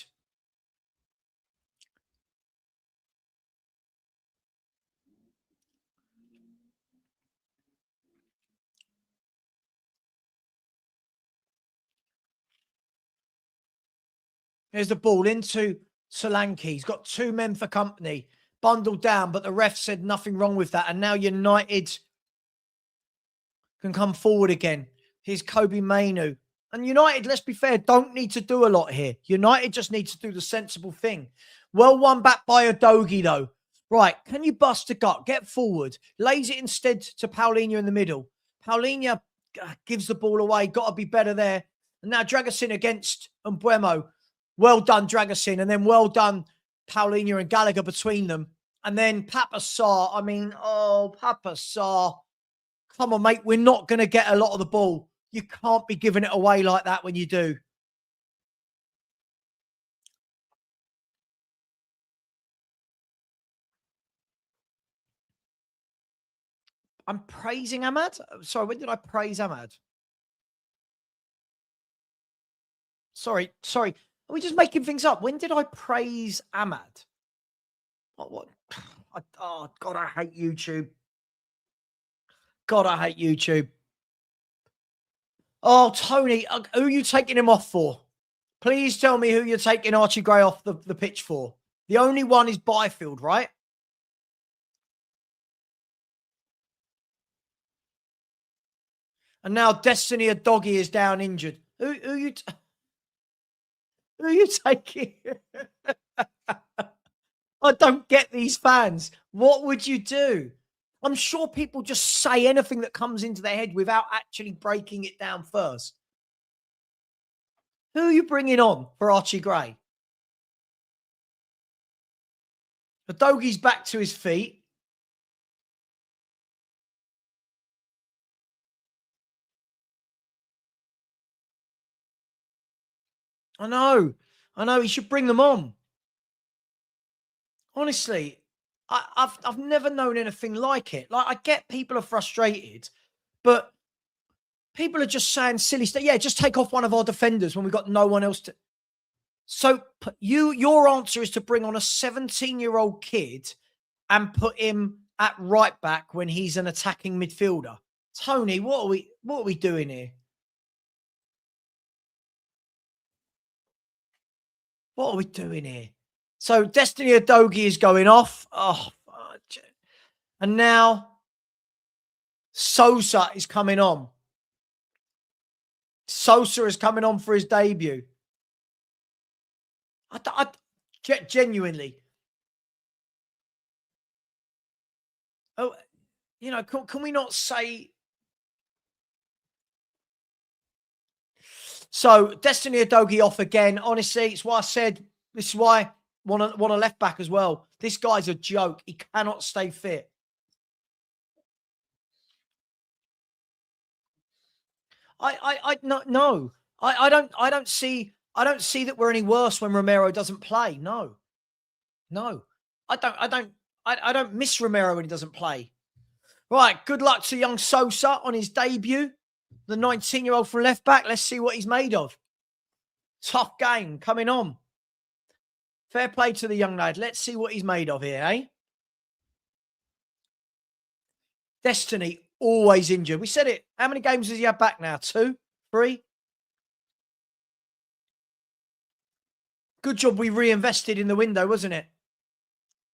There's the ball into Solanke. He's got two men for company. Bundled down, but the ref said nothing wrong with that. And now United can come forward again. Here's Kobe Mainu. And United, let's be fair, don't need to do a lot here. United just need to do the sensible thing. Well won back by Udogie, though. Right, can you bust a gut? Get forward. Lays it instead to Paulinho in the middle. Paulinho gives the ball away. Got to be better there. And now Dragusin against Mbeumo. Well done, Dragusin. And then well done, Paulinho and Gallagher between them. And then Papa Sarr. I mean, oh, Papa Sarr. Come on, mate. We're not going to get a lot of the ball. You can't be giving it away like that when you do. I'm praising Ahmad. Sorry, when did I praise Ahmad? Sorry. Are we just making things up? When did I praise Ahmad? What? Oh, God, I hate YouTube. God, I hate YouTube. Oh, Tony, who are you taking him off for? Please tell me who you're taking Archie Gray off the pitch for. The only one is Byfield, right? And now Destiny Udogie is down injured. Who you taking? I don't get these fans. What would you do? I'm sure people just say anything that comes into their head without actually breaking it down first. Who are you bringing on for Archie Gray? Udogie's back to his feet. I know. He should bring them on. Honestly, I've never known anything like it. Like, I get people are frustrated, but people are just saying silly stuff. Yeah, just take off one of our defenders when we've got no one else to. So your answer is to bring on a 17-year-old kid and put him at right back when he's an attacking midfielder. Tony, what are we doing here? What are we doing here? So Destiny Udogie is going off. Oh, and now Sosa is coming on. Sosa is coming on for his debut. I genuinely. Oh, can we not say? So Destiny Udogie off again. Honestly, it's why I said this is why Want a left back as well. This guy's a joke. He cannot stay fit. No. I don't see that we're any worse when Romero doesn't play. No. I don't miss Romero when he doesn't play. Right, good luck to young Sosa on his debut. The 19-year-old from left back. Let's see what he's made of. Tough game coming on. Fair play to the young lad. Let's see what he's made of here, eh? Destiny, always injured. We said it. How many games has he had back now? 2? 3? Good job we reinvested in the window, wasn't it?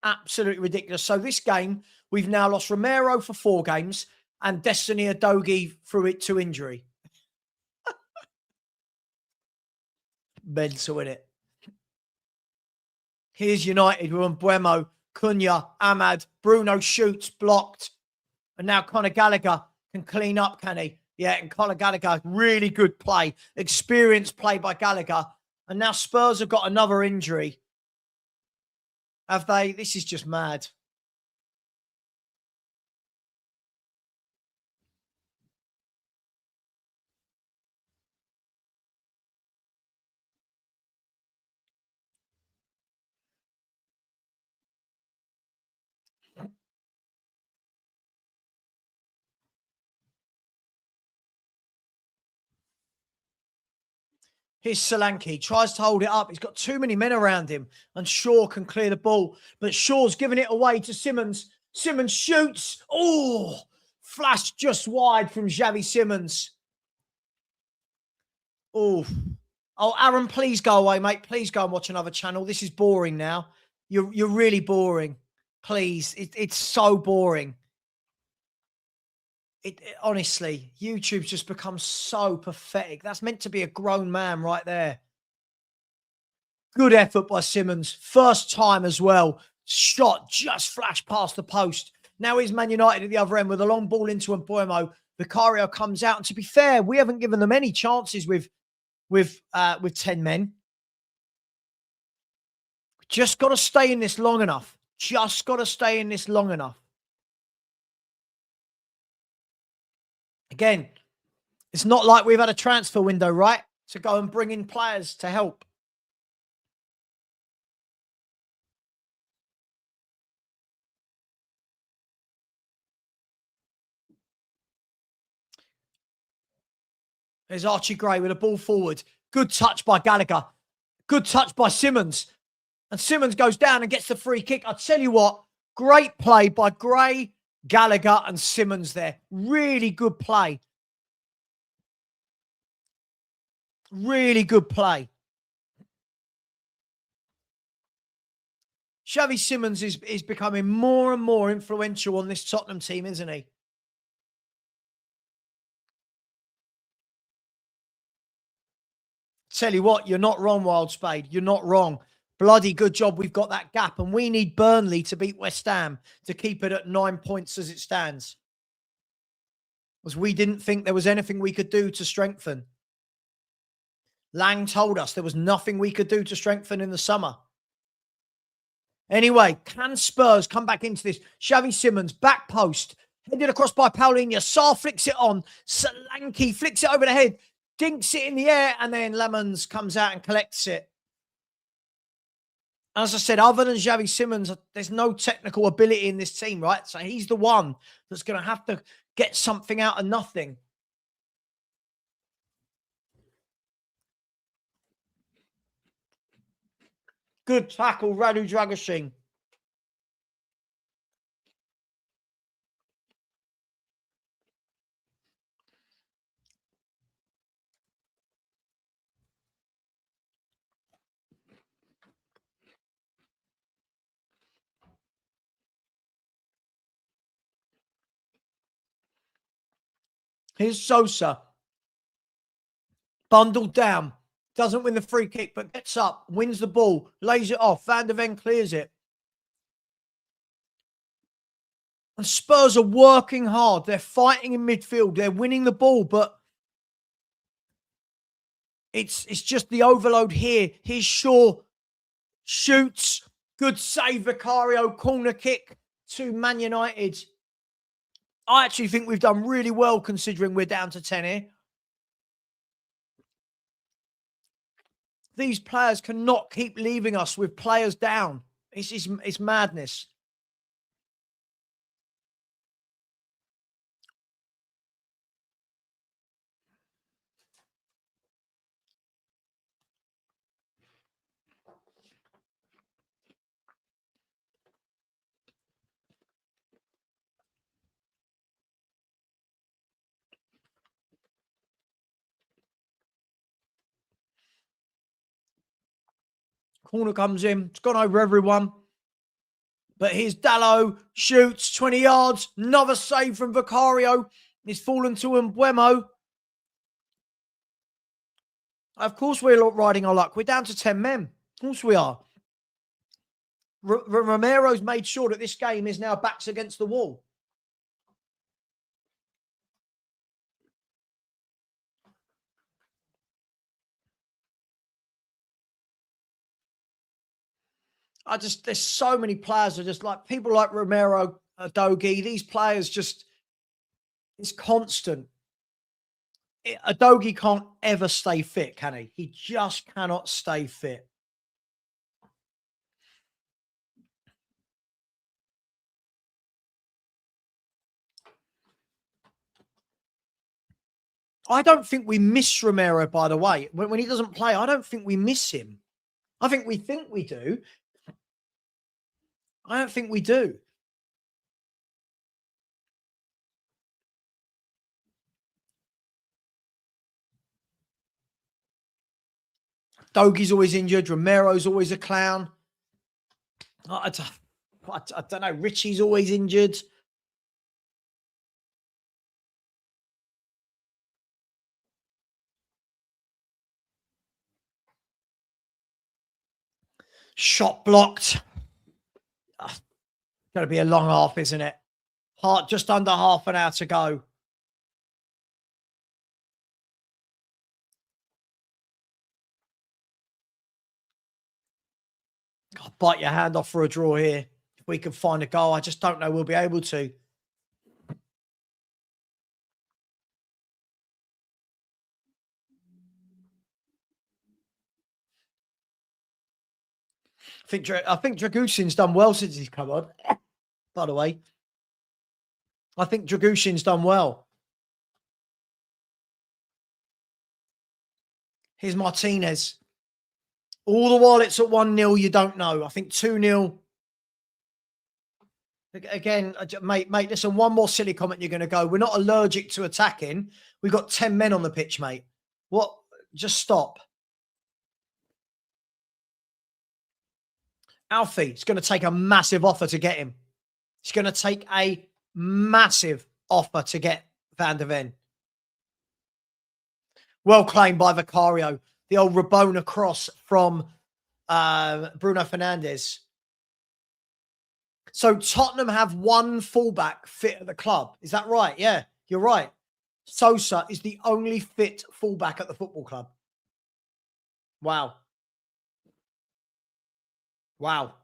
Absolutely ridiculous. So this game, we've now lost Romero for 4 games and Destiny Adogi through it to injury. Mental, innit? Here's United with Mbuemo, Cunha, Ahmad, Bruno shoots, blocked. And now Conor Gallagher can clean up, can he? Yeah, and Conor Gallagher, really good play. Experienced play by Gallagher. And now Spurs have got another injury. Have they? This is just mad. Here's Solanke, tries to hold it up. He's got too many men around him, and Shaw can clear the ball. But Shaw's giving it away to Simmons. Simmons shoots. Oh, flash just wide from Xavi Simmons. Oh, Aaron, please go away, mate. Please go and watch another channel. This is boring now. You're really boring. Please, it's so boring. Honestly, YouTube's just become so pathetic. That's meant to be a grown man right there. Good effort by Simmons. First time as well. Shot just flashed past the post. Now he's Man United at the other end with a long ball into Mbuemo. Vicario comes out. And to be fair, we haven't given them any chances with 10 men. Just got to stay in this long enough. Just got to stay in this long enough. Again, it's not like we've had a transfer window, right? To go and bring in players to help. There's Archie Gray with a ball forward. Good touch by Gallagher. Good touch by Simmons. And Simmons goes down and gets the free kick. I tell you what, great play by Gray, Gallagher and Simmons there. Really good play. Really good play. Xavi Simmons is becoming more and more influential on this Tottenham team, isn't he? Tell you what, you're not wrong, Wild Spade. You're not wrong. Bloody good job we've got that gap. And we need Burnley to beat West Ham to keep it at 9 points as it stands. Because we didn't think there was anything we could do to strengthen. Lang told us there was nothing we could do to strengthen in the summer. Anyway, can Spurs come back into this? Xavi Simmons, back post, headed across by Paulinho. Sarr flicks it on. Solanke flicks it over the head, dinks it in the air, and then Lemons comes out and collects it. As I said, other than Xavi Simmons, there's no technical ability in this team, right? So he's the one that's going to have to get something out of nothing. Good tackle, Radu Dragusin. Here's Sosa. Bundled down. Doesn't win the free kick, but gets up, wins the ball, lays it off. Van der Ven clears it. And Spurs are working hard. They're fighting in midfield. They're winning the ball, but it's just the overload here. Here's Shaw. shoots. Good save, Vicario. Corner kick to Man United. I actually think we've done really well considering we're down to 10 here. These players cannot keep leaving us with players down. It's madness. Corner comes in. It's gone over everyone. But here's Dallo. Shoots 20 yards. Another save from Vicario. He's fallen to Mbuemo. Of course we're riding our luck. We're down to 10 men. Of course we are. Romero's made sure that this game is now backs against the wall. There's so many players are just like people like Romero, Adogi. These players it's constant. Adogi can't ever stay fit, can he? He just cannot stay fit. I don't think we miss Romero, by the way. When he doesn't play, I don't think we miss him. I think we do. I don't think we do. Dogi's always injured. Romero's always a clown. I don't know. Richie's always injured. Shot blocked. Going to be a long half, isn't it? Just under half an hour to go. God, bite your hand off for a draw here. If we can find a goal, I just don't know we'll be able to. I think Dragushin's done well since he's come on. By the way, I think Dragushin's done well. Here's Martinez. All the while it's at 1-0, you don't know. I think 2-0. Again, mate, listen, one more silly comment you're going to go. We're not allergic to attacking. We've got 10 men on the pitch, mate. What? Just stop. Alfie, it's going to take a massive offer to get him. It's going to take a massive offer to get Van der Ven. Well claimed by Vicario. The old Rabona cross from Bruno Fernandes. So Tottenham have one fullback fit at the club. Is that right? Yeah, you're right. Sosa is the only fit fullback at the football club. Wow. Wow.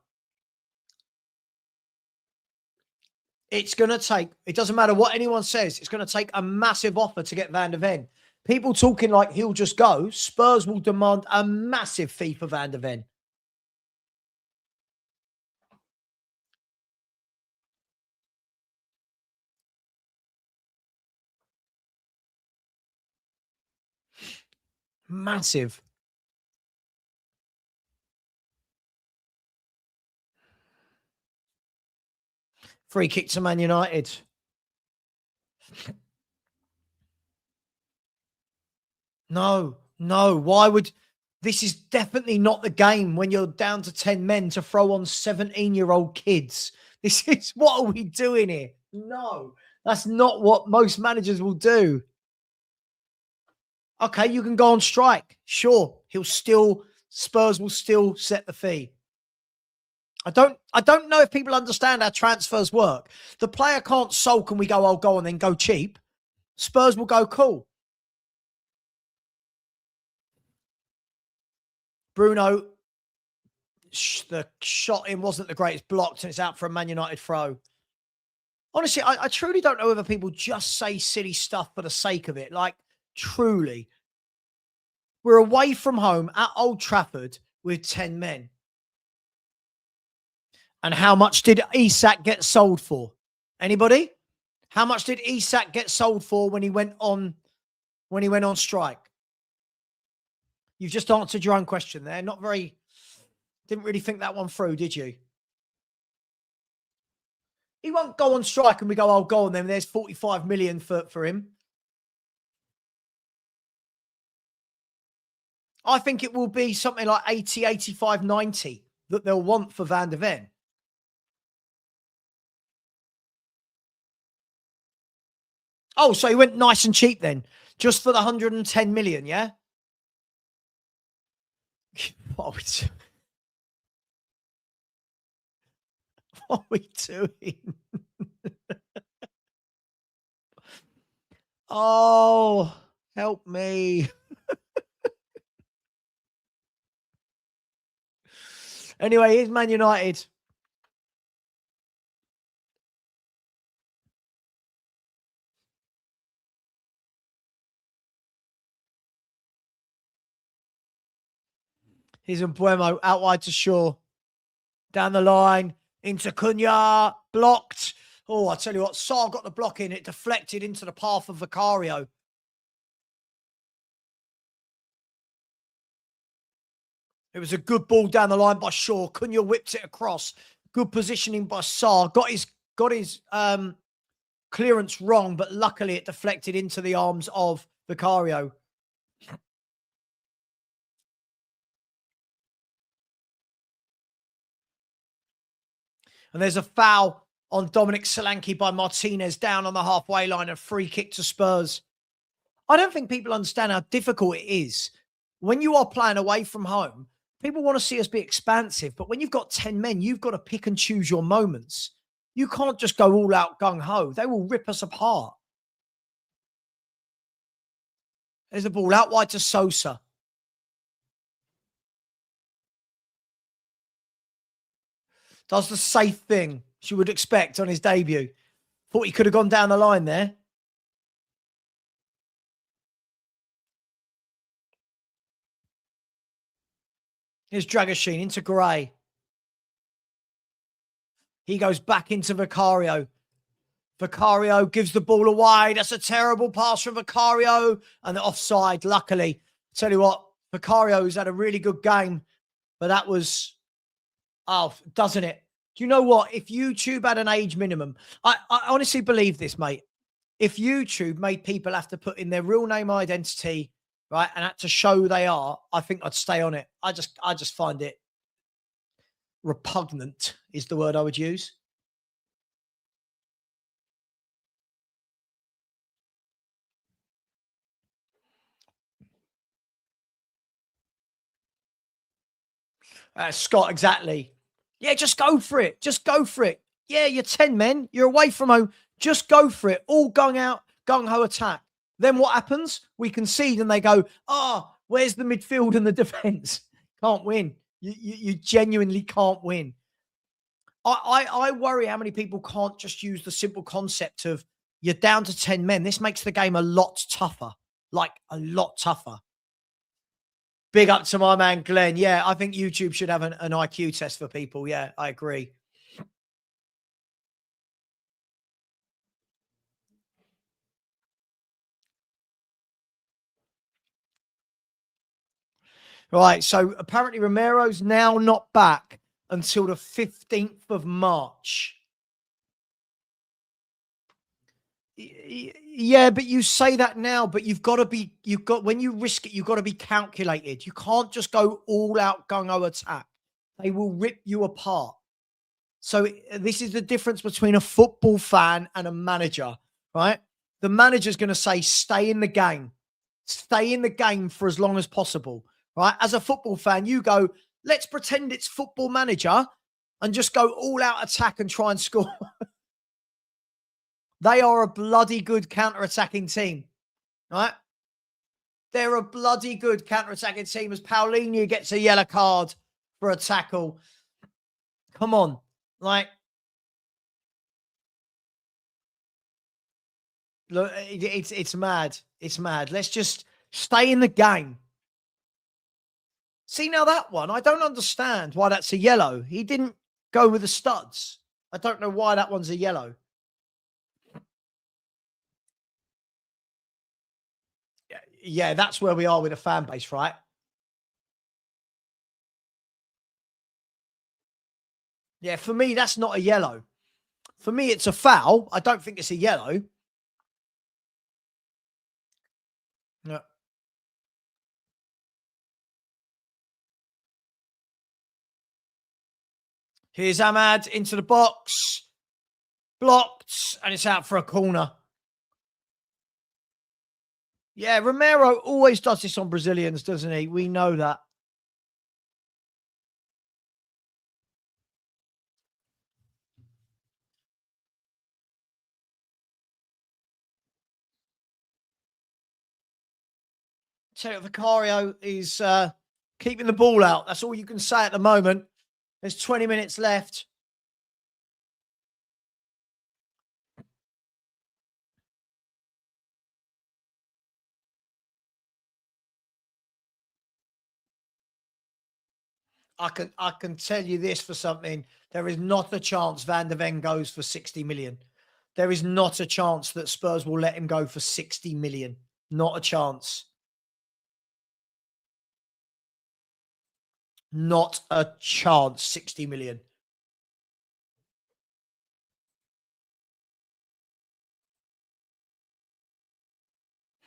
It's going to take, it doesn't matter what anyone says, it's going to take a massive offer to get Van der Ven. People talking like he'll just go. Spurs will demand a massive fee for Van der Ven. Massive. Free kick to Man United. No. Why would... This is definitely not the game when you're down to 10 men to throw on 17-year-old kids. This is... What are we doing here? No. That's not what most managers will do. Okay, you can go on strike. Sure. Spurs will still set the fee. I don't know if people understand how transfers work. The player can't sulk and we go, I'll go and then go cheap. Spurs will go, cool. Bruno the shot in wasn't the greatest, blocked, and it's out for a Man United throw. Honestly, I truly don't know whether people just say silly stuff for the sake of it. Like, truly. We're away from home at Old Trafford with 10 men. And how much did Isak get sold for? Anybody? How much did Isak get sold for when he went on strike? You've just answered your own question there. Didn't really think that one through, did you? He won't go on strike and we go, oh, go on then. There's 45 million for him. I think it will be something like 80, 85, 90 that they'll want for Van de Ven. Oh, so he went nice and cheap then, just for the 110 million, yeah? What are we doing? Oh, help me. Anyway, here's Man United. Here's Mbuemo out wide to Shaw. Down the line, into Cunha, blocked. Oh, I tell you what, Sarr got the block in. It deflected into the path of Vicario. It was a good ball down the line by Shaw. Cunha whipped it across. Good positioning by Sarr. Got his clearance wrong, but luckily it deflected into the arms of Vicario. And there's a foul on Dominic Solanke by Martinez down on the halfway line, a free kick to Spurs. I don't think people understand how difficult it is. When you are playing away from home, people want to see us be expansive, but when you've got 10 men, you've got to pick and choose your moments. You can't just go all out gung-ho. They will rip us apart. There's the ball out wide to Sosa. Does the safe thing she would expect on his debut. Thought he could have gone down the line there. Here's Dragoshin into Gray. He goes back into Vicario. Vicario gives the ball away. That's a terrible pass from Vicario. And the offside, luckily. Tell you what, Vicario's had a really good game. But that was, doesn't it? Do you know what? If YouTube had an age minimum, I honestly believe this, mate. If YouTube made people have to put in their real name identity, right, and had to show who they are, I think I'd stay on it. I just find it repugnant is the word I would use. Scott, exactly. Yeah, just go for it. Just go for it. Yeah, you're 10 men. You're away from home. Just go for it. All gung-ho attack. Then what happens? We concede and they go, where's the midfield and the defence? Can't win. You genuinely can't win. I worry how many people can't just use the simple concept of you're down to 10 men. This makes the game a lot tougher. Like, a lot tougher. Big up to my man, Glenn. Yeah, I think YouTube should have an IQ test for people. Yeah, I agree. Right, so apparently Romero's now not back until the 15th of March. Yeah, but you say that now, but when you risk it, you've got to be calculated. You can't just go all out gung-ho attack. They will rip you apart. So this is the difference between a football fan and a manager, right? The manager's going to say, stay in the game. Stay in the game for as long as possible, right? As a football fan, you go, let's pretend it's Football Manager and just go all out attack and try and score. They are a bloody good counter-attacking team, right? They're a bloody good counter-attacking team as Paulinho gets a yellow card for a tackle. Come on. Like, look, it's mad. It's mad. Let's just stay in the game. See, now that one, I don't understand why that's a yellow. He didn't go with the studs. I don't know why that one's a yellow. Yeah, that's where we are with a fan base, right? Yeah, for me, that's not a yellow. For me, it's a foul. I don't think it's a yellow. No. Here's Ahmad into the box. Blocked, and it's out for a corner. Yeah, Romero always does this on Brazilians, doesn't he? We know that. So Vicario is keeping the ball out. That's all you can say at the moment. There's 20 minutes left. I can tell you this for something. There is not a chance Van de Ven goes for 60 million. There is not a chance that Spurs will let him go for 60 million. Not a chance. Not a chance. 60 million.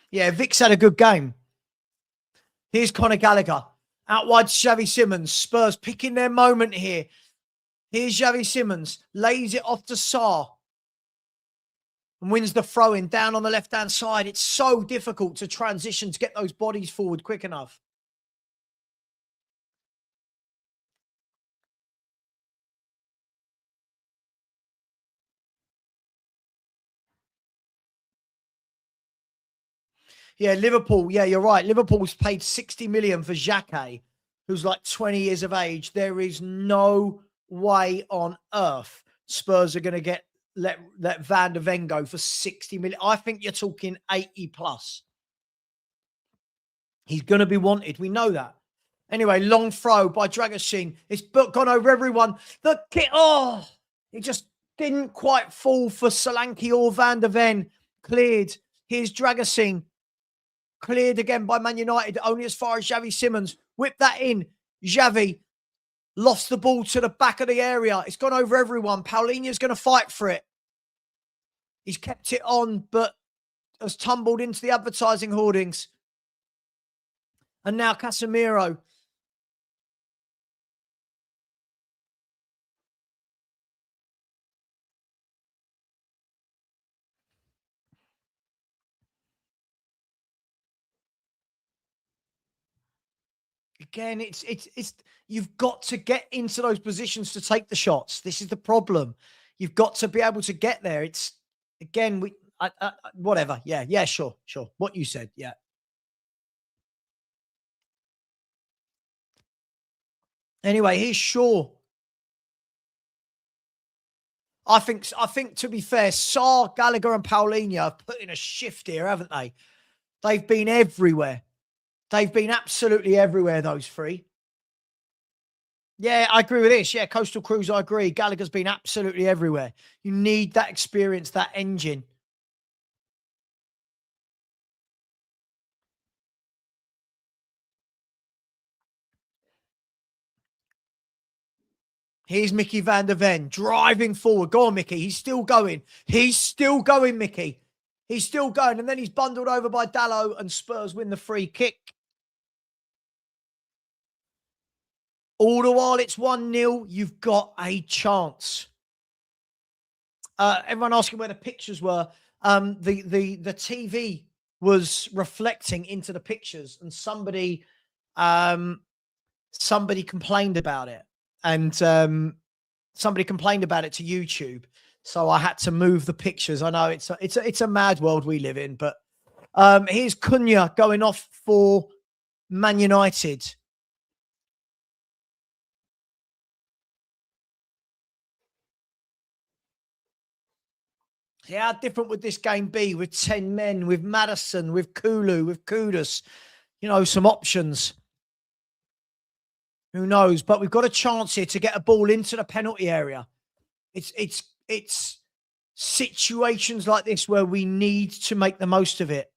Yeah, Vic's had a good game. Here's Conor Gallagher. Out wide, Xavi Simons. Spurs picking their moment here. Here's Xavi Simons. Lays it off to Sarr. And wins the throw-in down on the left-hand side. It's so difficult to transition to get those bodies forward quick enough. Yeah, Liverpool. Yeah, you're right. Liverpool's paid 60 million for Xhaka, who's like 20 years of age. There is no way on earth Spurs are going to let Van de Ven go for 60 million. I think you're talking 80 plus. He's going to be wanted. We know that. Anyway, long throw by Dragusin. It's gone over everyone. The kick. Oh, it just didn't quite fall for Solanke or Van de Ven. Cleared. Here's Dragusin. Cleared again by Man United, only as far as Xavi Simons. Whip that in. Xavi lost the ball to the back of the area. It's gone over everyone. Paulinho's going to fight for it. He's kept it on, but has tumbled into the advertising hoardings. And now Casemiro. Again, it's you've got to get into those positions to take the shots. This is the problem. You've got to be able to get there. It's again, whatever. Yeah, sure. What you said, yeah. Anyway, here's Shaw. I think to be fair, Sarr, Gallagher, and Paulinho have put in a shift here, haven't they? They've been everywhere. They've been absolutely everywhere, those three. Yeah, I agree with this. Yeah, Coastal Cruise, I agree. Gallagher's been absolutely everywhere. You need that experience, that engine. Here's Mickey van der Ven driving forward. Go on, Mickey. He's still going. He's still going, Mickey. He's still going. And then he's bundled over by Dalot and Spurs win the free kick. All the while it's 1-0, you've got a chance. Everyone asking where the pictures were. The TV was reflecting into the pictures, and somebody complained about it, and somebody complained about it to YouTube. So I had to move the pictures. I know it's a mad world we live in, but here's Cunha going off for Man United. How different would this game be with 10 men, with Maddison, with Kulu, with Kudus? You know, some options. Who knows? But we've got a chance here to get a ball into the penalty area. It's situations like this where we need to make the most of it.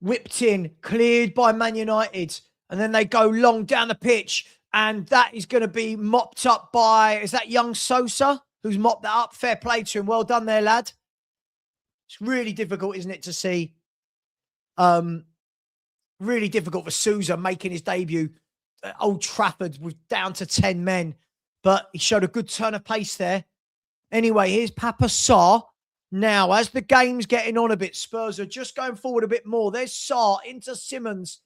Whipped in, cleared by Man United, and then they go long down the pitch, and that is going to be mopped up by, is that young Sosa who's mopped that up? Fair play to him. Well done there, lad. It's really difficult, isn't it, to see? Really difficult for Sousa making his debut at Old Trafford with down to 10 men, but he showed a good turn of pace there. Anyway, here's Papa Sarr. Now, as the game's getting on a bit, Spurs are just going forward a bit more. There's Sarr into Simmons.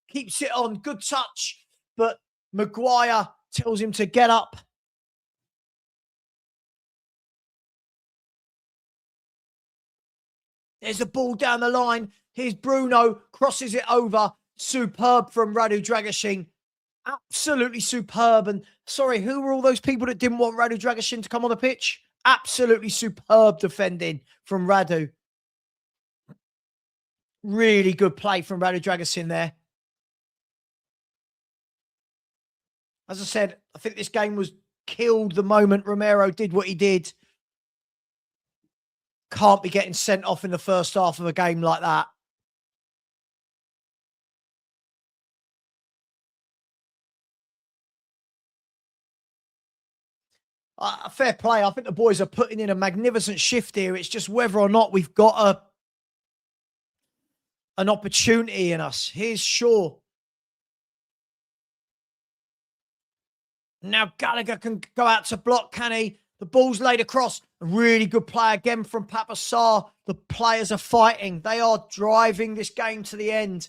Keeps it on. Good touch. But Maguire tells him to get up. There's the ball down the line. Here's Bruno. Crosses it over. Superb from Radu Dragusin. Absolutely superb. And sorry, who were all those people that didn't want Radu Dragusin to come on the pitch? Absolutely superb defending from Radu. Really good play from Radu Dragusin there. As I said, I think this game was killed the moment Romero did what he did. Can't be getting sent off in the first half of a game like that. Fair play. I think the boys are putting in a magnificent shift here. It's just whether or not we've got an opportunity in us. Here's Shaw. Now Gallagher can go out to block, can he? The ball's laid across. A really good play again from Papa Sarr. The players are fighting. They are driving this game to the end.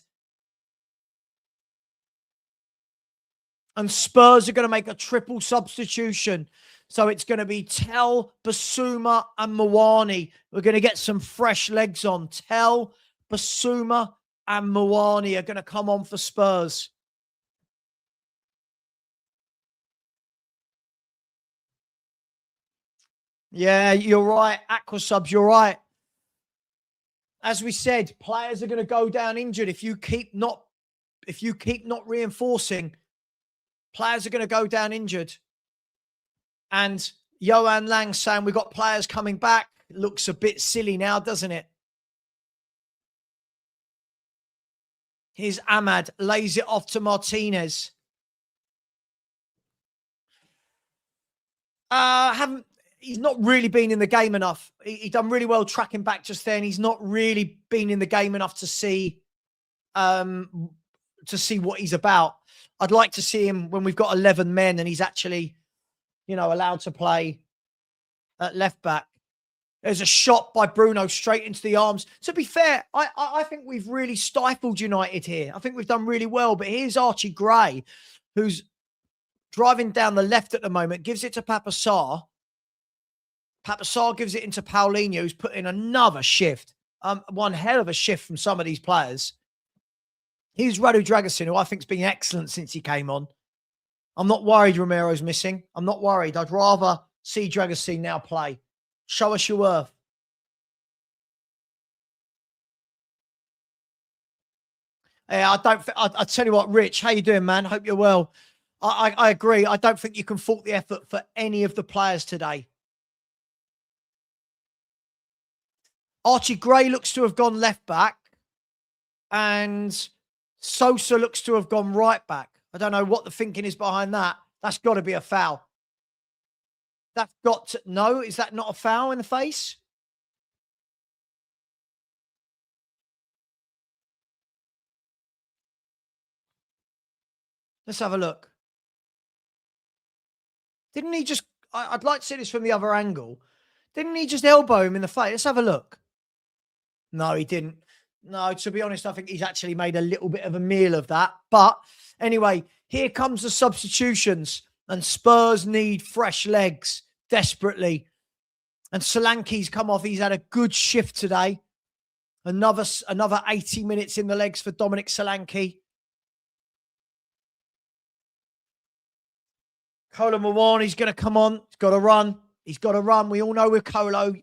And Spurs are going to make a triple substitution. So it's going to be Tell, Basuma and Mwani. We're going to get some fresh legs on. Tell, Basuma and Mwani are going to come on for Spurs. Yeah, you're right. Aqua subs, you're right. As we said, players are going to go down injured. If you keep not reinforcing, players are going to go down injured. And Johan Lang saying we've got players coming back. Looks a bit silly now, doesn't it? Here's Ahmad, lays it off to Martinez. He's not really been in the game enough. He done really well tracking back just then. He's not really been in the game enough to see what he's about. I'd like to see him when we've got 11 men and he's actually, you know, allowed to play at left back. There's a shot by Bruno straight into the arms. To be fair, I think we've really stifled United here. I think we've done really well. But here's Archie Gray, who's driving down the left at the moment, gives it to Papa Sarr. Papa Sarr gives it into Paulinho, who's put in another shift. One hell of a shift from some of these players. Here's Radu Dragusin, who I think's been excellent since he came on. I'm not worried Romero's missing. I'm not worried. I'd rather see Dragusin now play. Show us your worth. Yeah, I tell you what, Rich, how you doing, man? Hope you're well. I agree. I don't think you can fault the effort for any of the players today. Archie Gray looks to have gone left back. And Sosa looks to have gone right back. I don't know what the thinking is behind that. That's got to be a foul. That's got to... No, is that not a foul in the face? Let's have a look. Didn't he just... I'd like to see this from the other angle. Didn't he just elbow him in the face? Let's have a look. No, he didn't. No, to be honest, I think he's actually made a little bit of a meal of that. But anyway, here comes the substitutions. And Spurs need fresh legs desperately. And Solanke's come off. He's had a good shift today. Another 80 minutes in the legs for Dominic Solanke. Kolo Muani's going to come on. He's got to run. He's got to run. We all know with Kolo,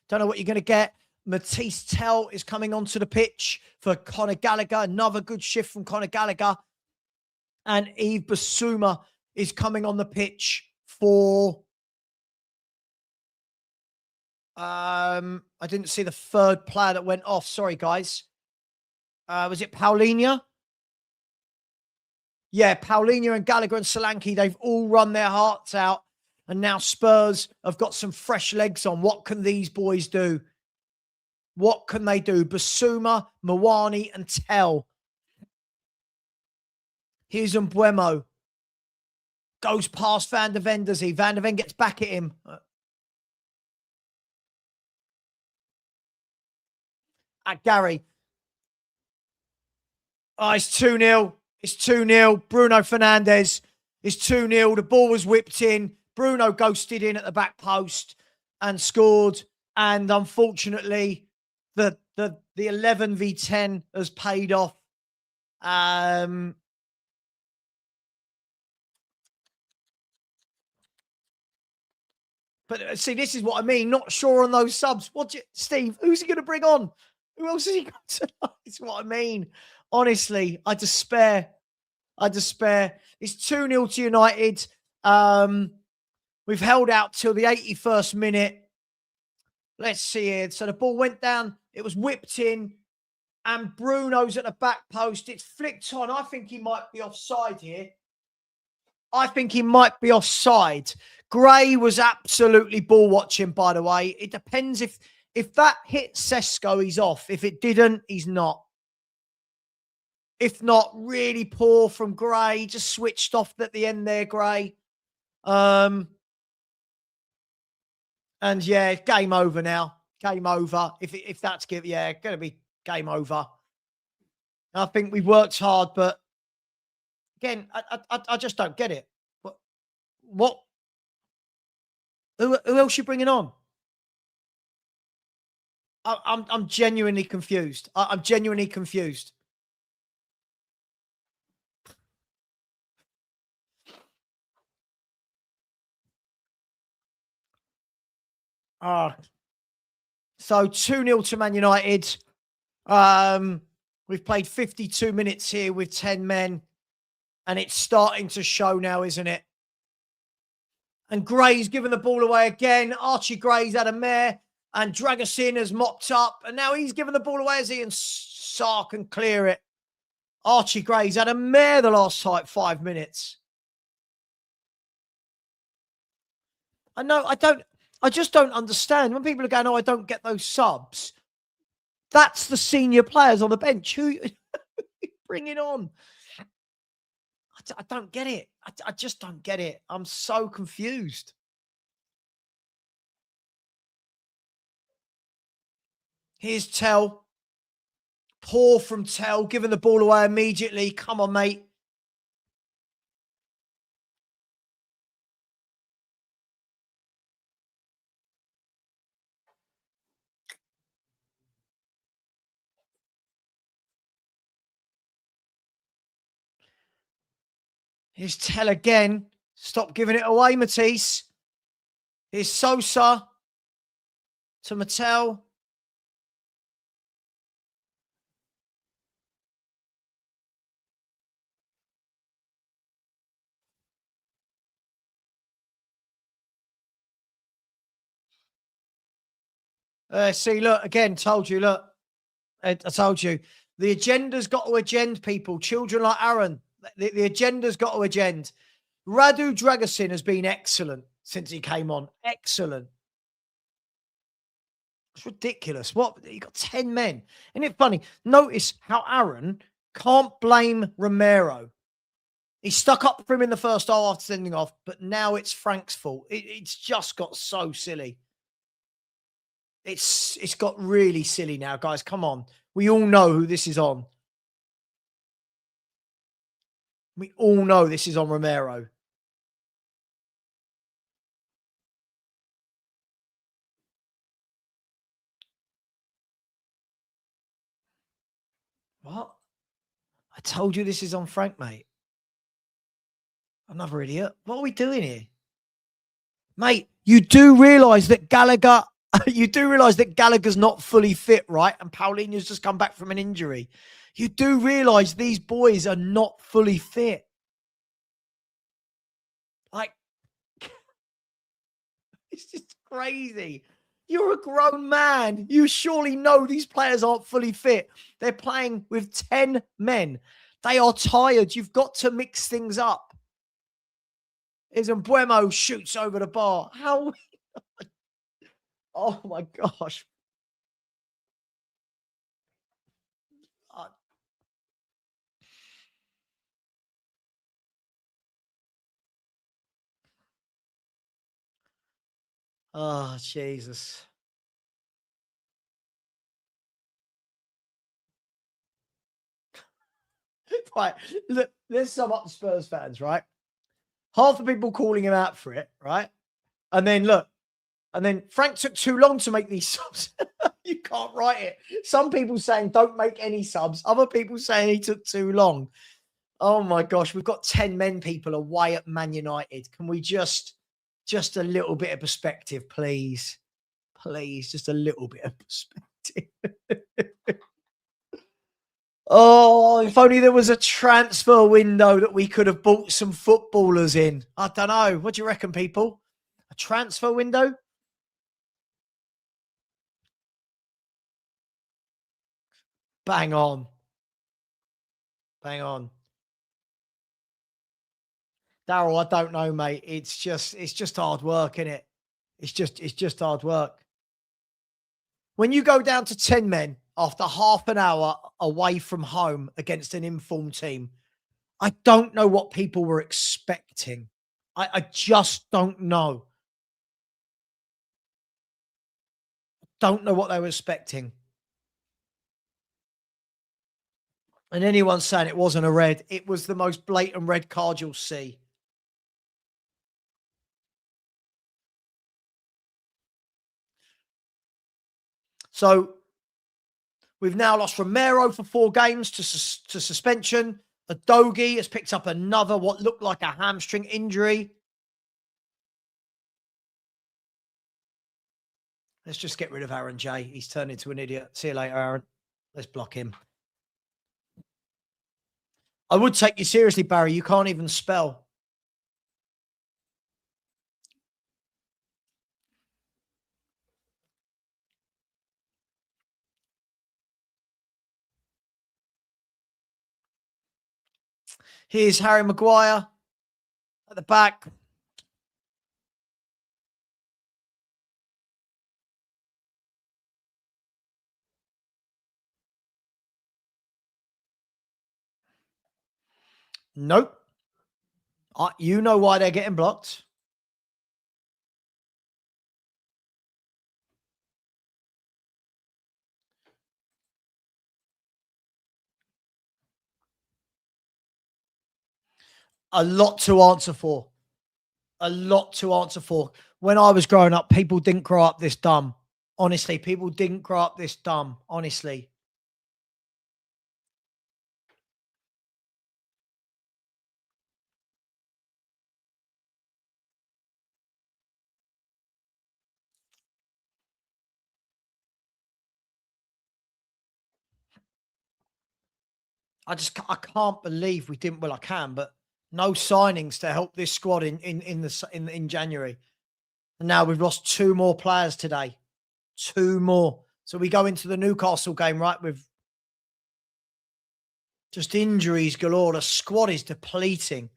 don't know what you're going to get. Matisse Tell is coming onto the pitch for Conor Gallagher. Another good shift from Conor Gallagher. And Yves Bissouma is coming on the pitch for... I didn't see the third player that went off. Sorry, guys. Was it Paulinho? Yeah, Paulinho and Gallagher and Solanke, they've all run their hearts out. And now Spurs have got some fresh legs on. What can these boys do? What can they do? Bissouma, Mawani, and Tell. Here's Mbuemo. Goes past Van der Ven, does he? Van der Ven gets back at him. At Gary. Oh, it's 2-0. It's 2-0. Bruno Fernandes is 2-0. The ball was whipped in. Bruno ghosted in at the back post and scored. And unfortunately, the 11v10 has paid off. But see, this is what I mean. Not sure on those subs. Steve, who's he going to bring on? Who else has he got tonight? It's what I mean. Honestly, I despair. It's 2-0 to United. We've held out till the 81st minute. Let's see here. So the ball went down. It was whipped in. And Bruno's at the back post. It's flicked on. I think he might be offside here. Gray was absolutely ball watching, by the way. It depends if that hit Sesko, he's off. If it didn't, he's not. If not, really poor from Gray. Just switched off at the end there, Gray. And yeah, game over now. Game over. If that's going to be game over. I think we've worked hard, but again, I just don't get it. What? Who else you bringing on? I'm genuinely confused. I'm genuinely confused. So 2-0 to Man United. We've played 52 minutes here with 10 men, and it's starting to show now, isn't it? And Gray's given the ball away again. Archie Gray's had a mare, and Dragusin has mopped up, and now he's given the ball away as he and Sark can clear it. Archie Gray's had a mare the last 5 minutes. I just don't understand. When people are going, oh, I don't get those subs. That's the senior players on the bench. Who are you bringing on? I don't get it. I just don't get it. I'm so confused. Here's Tell. Poor from Tell, giving the ball away immediately. Come on, mate. Here's Tell again. Stop giving it away, Matisse. Here's Sosa to Mattel. See, look, again, told you, look. I told you. The agenda's got to agenda, people. Children like Aaron. The agenda's got to agenda. Radu Dragusin has been excellent since he came on. Excellent. It's ridiculous. What? You got 10 men. Isn't it funny? Notice how Aaron can't blame Romero. He stuck up for him in the first half after sending off, but now it's Frank's fault. It's just got so silly. It's got really silly now, guys. Come on. We all know who this is on. We all know this is on Romero. What? I told you this is on Frank, mate. Another idiot. What are we doing here? Mate, you do realise that Gallagher's not fully fit, right? And Paulinho's just come back from an injury. You do realise these boys are not fully fit. Like, it's just crazy. You're a grown man. You surely know these players aren't fully fit. They're playing with 10 men. They are tired. You've got to mix things up. Is Mbuemo shoots over the bar. How? Oh my gosh. Oh, Jesus. Right. Look, let's sum up the Spurs fans, right? Half the people calling him out for it, right? And then look, and then Frank took too long to make these subs. You can't write it. Some people saying don't make any subs. Other people saying he took too long. Oh my gosh, we've got 10 men people away at Man United. Can we just a little bit of perspective, please? Please, just a little bit of perspective. Oh, if only there was a transfer window that we could have bought some footballers in. I don't know. What do you reckon, people? A transfer window? Bang on. Bang on. Daryl, I don't know, mate. It's just hard work, isn't it? It's just hard work. When you go down to 10 men after half an hour away from home against an informed team, I don't know what people were expecting. I just don't know. Don't know what they were expecting. And anyone saying it wasn't a red, it was the most blatant red card you'll see. So we've now lost Romero for 4 games to suspension. Adogi has picked up another what looked like a hamstring injury. Let's just get rid of Aaron J. He's turned into an idiot. See you later, Aaron. Let's block him. I would take you seriously, Barry. You can't even spell. Here's Harry Maguire at the back. Nope. You know why they're getting blocked. A lot to answer for. A lot to answer for. When I was growing up, people didn't grow up this dumb. Honestly, people didn't grow up this dumb. Honestly. I can't believe we didn't. Well, I can, but no signings to help this squad in January. And now we've lost 2 more players today. 2 more. So we go into the Newcastle game, right, with just injuries galore. The squad is depleting.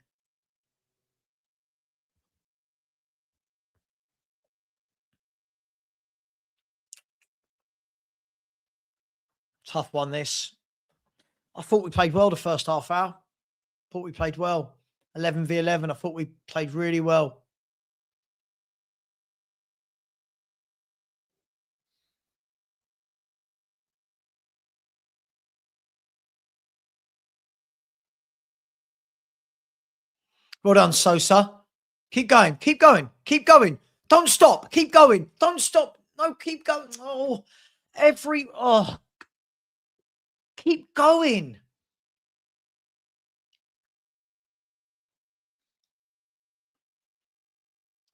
Tough one, this. I thought we played well the first half hour. Thought we played well. 11v11. I thought we played really well. Well done, Sosa. Keep going. Keep going. Keep going. Don't stop. Keep going. Don't stop. No, keep going. Oh, keep keep going.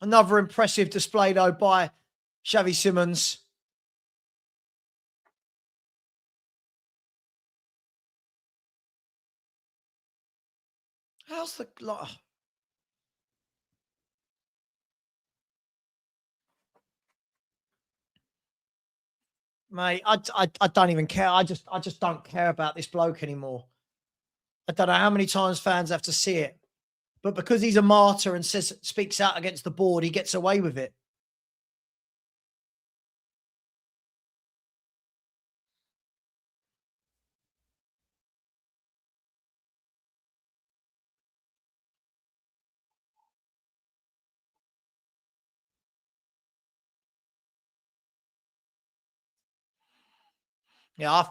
Another impressive display, though, by Xavi Simons. How's the... Mate, I don't even care. I just don't care about this bloke anymore. I don't know how many times fans have to see it, but because he's a martyr and speaks out against the board, he gets away with it. Yeah,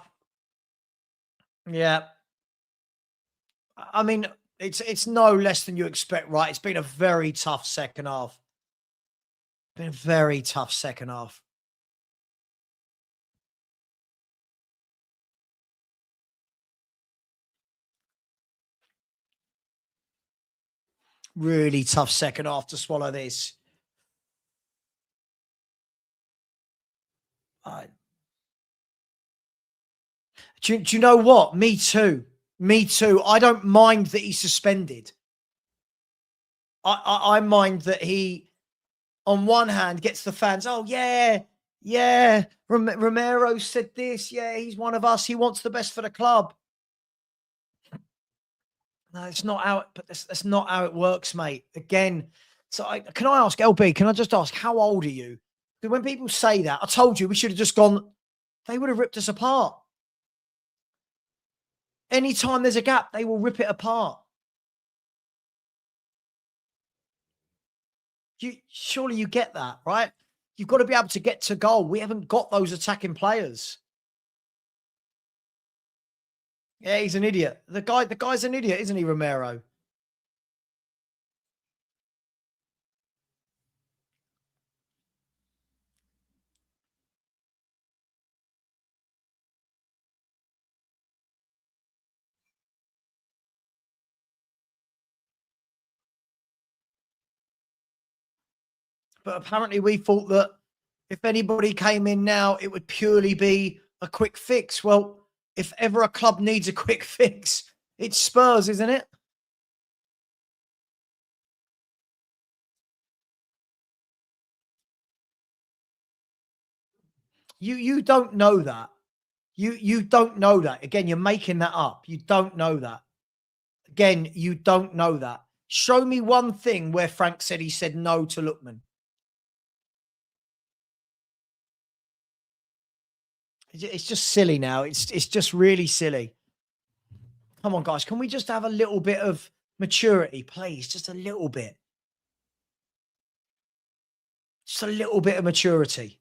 yeah. I mean, it's no less than you expect, right? It's been a very tough second half. Been a very tough second half. Really tough second half to swallow this. Uh, do you know what? Me too. Me too. I don't mind that he's suspended. I mind that he, on one hand, gets the fans. Oh yeah, yeah. Romero said this. Yeah, he's one of us. He wants the best for the club. No, it's not how. But that's not how it works, mate. Again, so can I ask LB? Can I just ask how old are you? Because when people say that, I told you we should have just gone. They would have ripped us apart. Anytime there's a gap, they will rip it apart. Surely you get that, right? You've got to be able to get to goal. We haven't got those attacking players. Yeah, he's an idiot. The guy's an idiot, isn't he, Romero? But apparently we thought that if anybody came in now, it would purely be a quick fix. Well, if ever a club needs a quick fix, it's Spurs, isn't it? You don't know that. You don't know that. Again, you're making that up. You don't know that. Again, you don't know that. Show me one thing where Frank said he said no to Lookman. It's just silly now. It's just really silly. Come on, guys. Can we just have a little bit of maturity, please? Just a little bit. Just a little bit of maturity.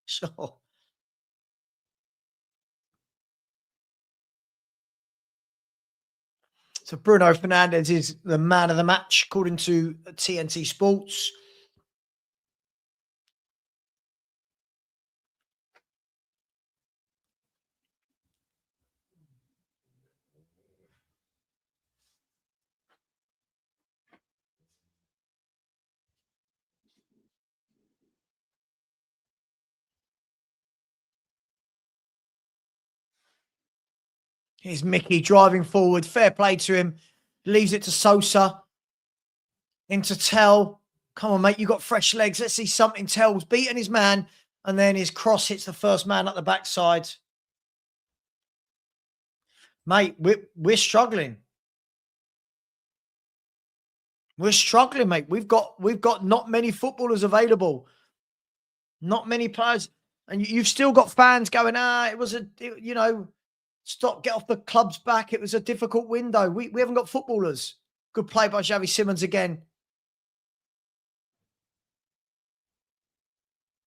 Sure. So Bruno Fernandes is the man of the match, according to TNT Sports. Here's Mickey driving forward. Fair play to him. Leaves it to Sosa. Into Tell. Come on, mate. You got fresh legs. Let's see something. Tell's beating his man. And then his cross hits the first man at the backside. Mate, we're struggling. We're struggling, mate. We've got not many footballers available. Not many players. And you've still got fans going, stop, get off the club's back. It was a difficult window. We haven't got footballers. Good play by Xavi Simons again.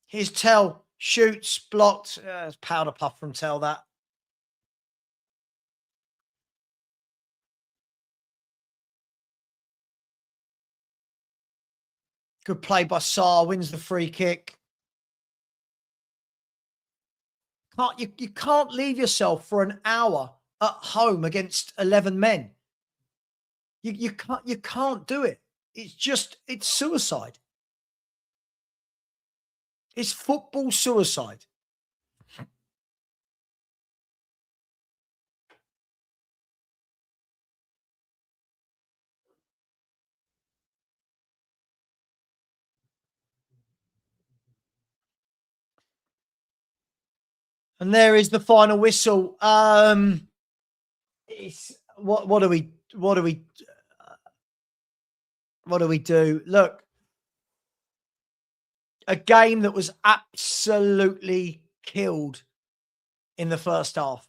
Here's Tell. Shoots, blocked. It's powder puff from Tell, that. Good play by Sarr, wins the free kick. You can't leave yourself for an hour at home against 11 men. You can't do it. It's suicide. It's football suicide. And there is the final whistle. It's what do we do? Look, a game that was absolutely killed in the first half.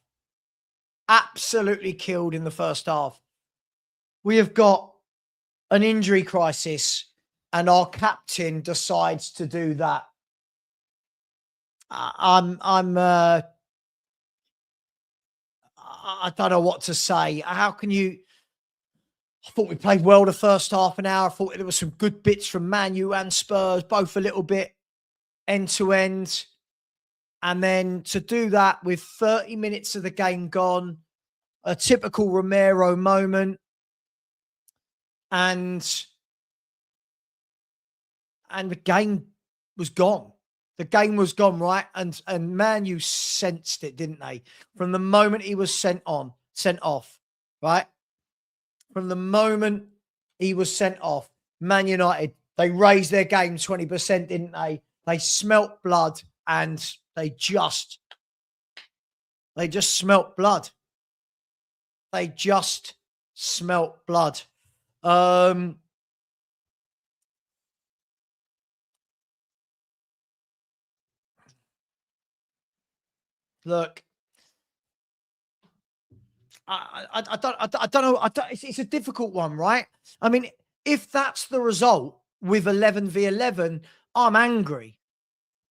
Absolutely killed in the first half. We have got an injury crisis, and our captain decides to do that. I don't know what to say. How can you? I thought we played well the first half an hour. I thought there were some good bits from Man U and Spurs, both a little bit end to end. And then to do that with 30 minutes of the game gone, a typical Romero moment, and the game was gone. The game was gone, right? And Man U sensed it, didn't they? From the moment he was sent off, right? From the moment he was sent off, Man United, they raised their game 20%, didn't they? They smelt blood, and they just smelt blood. They just smelt blood. Look, I don't know. It's a difficult one, right? I mean, if that's the result with 11v11, I'm angry.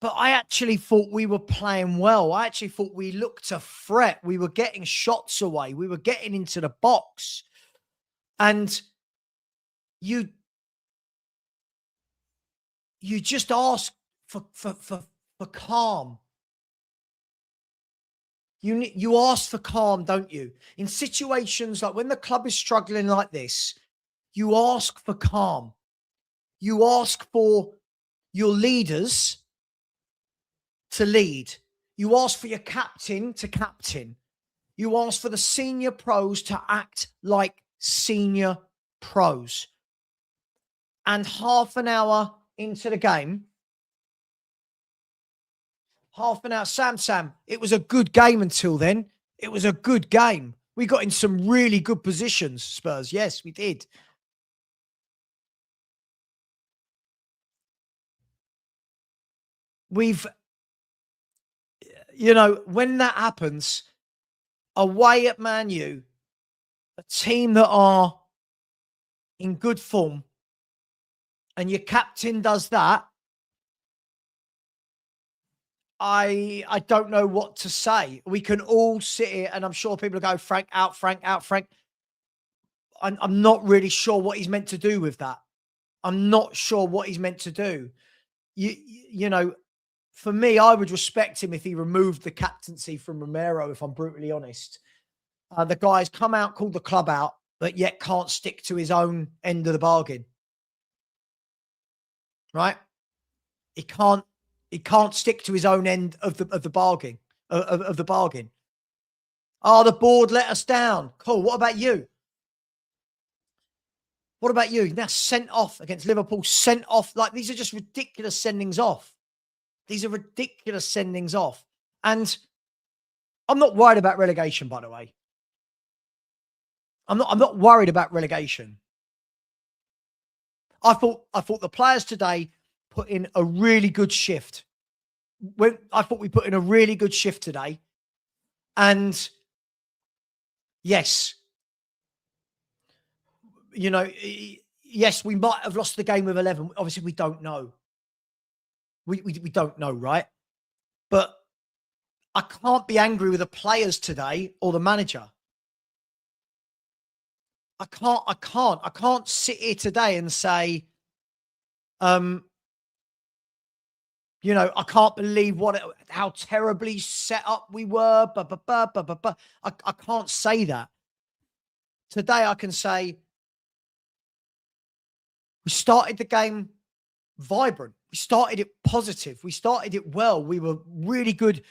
But I actually thought we were playing well. I actually thought we looked a threat. We were getting shots away. We were getting into the box. And you just ask for calm. You ask for calm, don't you? In situations like when the club is struggling like this, you ask for calm. You ask for your leaders to lead. You ask for your captain to captain. You ask for the senior pros to act like senior pros. And half an hour into the game, Sam, it was a good game until then. It was a good game. We got in some really good positions, Spurs. Yes, we did. When that happens, away at Man U, a team that are in good form, and your captain does that, I don't know what to say. We can all sit here, and I'm sure people go, Frank out, Frank out, Frank. I'm not really sure what he's meant to do with that. I'm not sure what he's meant to do. You know, for me, I would respect him if he removed the captaincy from Romero, if I'm brutally honest. The guy's come out, called the club out, but yet can't stick to his own end of the bargain. Right? He can't stick to his own end of the bargain. Of the bargain. Oh, the board let us down. Cool. What about you? What about you? Now sent off against Liverpool, sent off. Like, these are just ridiculous sendings off. These are ridiculous sendings off. And I'm not worried about relegation, by the way. I'm not worried about relegation. I thought the players today put in a really good shift. I thought we put in a really good shift today. And yes, yes, we might have lost the game with 11. Obviously, we don't know. We don't know, right? But I can't be angry with the players today or the manager. I can't sit here today and say, You know, I can't believe how terribly set up we were. I can't say that. Today I can say we started the game vibrant. We started it positive. We started it well. We were really good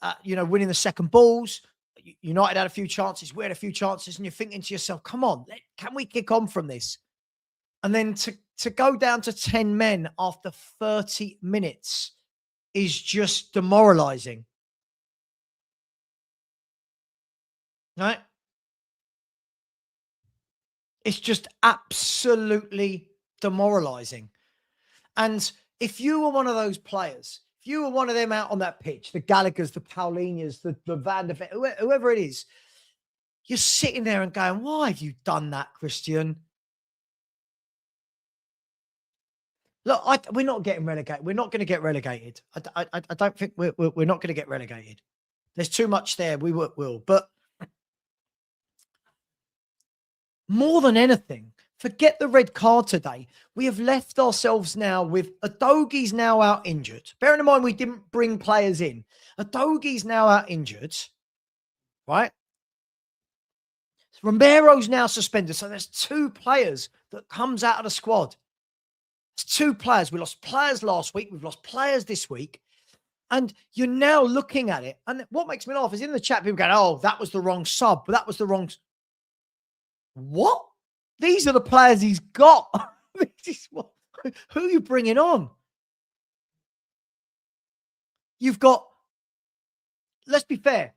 at, winning the second balls. United had a few chances. We had a few chances. And you're thinking to yourself, come on, can we kick on from this? And then to go down to 10 men after 30 minutes is just demoralizing. Right? It's just absolutely demoralizing. And if you were one of those players, if you were one of them out on that pitch, the Gallaghers, the Paulinhas, the Van der Ven, whoever it is, you're sitting there and going, why have you done that, Christian? Look, we're not getting relegated. We're not going to get relegated. I don't think we're not going to get relegated. There's too much there. We will. But more than anything, forget the red card today. We have left ourselves now with Adogie's now out injured. Bearing in mind we didn't bring players in. Adogie's now out injured, right? Romero's now suspended. So there's 2 players that comes out of the squad. It's 2 players. We lost players last week. We've lost players this week. And you're now looking at it. And what makes me laugh is in the chat, people going, oh, that was the wrong sub. But that was the wrong. What? These are the players he's got. Who are you bringing on? You've got, let's be fair.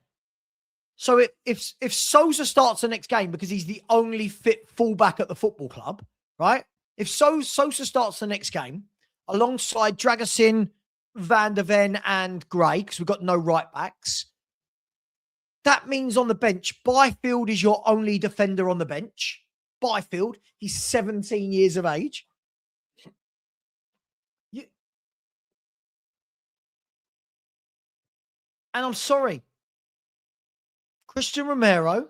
So if Sousa starts the next game because he's the only fit fullback at the football club, right? If Sousa starts the next game alongside Dragusin, Van der Ven and Gray, because we've got no right backs, that means on the bench, Byfield is your only defender on the bench. Byfield, he's 17 years of age. And I'm sorry, Christian Romero,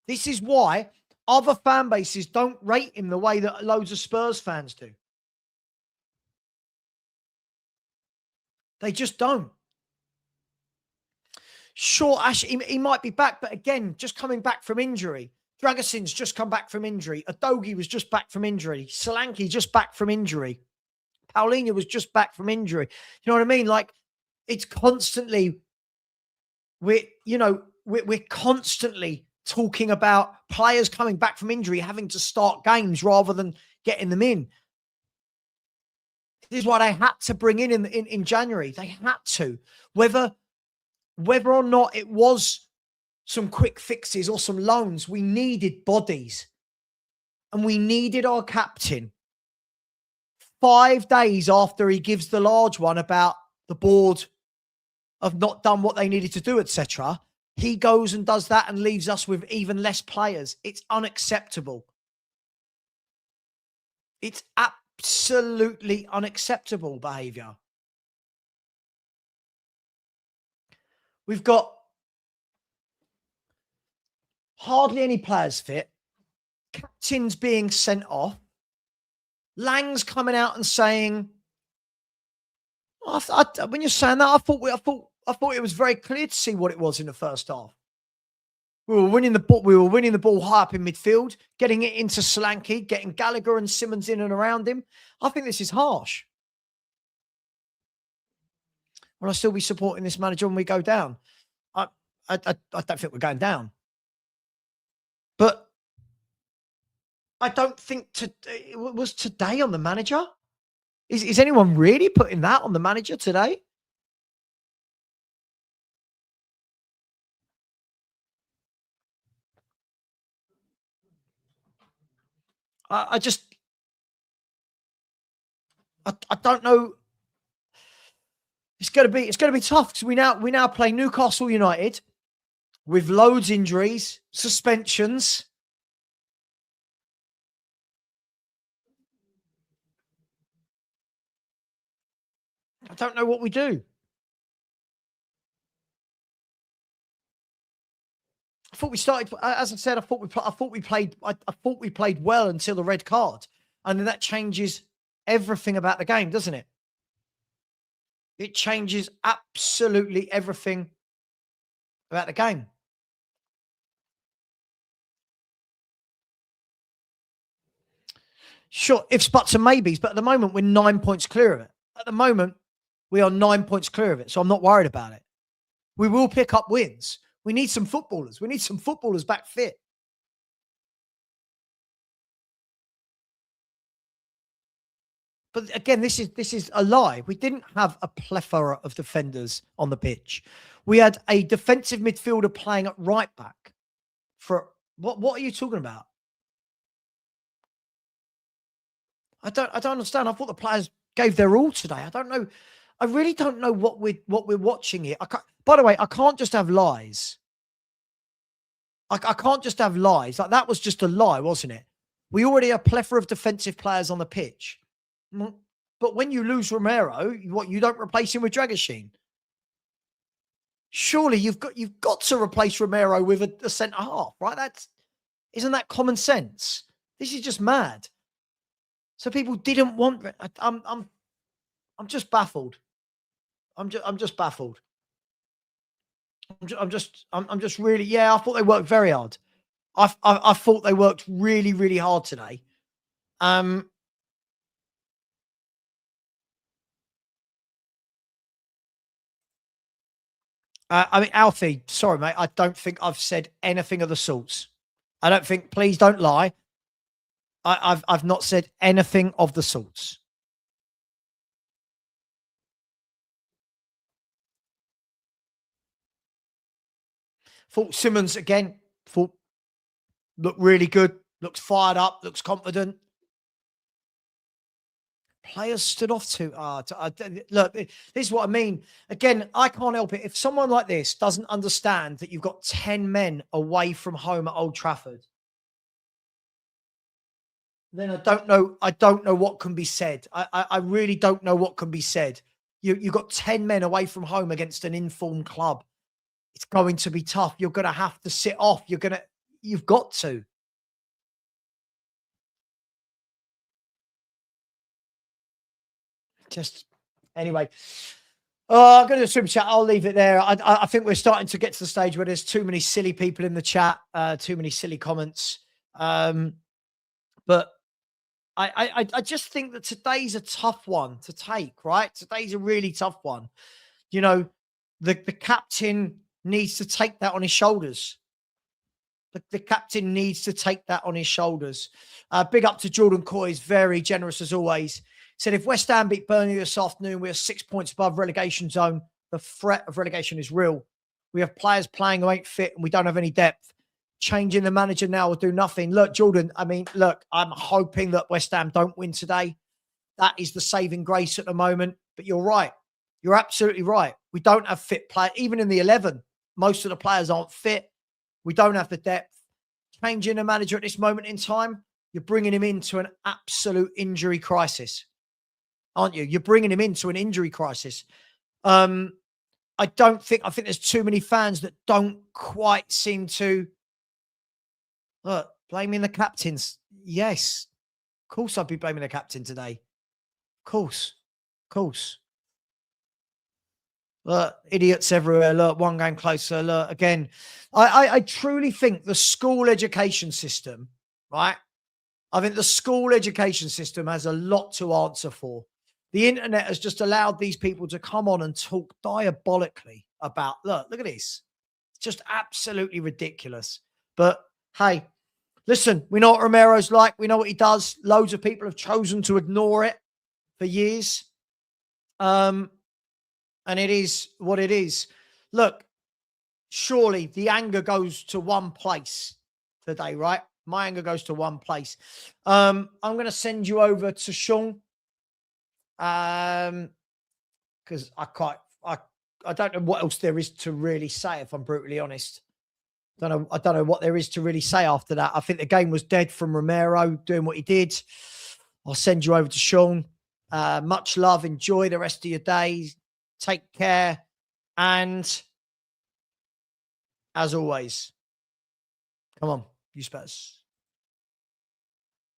this is why other fan bases don't rate him the way that loads of Spurs fans do. They just don't. Sure, Ash, he might be back, but again, just coming back from injury. Dragusin's just come back from injury. Adogie was just back from injury. Solanke just back from injury. Paulinho was just back from injury. You know what I mean? Like, it's constantly, we're constantly talking about players coming back from injury, having to start games rather than getting them in. This is what they had to bring in January. They had to. Whether or not it was some quick fixes or some loans, we needed bodies. And we needed our captain. 5 days after he gives the large one about the board have not done what they needed to do, etc., he goes and does that and leaves us with even less players. It's unacceptable. It's absolutely unacceptable behaviour. We've got hardly any players fit. Captains being sent off. Lang's coming out and saying, when you're saying that, I thought it was very clear to see what it was in the first half. We were winning the ball high up in midfield, getting it into Solanke, getting Gallagher and Simmons in and around him. I think this is harsh. Will I still be supporting this manager when we go down? I don't think we're going down. But I don't think it was today on the manager. Is anyone really putting that on the manager today? I don't know. It's gonna be tough because we now play Newcastle United with loads injuries, suspensions. I don't know what we do. I thought we started, as I said, I thought we played well until the red card, and then that changes everything about the game, doesn't it? It changes absolutely everything about the game. Sure, ifs, buts, and maybes, but at the moment, we're 9 points clear of it. At the moment, we are 9 points clear of it, so I'm not worried about it. We will pick up wins. We need some footballers. We need some footballers back fit. But again, this is a lie. We didn't have a plethora of defenders on the pitch. We had a defensive midfielder playing at right back. For what are you talking about? I don't understand. I thought the players gave their all today. I don't know. I really don't know what we're watching here. By the way, I can't just have lies. I can't just have lies. Like, that was just a lie, wasn't it? We already have a plethora of defensive players on the pitch. But when you lose Romero, you don't replace him with Dragoshin? Surely you've got to replace Romero with a centre half, right? Isn't that common sense? This is just mad. So people didn't want. I'm just baffled. I'm just baffled. I'm just really, yeah. I thought they worked very hard. I thought they worked really, really hard today. I mean, Alfie, sorry, mate. I don't think I've said anything of the sorts. I don't think. Please don't lie. I've not said anything of the sorts. Thought Simmons again. Thought looked really good. Looks fired up. Looks confident. Players stood off too hard. Look, this is what I mean. Again, I can't help it. If someone like this doesn't understand that you've got 10 men away from home at Old Trafford, then I don't know what can be said. I really don't know what can be said. You've got 10 men away from home against an informed club. It's going to be tough. You're going to have to sit off. You've got to. Just anyway. I'm going to do a super chat. I'll leave it there. I think we're starting to get to the stage where there's too many silly people in the chat, too many silly comments. But I just think that today's a tough one to take, right? Today's a really tough one. You know, the captain needs to take that on his shoulders. The captain needs to take that on his shoulders. Big up to Jordan Coys, very generous as always. Said, if West Ham beat Burnley this afternoon, we are 6 points above relegation zone. The threat of relegation is real. We have players playing who ain't fit and we don't have any depth. Changing the manager now will do nothing. Look, Jordan, I mean, look, I'm hoping that West Ham don't win today. That is the saving grace at the moment. But you're right. You're absolutely right. We don't have fit players. Even in the 11, most of the players aren't fit. We don't have the depth. Changing the manager at this moment in time, you're bringing him into an absolute injury crisis, aren't you? You're bringing him into an injury crisis. I think there's too many fans that don't quite seem to look, blaming the captains. Yes. Of course I'd be blaming the captain today. Of course. Look, idiots everywhere. Look, one game closer. Look, again, I truly think the school education system, right? I think the school education system has a lot to answer for. The internet has just allowed these people to come on and talk diabolically about, look at this. It's just absolutely ridiculous. But hey, listen, we know what Romero's like. We know what he does. Loads of people have chosen to ignore it for years. And it is what it is. Look, surely the anger goes to one place today, right? My anger goes to one place. I'm going to send you over to Sean. Because I don't know what else there is to really say, if I'm brutally honest. I don't know what there is to really say after that. I think the game was dead from Romero doing what he did. I'll send you over to Sean. Much love. Enjoy the rest of your day. Take care. And as always, come on, you Spurs.